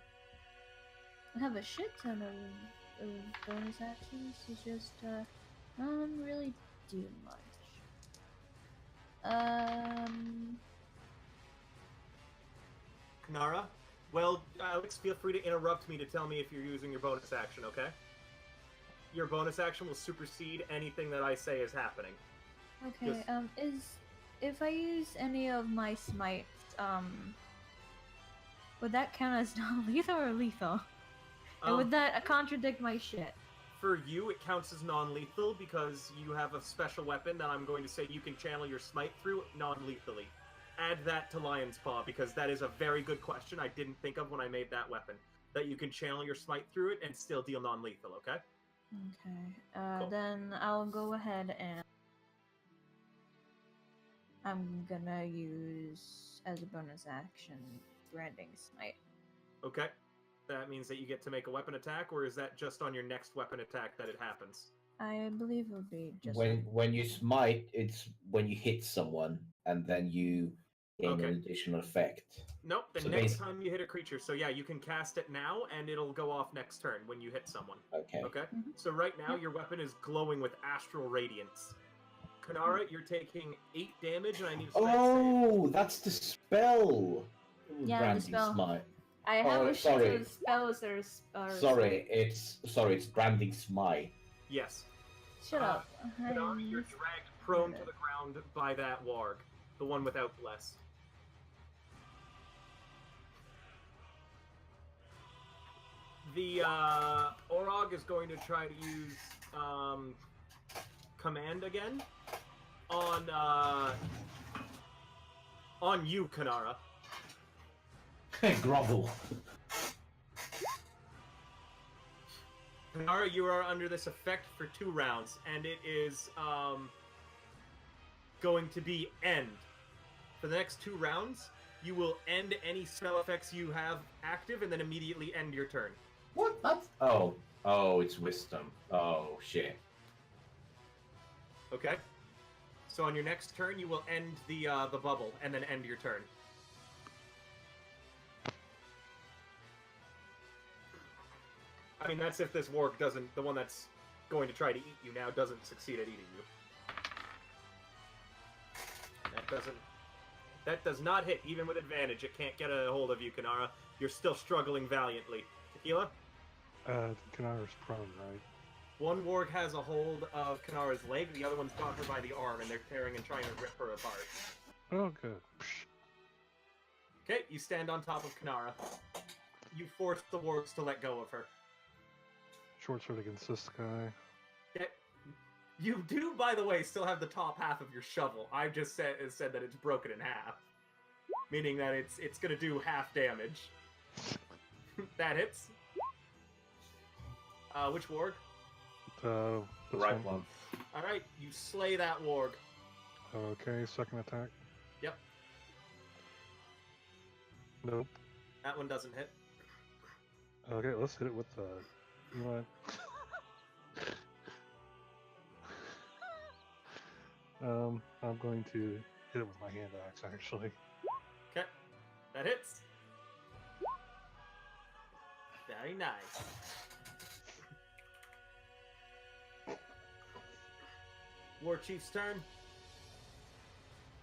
I have a shit ton of bonus actions. It's just I don't really do much. Kanara? Well, Alex, feel free to interrupt me to tell me if you're using your bonus action, okay? Your bonus action will supersede anything that I say is happening. Okay. Just- If I use any of my smites, would that count as non-lethal or lethal? And would that contradict my shit? For you, it counts as non-lethal because you have a special weapon that I'm going to say you can channel your smite through non-lethally. Add that to Lion's Paw because that is a very good question I didn't think of when I made that weapon. That you can channel your smite through it and still deal non-lethal, okay? Okay. Cool. Then I'll go ahead and I'm gonna use as a bonus action branding smite. Okay. That means that you get to make a weapon attack, or is that just on your next weapon attack that it happens? I believe it would be just When you smite, it's when you hit someone, and then you gain Okay. an additional effect. Nope, the So next basi- time you hit a creature. So yeah, you can cast it now, and it'll go off next turn when you hit someone. Okay. Okay? Mhm. So right now, Yep. your weapon is glowing with astral radiance. Kanara, you're taking 8 damage, and I need a strength Oh, that's the spell. Yeah, the Branding spell. smite. I have Oh, a shit sorry. ton of spells that are Sorry, it's branding smite. save. Yes. Shut up. Kanara, you're I'm- dragged prone to the ground by that warg. The one without bless. The Orog is going to try to use command again on you, Kanara. Grovel. Kanara, you are under this effect for 2 rounds, and it is going to be end. For the next 2 rounds, you will end any spell effects you have active, and then immediately end your turn. What? That's oh, it's wisdom. Oh shit. Okay. So on your next turn, you will end the bubble, and then end your turn. I mean, that's if this warg doesn't, the one that's going to try to eat you now doesn't succeed at eating you. That does not hit, even with advantage. It can't get a hold of you, Kanara. You're still struggling valiantly. Tequila? Kanara's prone, right? One warg has a hold of Kanara's leg, the other one's got her by the arm, and they're tearing and trying to rip her apart. Oh, good. Psh. Okay, you stand on top of Kanara. You force the wargs to let go of her. Short sword against this guy. Okay. You do, by the way, still have the top half of your shovel. I just said that it's broken in half. Meaning that it's gonna do half damage. That hits. Which warg? The Right one. Alright, you slay that warg. Okay, second attack. Yep. Nope. That one doesn't hit. Okay, let's hit it with the. You know what? I'm going to hit it with my hand axe, actually. Okay. That hits. Very nice. War Chief's turn.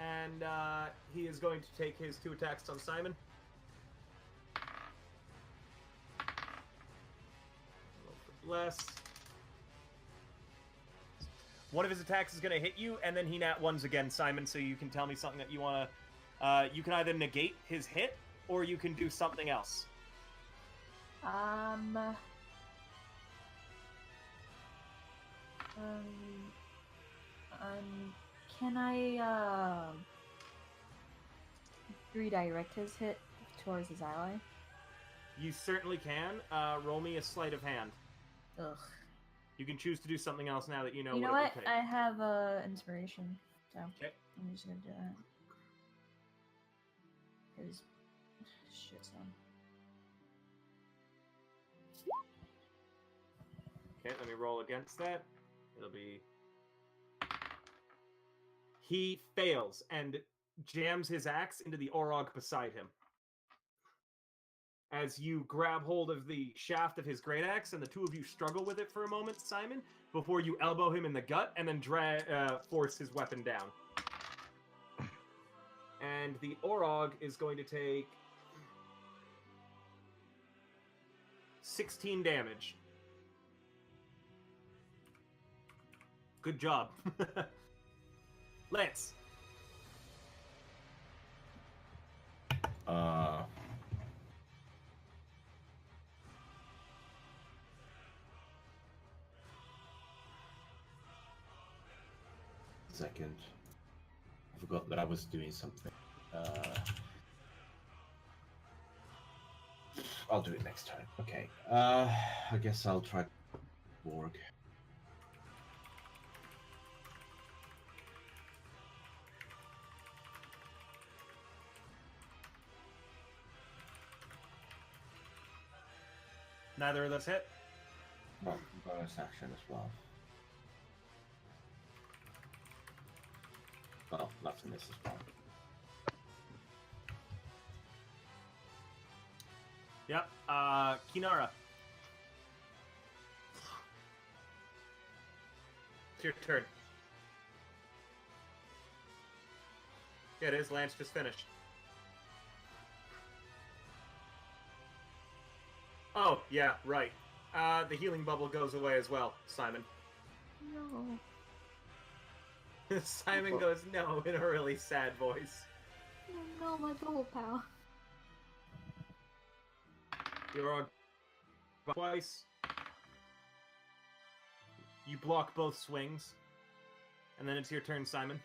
And he is going to take his 2 attacks on Simon. Less. One of his attacks is going to hit you, and then he nat ones again, Simon, so you can tell me something that you want to... you can either negate his hit, or you can do something else. Can I redirect his hit towards his ally? You certainly can. Roll me a sleight of hand. Ugh. You can choose to do something else now that you know You know what what? it would take. I have inspiration, so Okay. I'm just gonna do that. Cause shit, son. Okay, let me roll against that. It'll be... He fails and jams his axe into the Orog beside him. As you grab hold of the shaft of his great axe, and the two of you struggle with it for a moment, Simon, before you elbow him in the gut and then force his weapon down. And the Orog is going to take 16 damage. Good job. Lance. Second. I forgot that I was doing something. I'll do it next time. Okay. I guess I'll try Borg. Neither of those hit. Oh, bonus action as well. Well, nothing this as well. Yep. Kinara. It's your turn. Yeah, it is. Lance just finished. Oh, yeah, right. The healing bubble goes away as well, Simon. No. Simon goes, no, in a really sad voice. No, my bubble pal. You're on twice. You block both swings. And then it's your turn, Simon.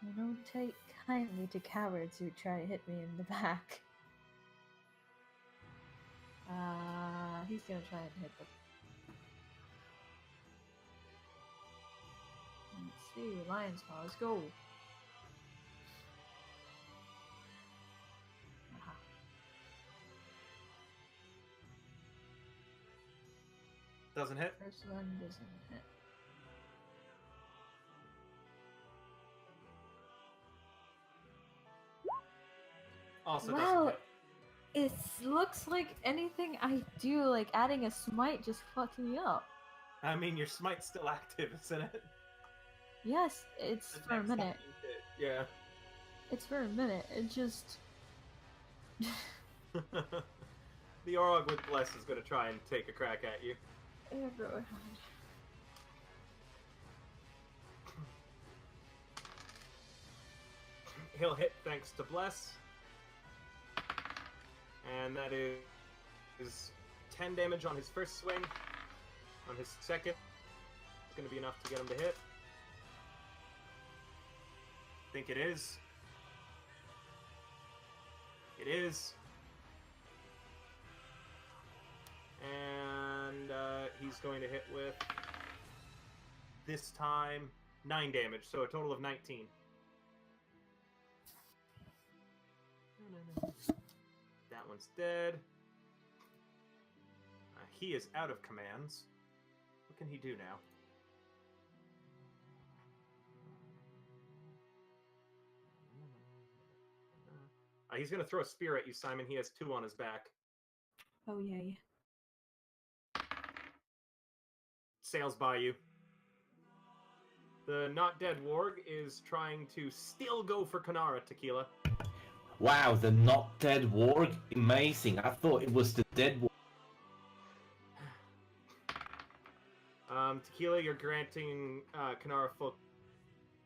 I don't take kindly to cowards who try to hit me in the back. He's gonna try and hit the... Let's see, Lion's Paw, let's go. Aha. Doesn't hit. First one doesn't hit. Also Wow. doesn't hit. It looks like anything I do, like adding a smite, just fucks me up. I mean, your smite's still active, isn't it? Yes, it's The for a next time minute. you hit, yeah. It's for a minute. It just... The Orog with Bless is going to try and take a crack at you. Yeah, go ahead. He'll hit thanks to Bless. And that is 10 damage on his first swing. On his second, it's going to be enough to get him to hit. I think it is. It is. And he's going to hit with, this time, 9 damage, so a total of 19. That one's dead. He is out of commands. What can he do now? He's going to throw a spear at you, Simon. He has 2 on his back. Oh, yay. Sails by you. The not dead warg is trying to still go for Kanara, Tequila. Wow, the not dead warg? Amazing. I thought it was the dead warg. Tequila, you're granting Kanara full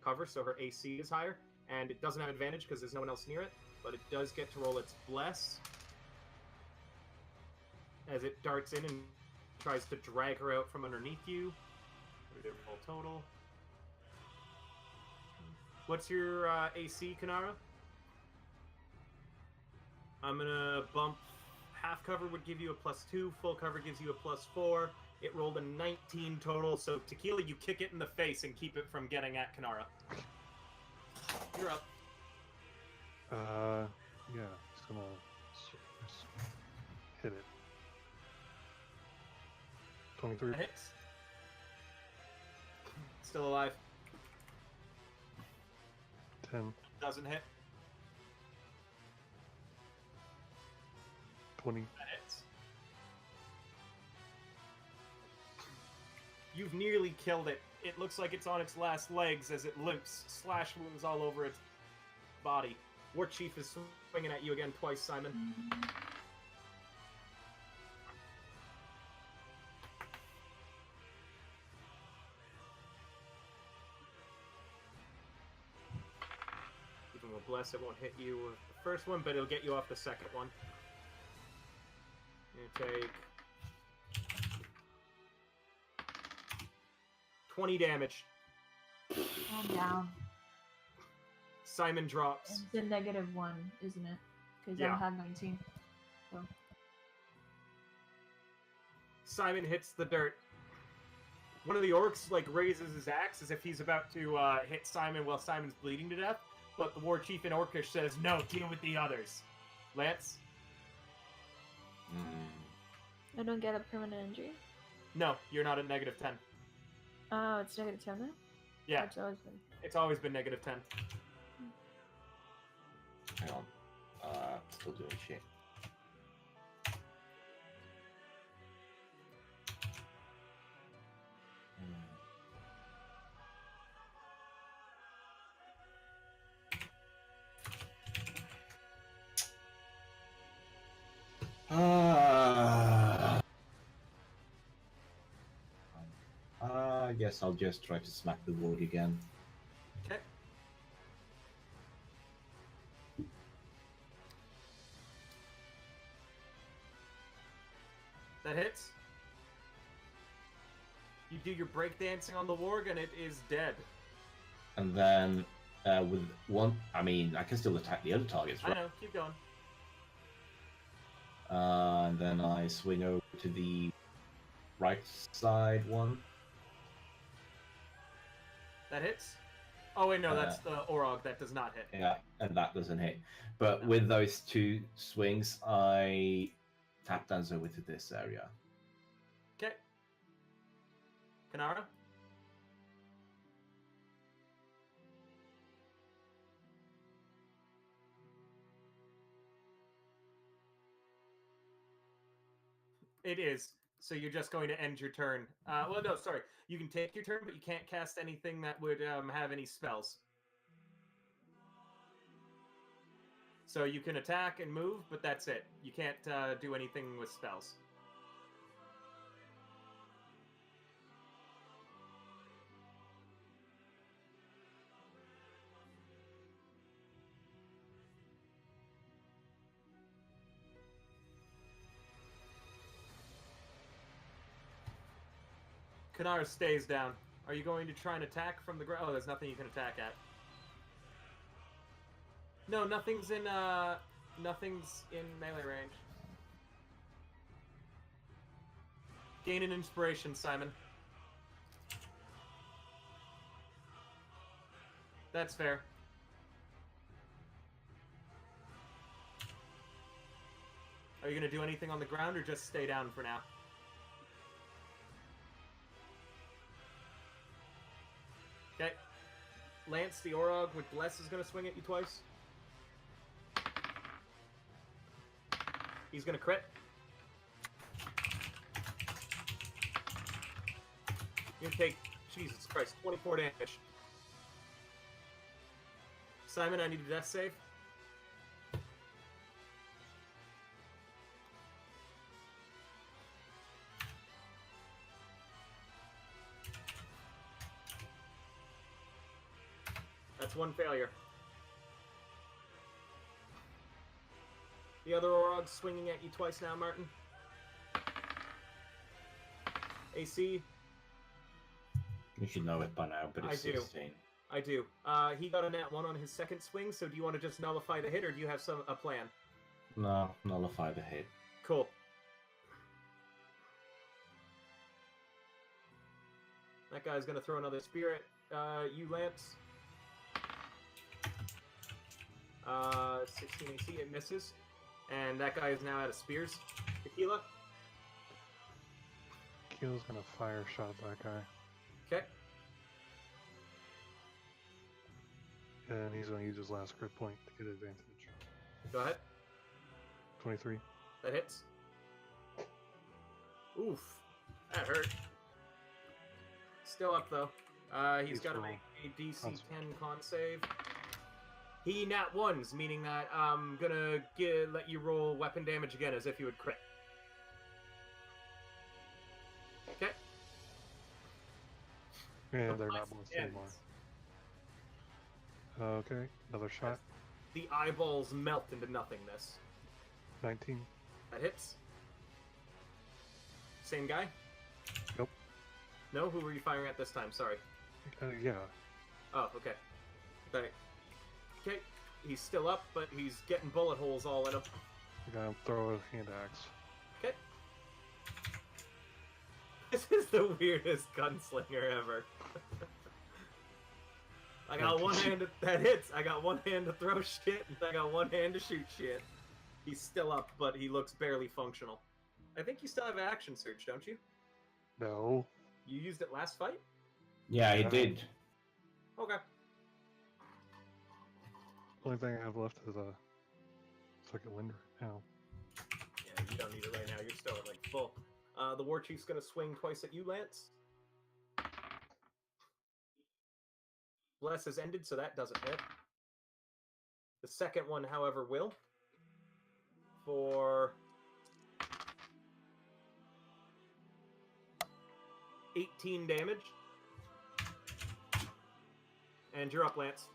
cover, so her AC is higher. And it doesn't have advantage because there's no one else near it. But it does get to roll its Bless. As it darts in and tries to drag her out from underneath you. What did it roll total? What's your AC, Kanara? I'm gonna bump half cover would give you a +2, full cover gives you a +4. It rolled a 19 total, so Tequila, you kick it in the face and keep it from getting at Kanara. You're up. Yeah, just gonna hit it. 23. That hits. Still alive. 10. Doesn't hit. 20. That hits. You've nearly killed it. It looks like it's on its last legs as it limps, slash wounds all over its body. War Chief is swinging at you again twice, Simon. Even with Bless, it won't hit you with the first one, but it'll get you off the second one. You take 20 damage. Calm down. Simon drops. It's a -1, isn't it? Because Yeah. I have 19. So. Simon hits the dirt. One of the orcs like raises his axe as if he's about to hit Simon while Simon's bleeding to death, but the war chief in Orcish says, "No, deal with the others." Lance? I don't get a permanent injury? No, you're not at -10. Oh, it's -10 now? Yeah, That's always been. it's always been -10. Hang on. Still doing shit. I guess I'll just try to smack the ward again. Okay. That hits. You do your breakdancing on the warg and it is dead. And then with one, I mean, I can still attack the other targets, I right? know, keep going. And then I swing over to the right side one. That hits? Oh wait, no, that's the Orog. That does not hit. Yeah, and that doesn't hit. But with those 2 swings, I tap dance over to this area. Okay. Kanara? It is. So you're just going to end your turn. Well, no, sorry. You can take your turn, but you can't cast anything that would have any spells. So you can attack and move, but that's it. You can't do anything with spells. Kanara stays down. Are you going to try and attack from the ground? Oh, there's nothing you can attack at. No, nothing's in melee range. Gain an inspiration, Simon. That's fair. Are you going to do anything on the ground or just stay down for now? Okay. Lance, the Orog with Bless is going to swing at you twice. He's going to crit. You're going to take, Jesus Christ, 24 damage. Simon, I need a death save. That's one failure. The other Orog's swinging at you twice now, Martin. AC. You should know it by now, but it's I do. 16. I do. He got a nat 1 on his second swing, so do you want to just nullify the hit, or do you have a plan? No, nullify the hit. Cool. That guy's gonna throw another spirit. You, Lance. 16 AC, it misses. And that guy is now out of spears. Tequila. Keel's gonna fire a shot at that guy. Okay. And he's gonna use his last crit point to get advantage. Go ahead. 23. That hits. Oof. That hurt. Still up, though. He's got to make a DC 10 con save. He nat ones, meaning that I'm gonna let you roll weapon damage again as if you would crit. Okay. Yeah, they're not bonus anymore. Okay, another shot. The eyeballs melt into nothingness. 19. That hits. Same guy? Nope. No? Who were you firing at this time? Sorry. Yeah. Oh, okay. Okay, he's still up, but he's getting bullet holes all in him. I'm gonna throw a hand axe. Okay. This is the weirdest gunslinger ever. I got one hand that hits. I got one hand to throw shit, and I got one hand to shoot shit. He's still up, but he looks barely functional. I think you still have action surge, don't you? No. You used it last fight? Yeah, he did. Okay. Only thing I have left is a second wind right now. Yeah, you don't need it right now. You're still at like full. The war chief's gonna swing twice at you, Lance. Bless has ended, so that doesn't hit. The second one, however, will. For 18 damage. And you're up, Lance.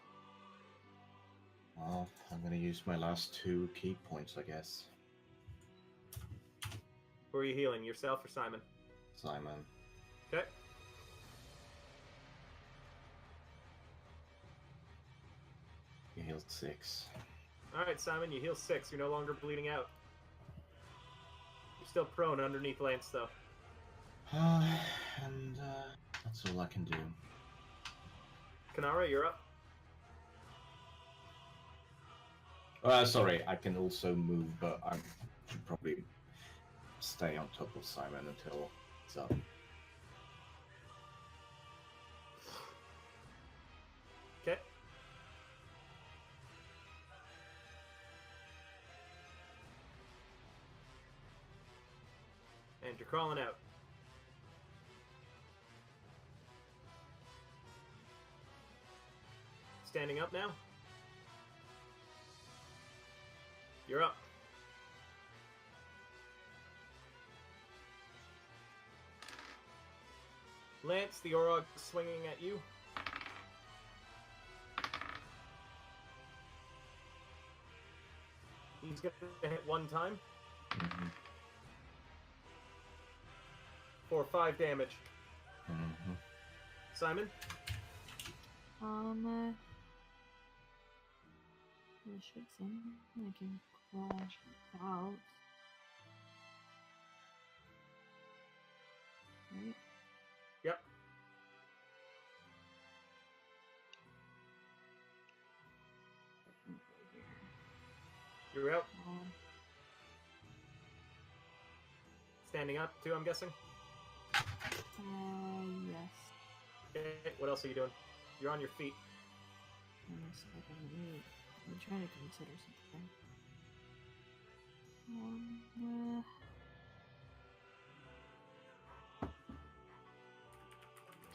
Well, I'm gonna use my last 2 key points, I guess. Who are you healing, yourself or Simon? Simon. Okay. You healed 6. Alright, Simon, you heal 6. You're no longer bleeding out. You're still prone underneath Lance, though. And that's all I can do. Kanara, you're up. Sorry, I can also move, but I should probably stay on top of Simon until it's up. Okay. And you're crawling out. Standing up now. You're up. Lance, the Orog swinging at you. He's going to hit one time. Mhm. For 5 damage. Mhm. Simon? I should say I can crash out. Right? Yep. You're out. Standing up, too, I'm guessing? Yes. Okay, what else are you doing? You're on your feet. Wait a second, I'm trying to consider something.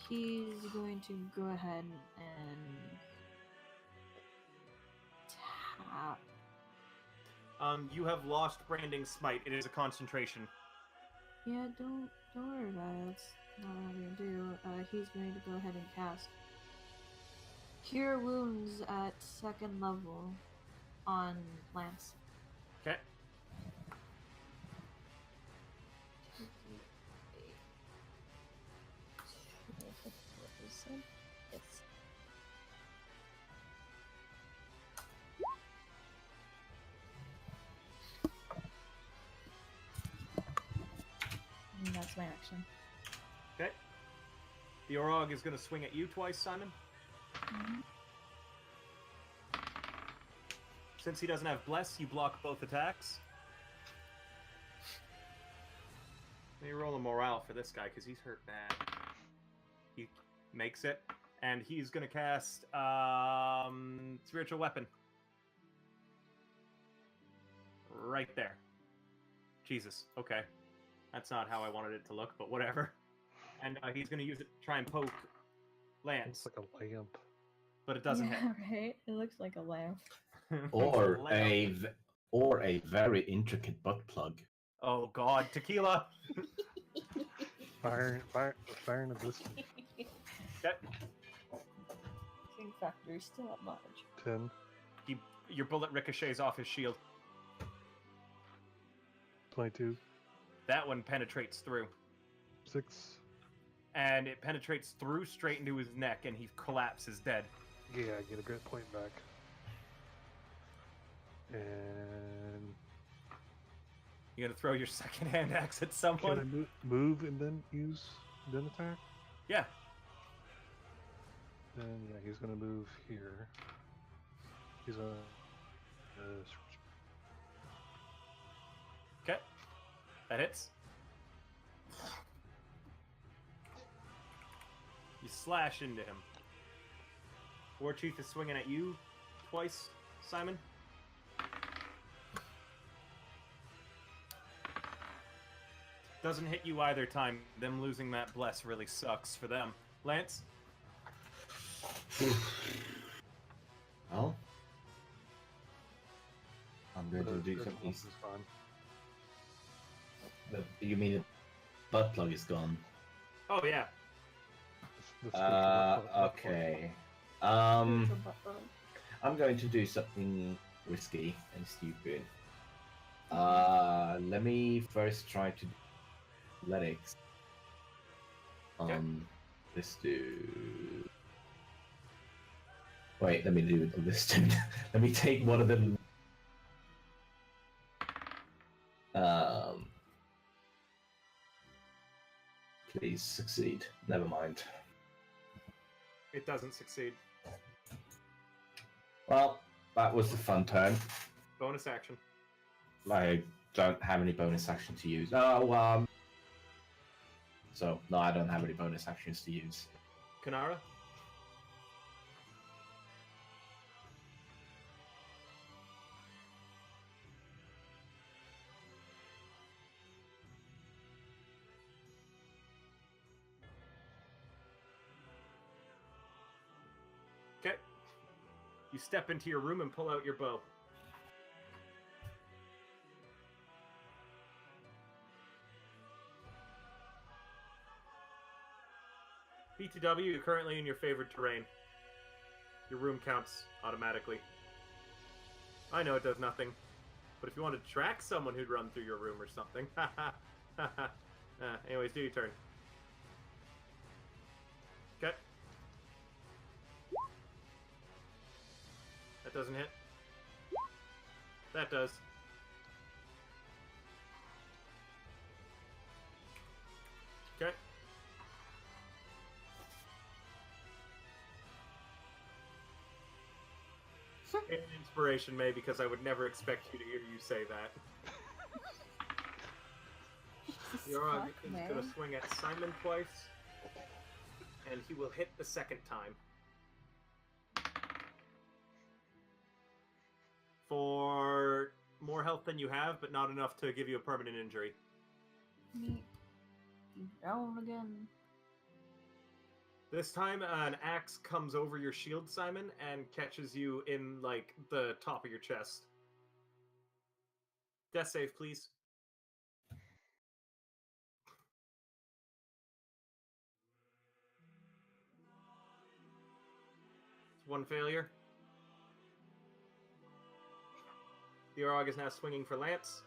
He's going to go ahead and tap. You have lost Branding Smite. It is a concentration. Yeah, don't worry about it. That's not what I'm gonna do. He's going to go ahead and cast Cure Wounds at 2nd level on Lance. Okay. Yes. And that's my action. Okay. The Orog is going to swing at you twice, Simon. Mhm. Since he doesn't have Bless, you block both attacks. Let me roll a morale for this guy, because he's hurt bad. He makes it, and he's going to cast Spiritual Weapon. Right there. Jesus, okay. That's not how I wanted it to look, but whatever. And he's going to use it to try and poke Lance, It's like a lamp. but it doesn't Yeah, right? It looks like a lamp. hit. Or Lamp. a very intricate butt plug. Oh god, tequila! Fire in a distance. Okay. King factor is still at large. 10, Your bullet ricochets off his shield. 22, That one penetrates through. 6. And it penetrates through straight into his neck, and he collapses dead. Yeah, I get a great point back. And You gonna throw your second-hand axe at can someone? I move and then attack? Yeah. Then yeah, he's gonna move here. He's gonna Okay. That hits. You slash into him. Warchief is swinging at you twice, Simon. Doesn't hit you either time. Them losing that bless really sucks for them. Lance? Well, I'm going to do the something. is fine. You mean the butt plug is gone? Oh, yeah. The spiritual weapon. Okay. Spiritual buffer. I'm going to do something risky and stupid. Let me first try to do athletics. Okay. This dude. Wait, let me do this dude. Let me take one of them. Please succeed. Never mind. It doesn't succeed. Well, that was a fun turn. Bonus action. I don't have any bonus action to use. So, no, I don't have any bonus actions to use. Kanara? Okay. You step into your room and pull out your bow. BTW, you're currently in your favorite terrain. Your room counts automatically. I know it does nothing, but if you want to track someone who'd run through your room or something, anyways, do your turn. Okay. That doesn't hit. That does. Okay. An inspiration, May, because I would never expect you to hear you say that. Yorog is going to swing at Simon twice, and he will hit the second time. For more health than you have, but not enough to give you a permanent injury. Me down again. This time, an axe comes over your shield, Simon, and catches you in, like, the top of your chest. Death save, please. It's one failure. The Orog is now swinging for Lance.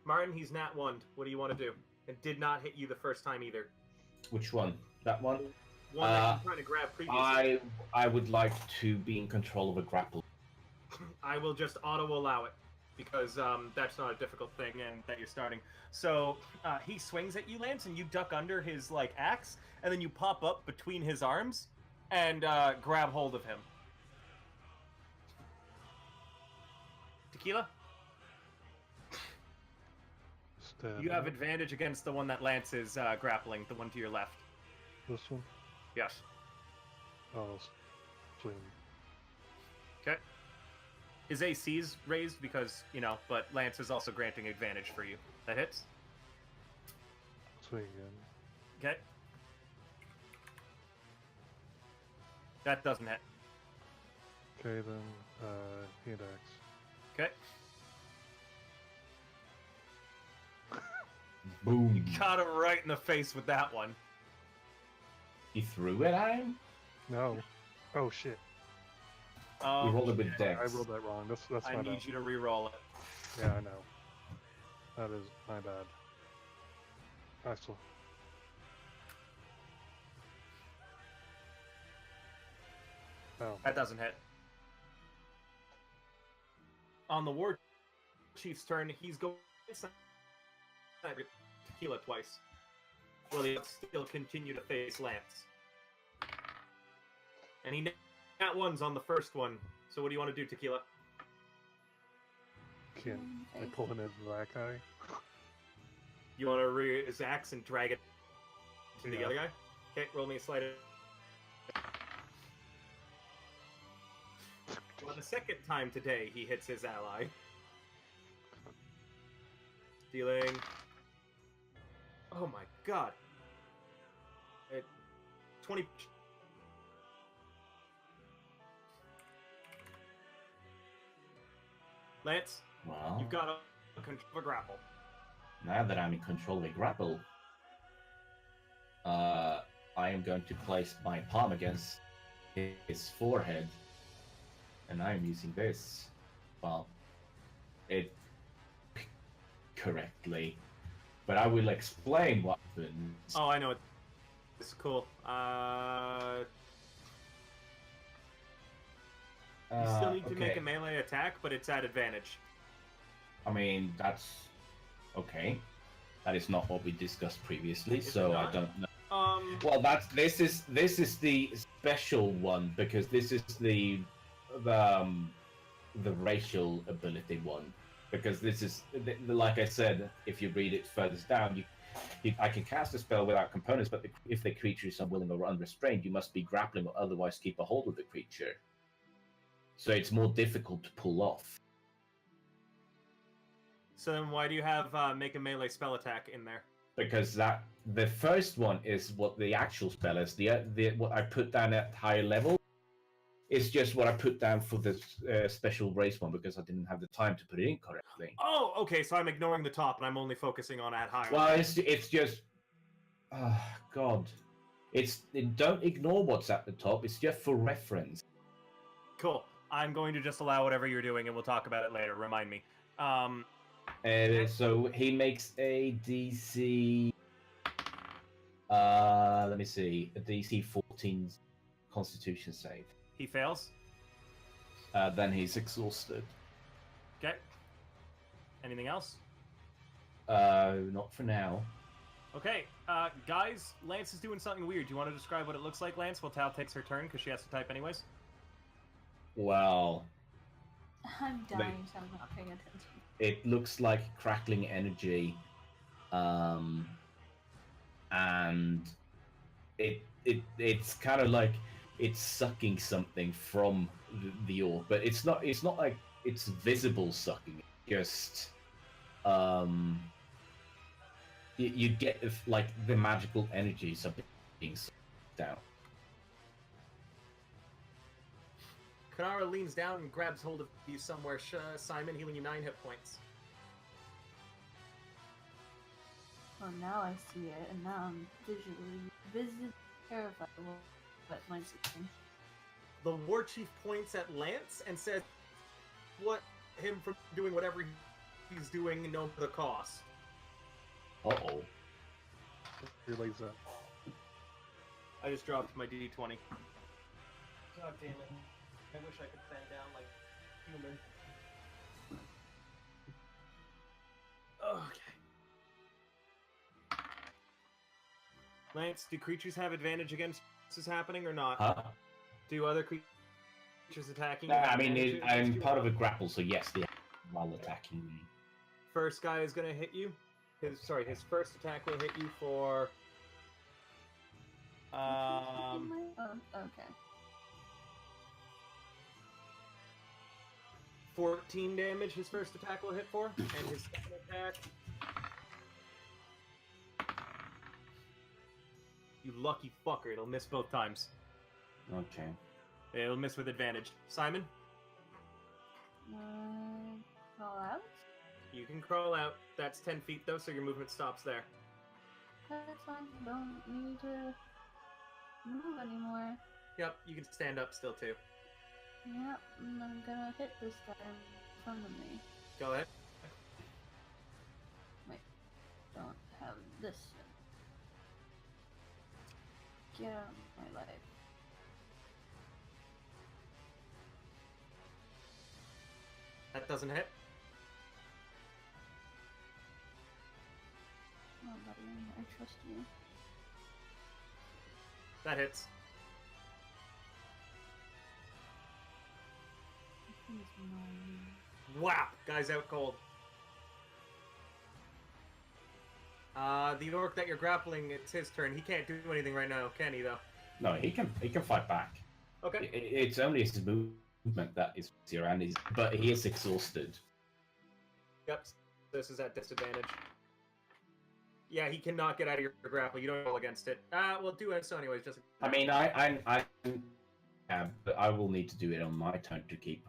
Martin, he's nat 1'd. What do you want to do? It did not hit you the first time either. Which one? That one? One that you were trying to grab previously. I would like to be in control of a grapple. I will just auto-allow it, because that's not a difficult thing and that you're starting. So he swings at you, Lance, and you duck under his like axe, and then you pop up between his arms and grab hold of him. Tequila? You have advantage against the one that Lance is grappling, the one to your left. This one? Yes. Oh, swing. Okay. His AC's raised because, you know, but Lance is also granting advantage for you. That hits? Swing again. Okay. That doesn't hit. Okay, then, hand axe. Okay. Boom. Got him right in the face with that one. He threw it at him? No. Oh, shit. We rolled it with dex. I rolled that wrong. That's I my need bad. you to re-roll it. Yeah, I know. That is my bad. Excellent. Oh. That doesn't hit. On the War Chief's turn, he's going Tequila twice. Will he still continue to face Lance? And he nat one's on the first one. So what do you want to do, Tequila? Can I pull him into that guy? You want to rear his axe and drag it to the Yeah. other guy? Okay, roll me a sleight of... For the second time today, he hits his ally. Dealing... Oh my god. 20... Lance, Well, you've got a control of a grapple. now that I'm in control of a grapple, I am going to place my palm against his forehead, and I'm using this. Well, it correctly, but I will explain what happens. Oh, I know it. It's cool. You still need to make a melee attack, but it's at advantage. I mean, that's okay. That is not what we discussed previously, Is it so I not? don't know. Well, this is the special one because this is the racial ability one, because this is like I said. If you read it further down, I can cast a spell without components, but if the creature is unwilling or unrestrained, you must be grappling or otherwise keep a hold of the creature. So it's more difficult to pull off. So then why do you have make a melee spell attack in there? Because the first one is what the actual spell is. The what I put down at higher level It's just what I put down for the special race one because I didn't have the time to put it in correctly. Oh, okay. So I'm ignoring the top and I'm only focusing on at high. Well, it's just, God, don't ignore what's at the top. It's just for reference. Cool. I'm going to just allow whatever you're doing, and we'll talk about it later. Remind me. So he makes a DC. Let me see, a DC 14 Constitution save. He fails. Then he's exhausted. Okay. Anything else? Not for now. Okay, guys, Lance is doing something weird. Do you want to describe what it looks like, Lance, while Tal takes her turn, because she has to type anyways? Well, I'm dying, so I'm not paying attention. it looks like crackling energy, and it's kind of like it's sucking something from the orb, but it's not like it's visible sucking. Just you get like the magical energies of being sucked out. Kanara leans down and grabs hold of you somewhere. Simon, healing you 9 hit points. Well, now I see it, and now I'm visually terrified of what my system. The war chief points at Lance and says, "What him from doing whatever he's doing, no matter the cost." Uh-oh. Your legs up. I just dropped my D20. God damn it! I wish I could stand down like human. Okay. Lance, do creatures have advantage against this happening or not? Huh? Do other creatures attacking? I mean, I'm part of a grapple, so yes, they while attacking me. First guy is gonna hit you. His first attack will hit you for. Okay. 14 damage. His first attack will hit for, and his second attack. You lucky fucker! It'll miss both times. Okay. It'll miss with advantage. Simon, Call out? you can crawl out. That's 10 feet though, so your movement stops there. That's fine. Don't need to move anymore. Yep, you can stand up still too. Yep, and I'm gonna hit this guy in front of me. Go ahead. Wait, don't have this yet. Get out of my life. That doesn't hit. Oh, buddy, I trust you. That hits. Please, no. Whap! Guy's out cold. The orc that you're grappling, it's his turn. He can't do anything right now, can he, though? No, he can fight back. Okay. It's only his movement that is zero, and but he is exhausted. Yep. This is at disadvantage. Yeah, he cannot get out of your grapple. You don't roll against it. Well, do it so anyways. Just. I mean, but I will need to do it on my turn to keep.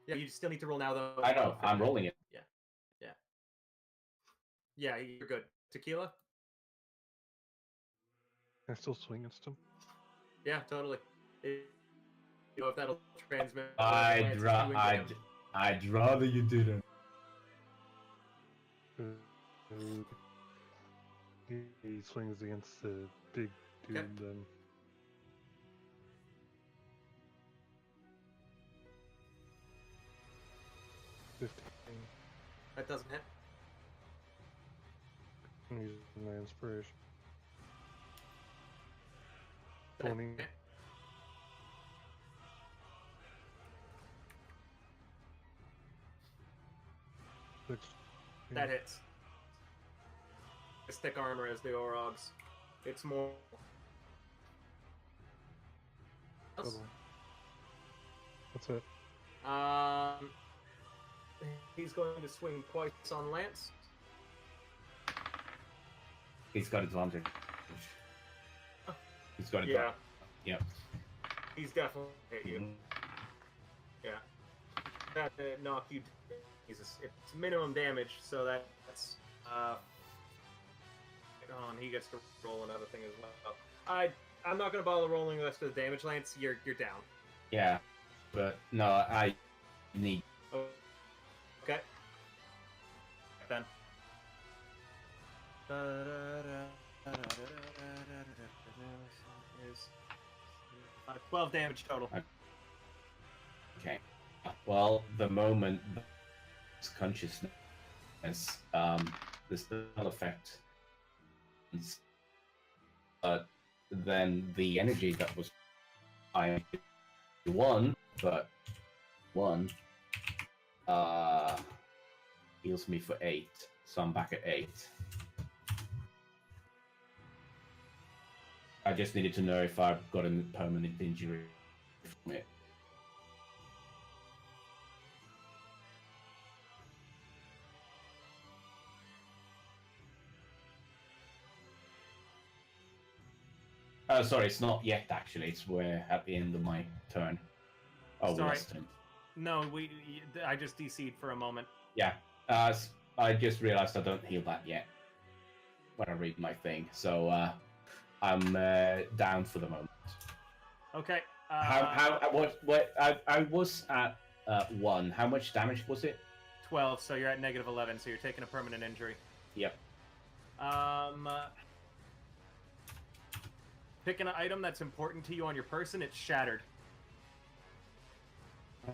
Yeah, you still need to roll now, though. I know. I'm rolling it. Yeah, you're good. Tequila? Can I still swing against him? Yeah, totally. You know if that'll transmit. I'd rather you didn't. He swings against the big dude Okay. then. That doesn't hit. I'm using my inspiration. 20. Okay. That hits. It's thick armor as the Orogs. It's more. That's it. He's going to swing twice on Lance. He's got advantage. He's got Yeah. advantage. Yep. He's definitely hit you. Yeah. That knock you. Jesus, it's minimum damage, so that's and he gets to roll another thing as well. I'm not gonna bother rolling the rest of the damage, Lance. You're down. Yeah, but no, I need. Oh, okay. Then. 12 damage total. Okay. Well, the moment this consciousness, this spell effect, then the energy that was I one, but one heals me for 8, so I'm back at 8. I just needed to know if I've got a permanent injury from it. Oh, sorry, it's not yet actually. It's where at the end of my turn. Oh, we Sorry. lost him. No, I just DC'd for a moment. Yeah, I just realized I don't heal that yet when I read my thing, so I'm down for the moment. Okay. I was at 1. How much damage was it? 12, so you're at negative 11, so you're taking a permanent injury. Yep. Pick an item that's important to you on your person. It's shattered.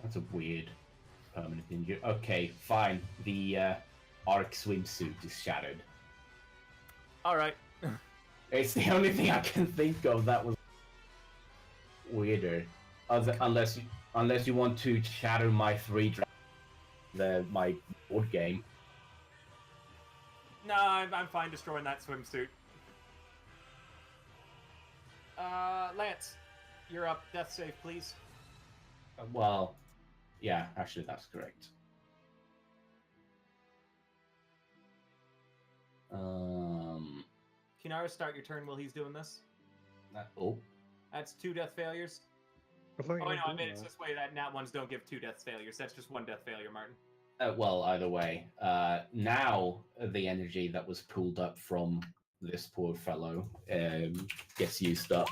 That's a weird permanent injury. Okay, fine. The arc swimsuit is shattered. All right. It's the only thing I can think of that was weirder. Unless you want to shatter my 3 my board game. No, I'm fine destroying that swimsuit. Lance, you're up. Death save, please. Well, yeah, actually that's correct. Kinara, start your turn while he's doing this. Oh. That's 2 death failures. I mean it's this way that nat ones don't give 2 death failures. That's just 1 death failure, Martin. Well, either way, now the energy that was pulled up from this poor fellow gets used up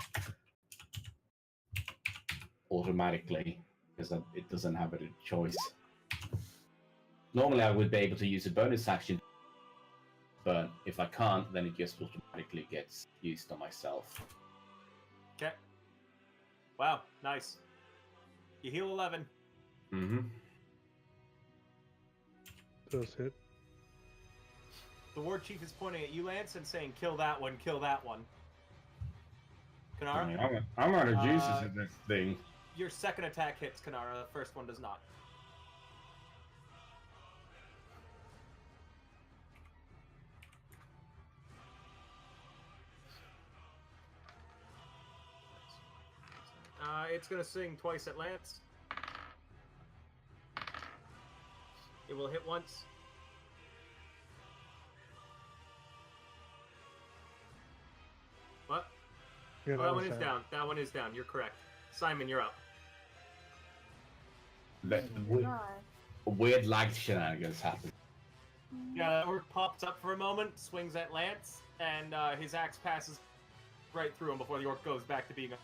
automatically because it doesn't have a choice. Normally, I would be able to use a bonus action, but if I can't, then it just automatically gets used on myself. Okay. Wow, nice. You heal 11. Mm-hmm. Does hit. The Ward Chief is pointing at you, Lance, and saying, kill that one, kill that one. Kanara? I'm out of juices in this thing. Your second attack hits, Kanara. The first one does not. It's going to swing twice at Lance. It will hit once. What? Yeah, Oh, that one is down. That one is down. You're correct. Simon, you're up. Weird lag shenanigans happen. Yeah, that orc pops up for a moment, swings at Lance, and his axe passes right through him before the orc goes back to being a...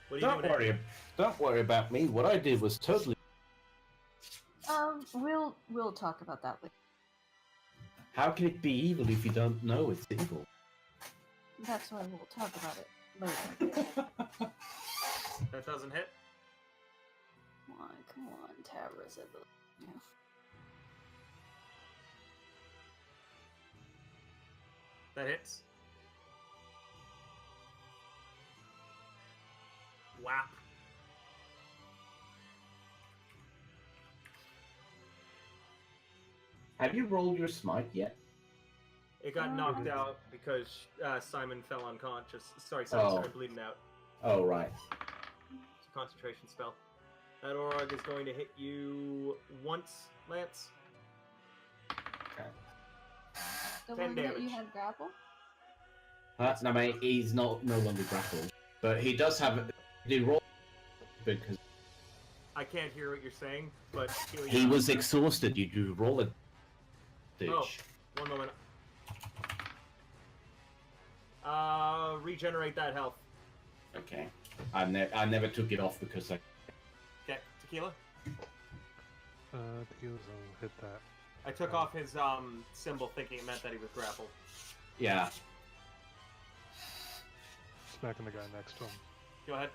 What are you doing? Don't worry about me. What I did was totally. We'll talk about that later. How can it be evil if you don't know it's evil? That's why we'll talk about it later. That doesn't hit. Come on, Tavra's at the... Yeah. That hits. Whap. Have you rolled your smite yet? It got Oh, knocked okay. out because Simon fell unconscious. Sorry, Simon started bleeding out. Oh, right. It's a concentration spell. That org is going to hit you once, Lance. Okay. The 10 one that you damage. had grapple? No, mate, he's no longer grappled. But he does have... Did he roll? Because I can't hear what you're saying, but he was exhausted. You do roll a... Oh, one moment. Regenerate that health. Okay. I never took it off because I... Okay, tequila. Tequila's will hit that. I took off his symbol thinking it meant that he was grappled. Yeah. Smacking the guy next to him. Go ahead.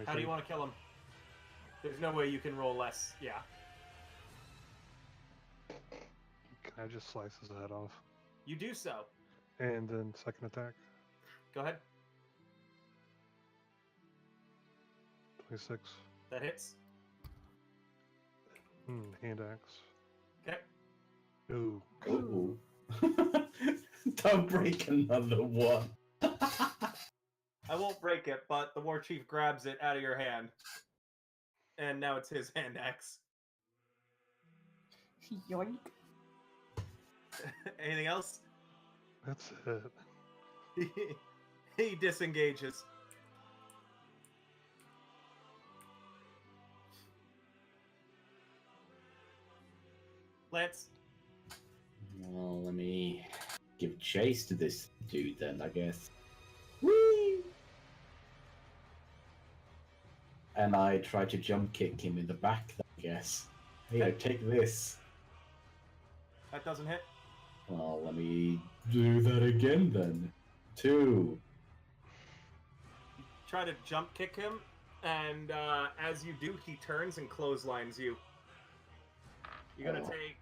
How do you want to kill him? There's no way you can roll less. Yeah. Can I just slice his head off? You do so. And then second attack. Go ahead. 26. That hits. Hand axe. Okay. Ooh. Ooh. Don't break another one. I won't break it, but the war chief grabs it out of your hand. And now it's his hand axe. Yoink. Anything else? That's it. He disengages. Lance. Well, let me give chase to this dude then, I guess. Whee! And I try to jump kick him in the back, I guess. Here, take this. That doesn't hit. Well, let me do that again then. 2. Try to jump kick him, and as you do, he turns and clotheslines you. You're gonna take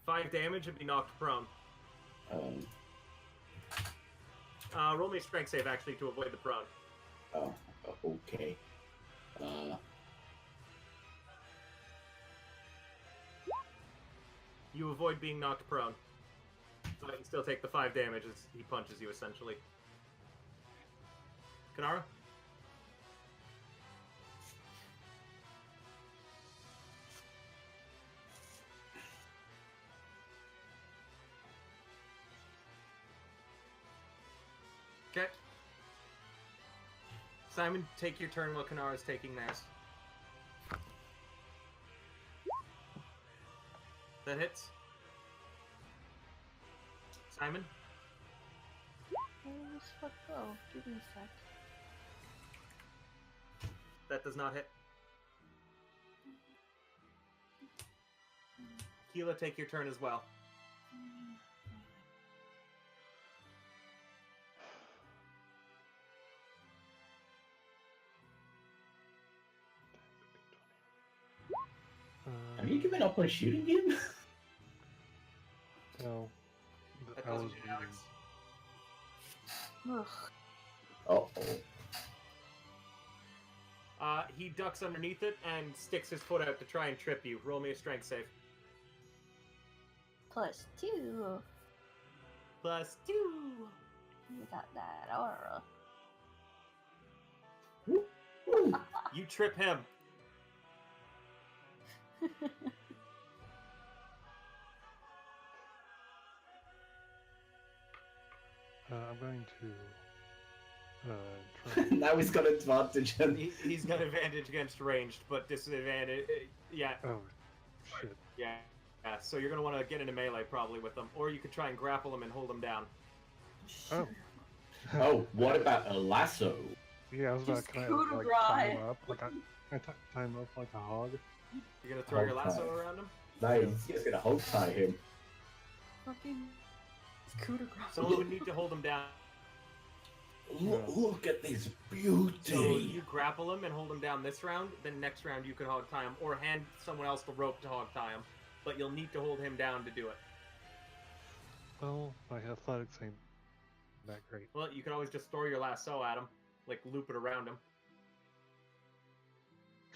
5 damage and be knocked prone. Roll me a strength save, actually, to avoid the prone. Oh, okay. You avoid being knocked prone. So I can still take the 5 damage as he punches you, essentially. Kanara? Okay. Simon, take your turn while Kanara's taking theirs. That hits. Simon? Where this fuck go? Give me a sec. That does not hit. Keela, take your turn as well. Have you given up on shooting him? No. That I doesn't was hit bleeding. Alex. Ugh. Uh-oh. He ducks underneath it and sticks his foot out to try and trip you. Roll me a strength save. +2. +2. You got that aura. You trip him. I'm going to try. Now he's got advantage. He's got advantage against ranged, but disadvantage. Yeah, Oh, shit. yeah. So you're gonna want to get into melee probably with him, or you could try and grapple him and hold him down. Oh. Oh, what about a lasso? Yeah, I was about Just to kind coup of de like grace. tie him up. Like tie him up like a hog. You're gonna throw your lasso Okay. around him. No, he's just gonna hog tie him. Fucking coup de grace. Someone would need to hold him down. Look at this So beauty. you grapple him and hold him down this round. Then next round you could hog tie him, or hand someone else the rope to hog tie him. But you'll need to hold him down to do it. Well, my athletics ain't that great. Well, you can always just throw your lasso at him, like loop it around him.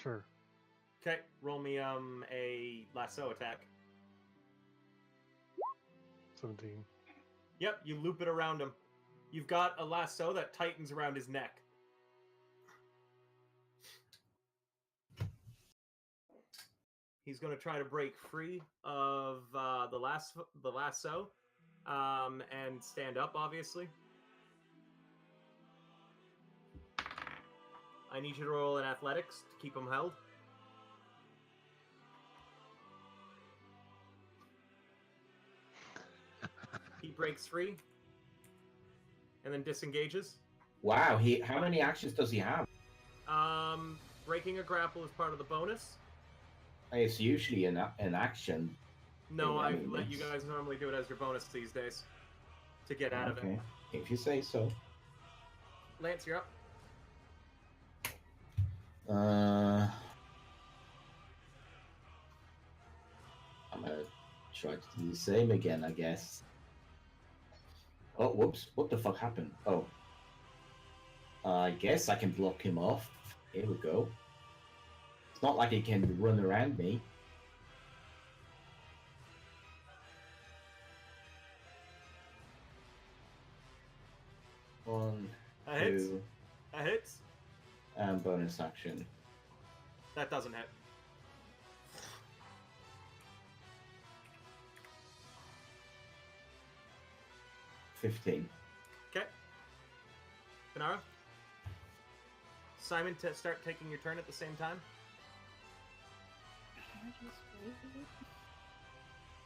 Sure. Okay, roll me a lasso attack. 17. Yep, you loop it around him. You've got a lasso that tightens around his neck. He's going to try to break free of the lasso and stand up, obviously. I need you to roll in athletics to keep him held. He breaks free and then disengages. Wow, how many actions does he have? Breaking a grapple is part of the bonus. It's usually an action. No, I I mean, let you it's- guys normally do it as your bonus these days to get out of it. Okay, if you say so. Lance, you're up. I'm gonna try to do the same again, I guess. Oh, whoops! What the fuck happened? Oh, I guess I can block him off. Here we go. It's not like he can run around me. One, That hits. two, That hits. and bonus action. That doesn't hit. $15. Okay. Kanara? Simon, start taking your turn at the same time. Can I just wait?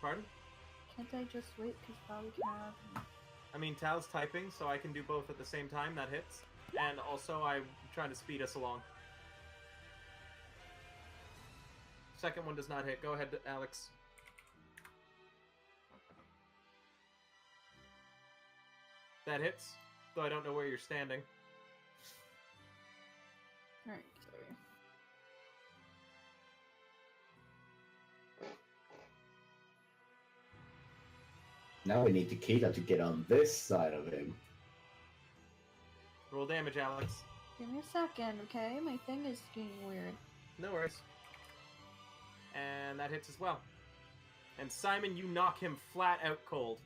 Pardon? Can't I just wait? Because probably can't. I mean, Tal's typing, so I can do both at the same time. That hits. And also, I'm trying to speed us along. Second one does not hit. Go ahead, Alex. That hits, though I don't know where you're standing. Alright, sorry. Now we need Tequila to get on this side of him. Roll damage, Alex. Give me a second, okay? My thing is getting weird. No worries. And that hits as well. And Simon, you knock him flat out cold.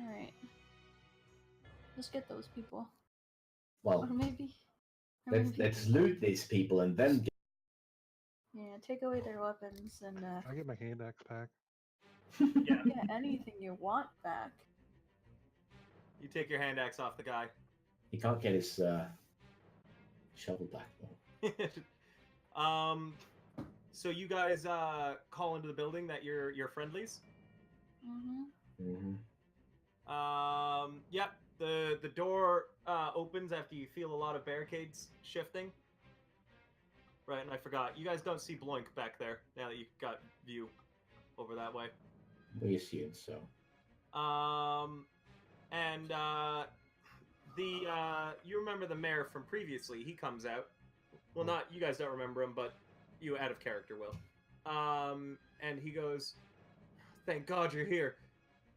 Alright. Let's get those people. Well, Or maybe. let's loot these people and then get... Yeah, take away their weapons and Can I get my hand axe back? Yeah. get anything you want back. You take your hand axe off the guy. He can't get his shovel back though. So you guys call into the building that you're friendlies. Mm-hmm. Yep. The door opens after you feel a lot of barricades shifting. Right, and I forgot. You guys don't see Bloink back there now that you've got view over that way. We assume so. And you remember the mayor from previously? He comes out. Well, not you guys don't remember him, but you out of character will. And he goes, "Thank God you're here.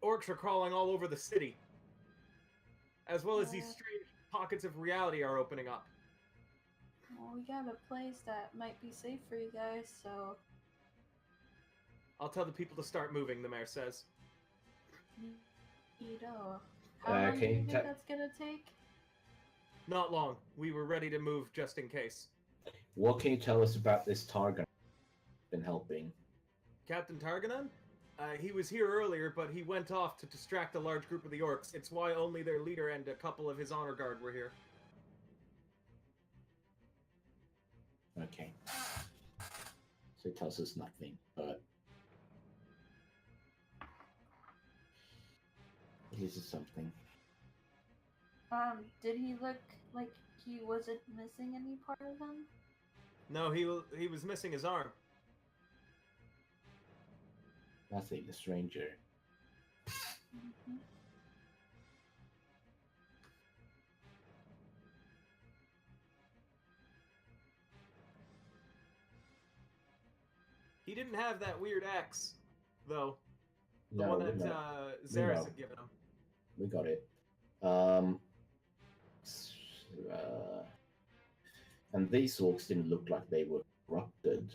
Orcs are crawling all over the city, as well as these Yeah. strange pockets of reality are opening up." Well, we got a place that might be safe for you guys, so I'll tell the people to start moving, the mayor says. Neato. How long do can you you think that's gonna take? Not long. We were ready to move just in case. What can you tell us about this Targon been helping? Captain Targanon? He was here earlier, but he went off to distract a large group of the orcs. It's why only their leader and a couple of his honor guard were here. Okay. So it tells us nothing, but this is something. Did he look like he wasn't missing any part of him? No, he was missing his arm. Nothing, the stranger. Mm-hmm. He didn't have that weird axe, though. The No, one we that know. Zaris know. had given him. We got it. And these orcs didn't look like they were corrupted.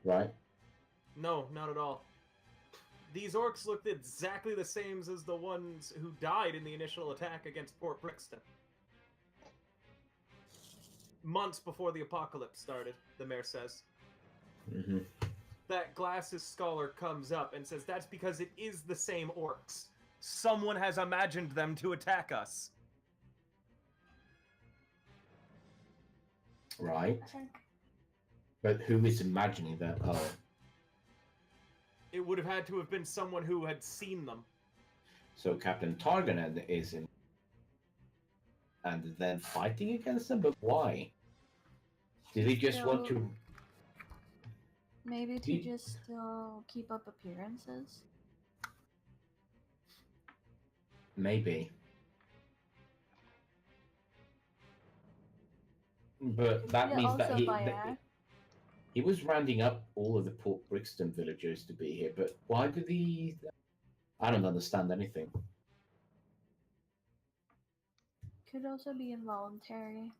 Right? No, not at all. These orcs looked exactly the same as the ones who died in the initial attack against Port Brixton. Months before the apocalypse started, the mayor says. Mm-hmm. That glasses scholar comes up and says that's because it is the same orcs. Someone has imagined them to attack us. Right. But who is imagining that? Oh. It would have had to have been someone who had seen them. So Captain Targanen is in, and then fighting against them, but why? Did he just want to? Maybe to just still keep up appearances? Maybe. But that Yeah, means that also by act. he was rounding up all of the Port Brixton villagers to be here, but why did he? I don't understand anything. Could also be involuntary.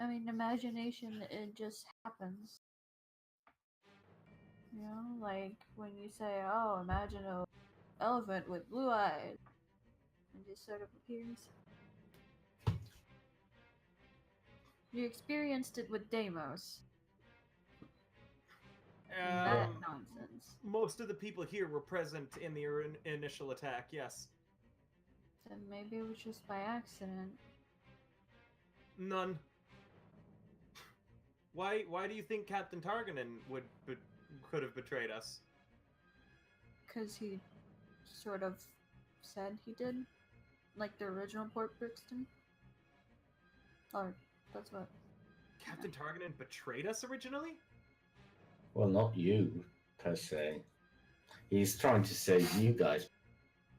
I mean, imagination, it just happens. You know, like when you say, oh, imagine a elephant with blue eyes. And just sort of appears. You experienced it with Deimos. That nonsense. Most of the people here were present in the initial attack, yes. Then maybe it was just by accident. None. Why do you think Captain Targanen could have betrayed us? Because he sort of said he did? Like the original Port Brixton? Or, that's what... Captain Targanen betrayed us originally? Well, not you, per se. He's trying to save you guys.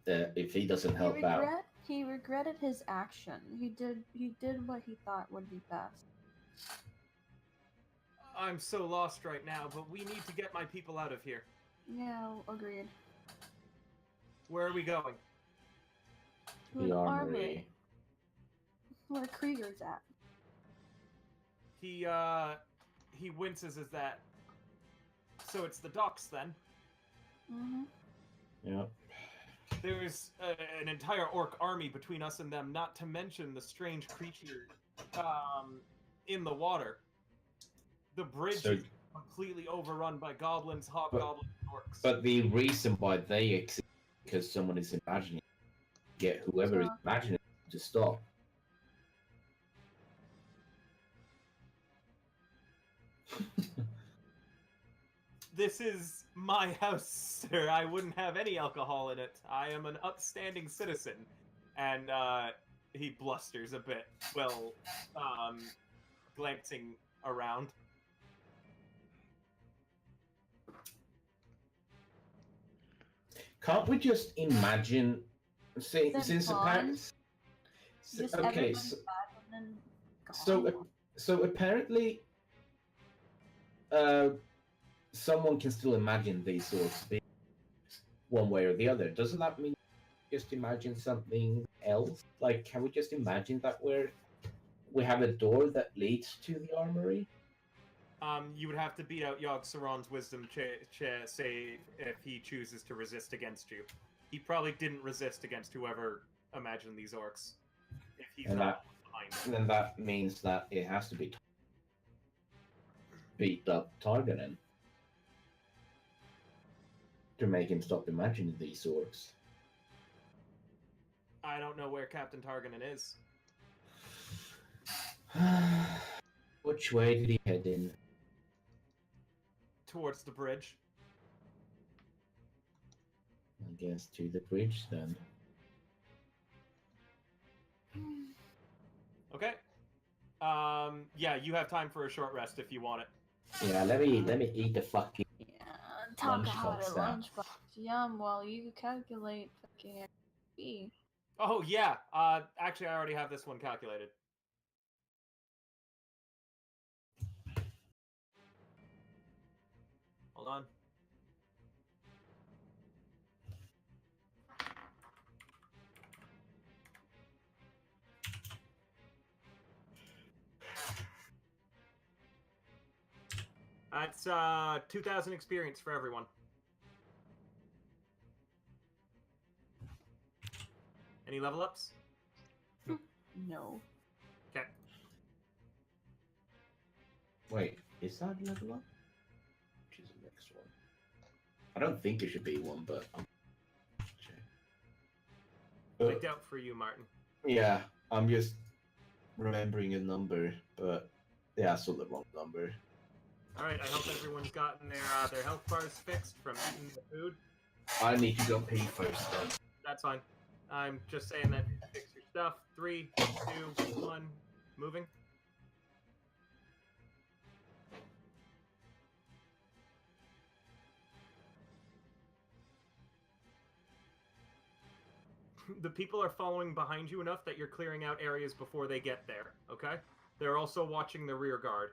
If he doesn't help out. He regretted his action. He did what he thought would be best. I'm so lost right now, but we need to get my people out of here. Yeah, agreed. Where are we going? To an armory. Where Krieger's at. He winces as that. So it's the docks then. Mm-hmm. Yeah. There's an entire orc army between us and them, not to mention the strange creature in the water. The bridge is completely overrun by goblins, hobgoblins, and orcs. But the reason why they exist is because someone is imagining. Get whoever is imagining to stop. This is my house, sir. I wouldn't have any alcohol in it. I am an upstanding citizen. And he blusters a bit, well, glancing around. Can't we just imagine? See, since apparently, okay, so apparently, someone can still imagine these sorts of things one way or the other. Doesn't that mean just imagine something else? Like, can we just imagine that we have a door that leads to the armory? You would have to beat out Yogg-Saron's wisdom save if he chooses to resist against you. He probably didn't resist against whoever imagined these orcs. If he's not behind him. Then that means that it has to be beat up Targanen to make him stop imagining these orcs. I don't know where Captain Targanen is. Which way did he head in? Towards the bridge. I guess to the bridge then. Okay. Yeah, you have time for a short rest if you want it. Yeah, let me eat the fucking. Yeah, talk about Lunchbox a now. lunchbox. Yum, while you calculate fucking XP. Oh yeah. Actually, I already have this one calculated. Hold on. That's 2,000 experience for everyone. Any level ups? No. Okay. Wait, is that level up? Which is the next one? I don't think it should be one, but I'm I doubt for you, Martin. yeah, I'm just remembering a number, but yeah, I saw the wrong number. All right. I hope everyone's gotten their health bars fixed from eating the food. I need to go pee first. Though. That's fine. I'm just saying that fix your stuff. 3, 2, 1, moving. The people are following behind you enough that you're clearing out areas before they get there, okay? They're also watching the rear guard.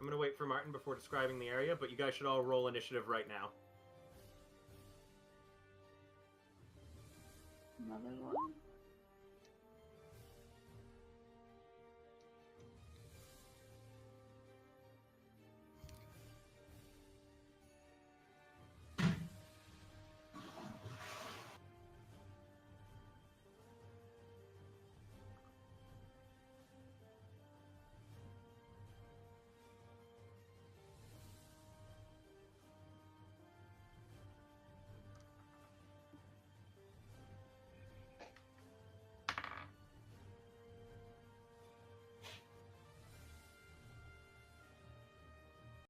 I'm gonna wait for Martin before describing the area, but you guys should all roll initiative right now. Another one.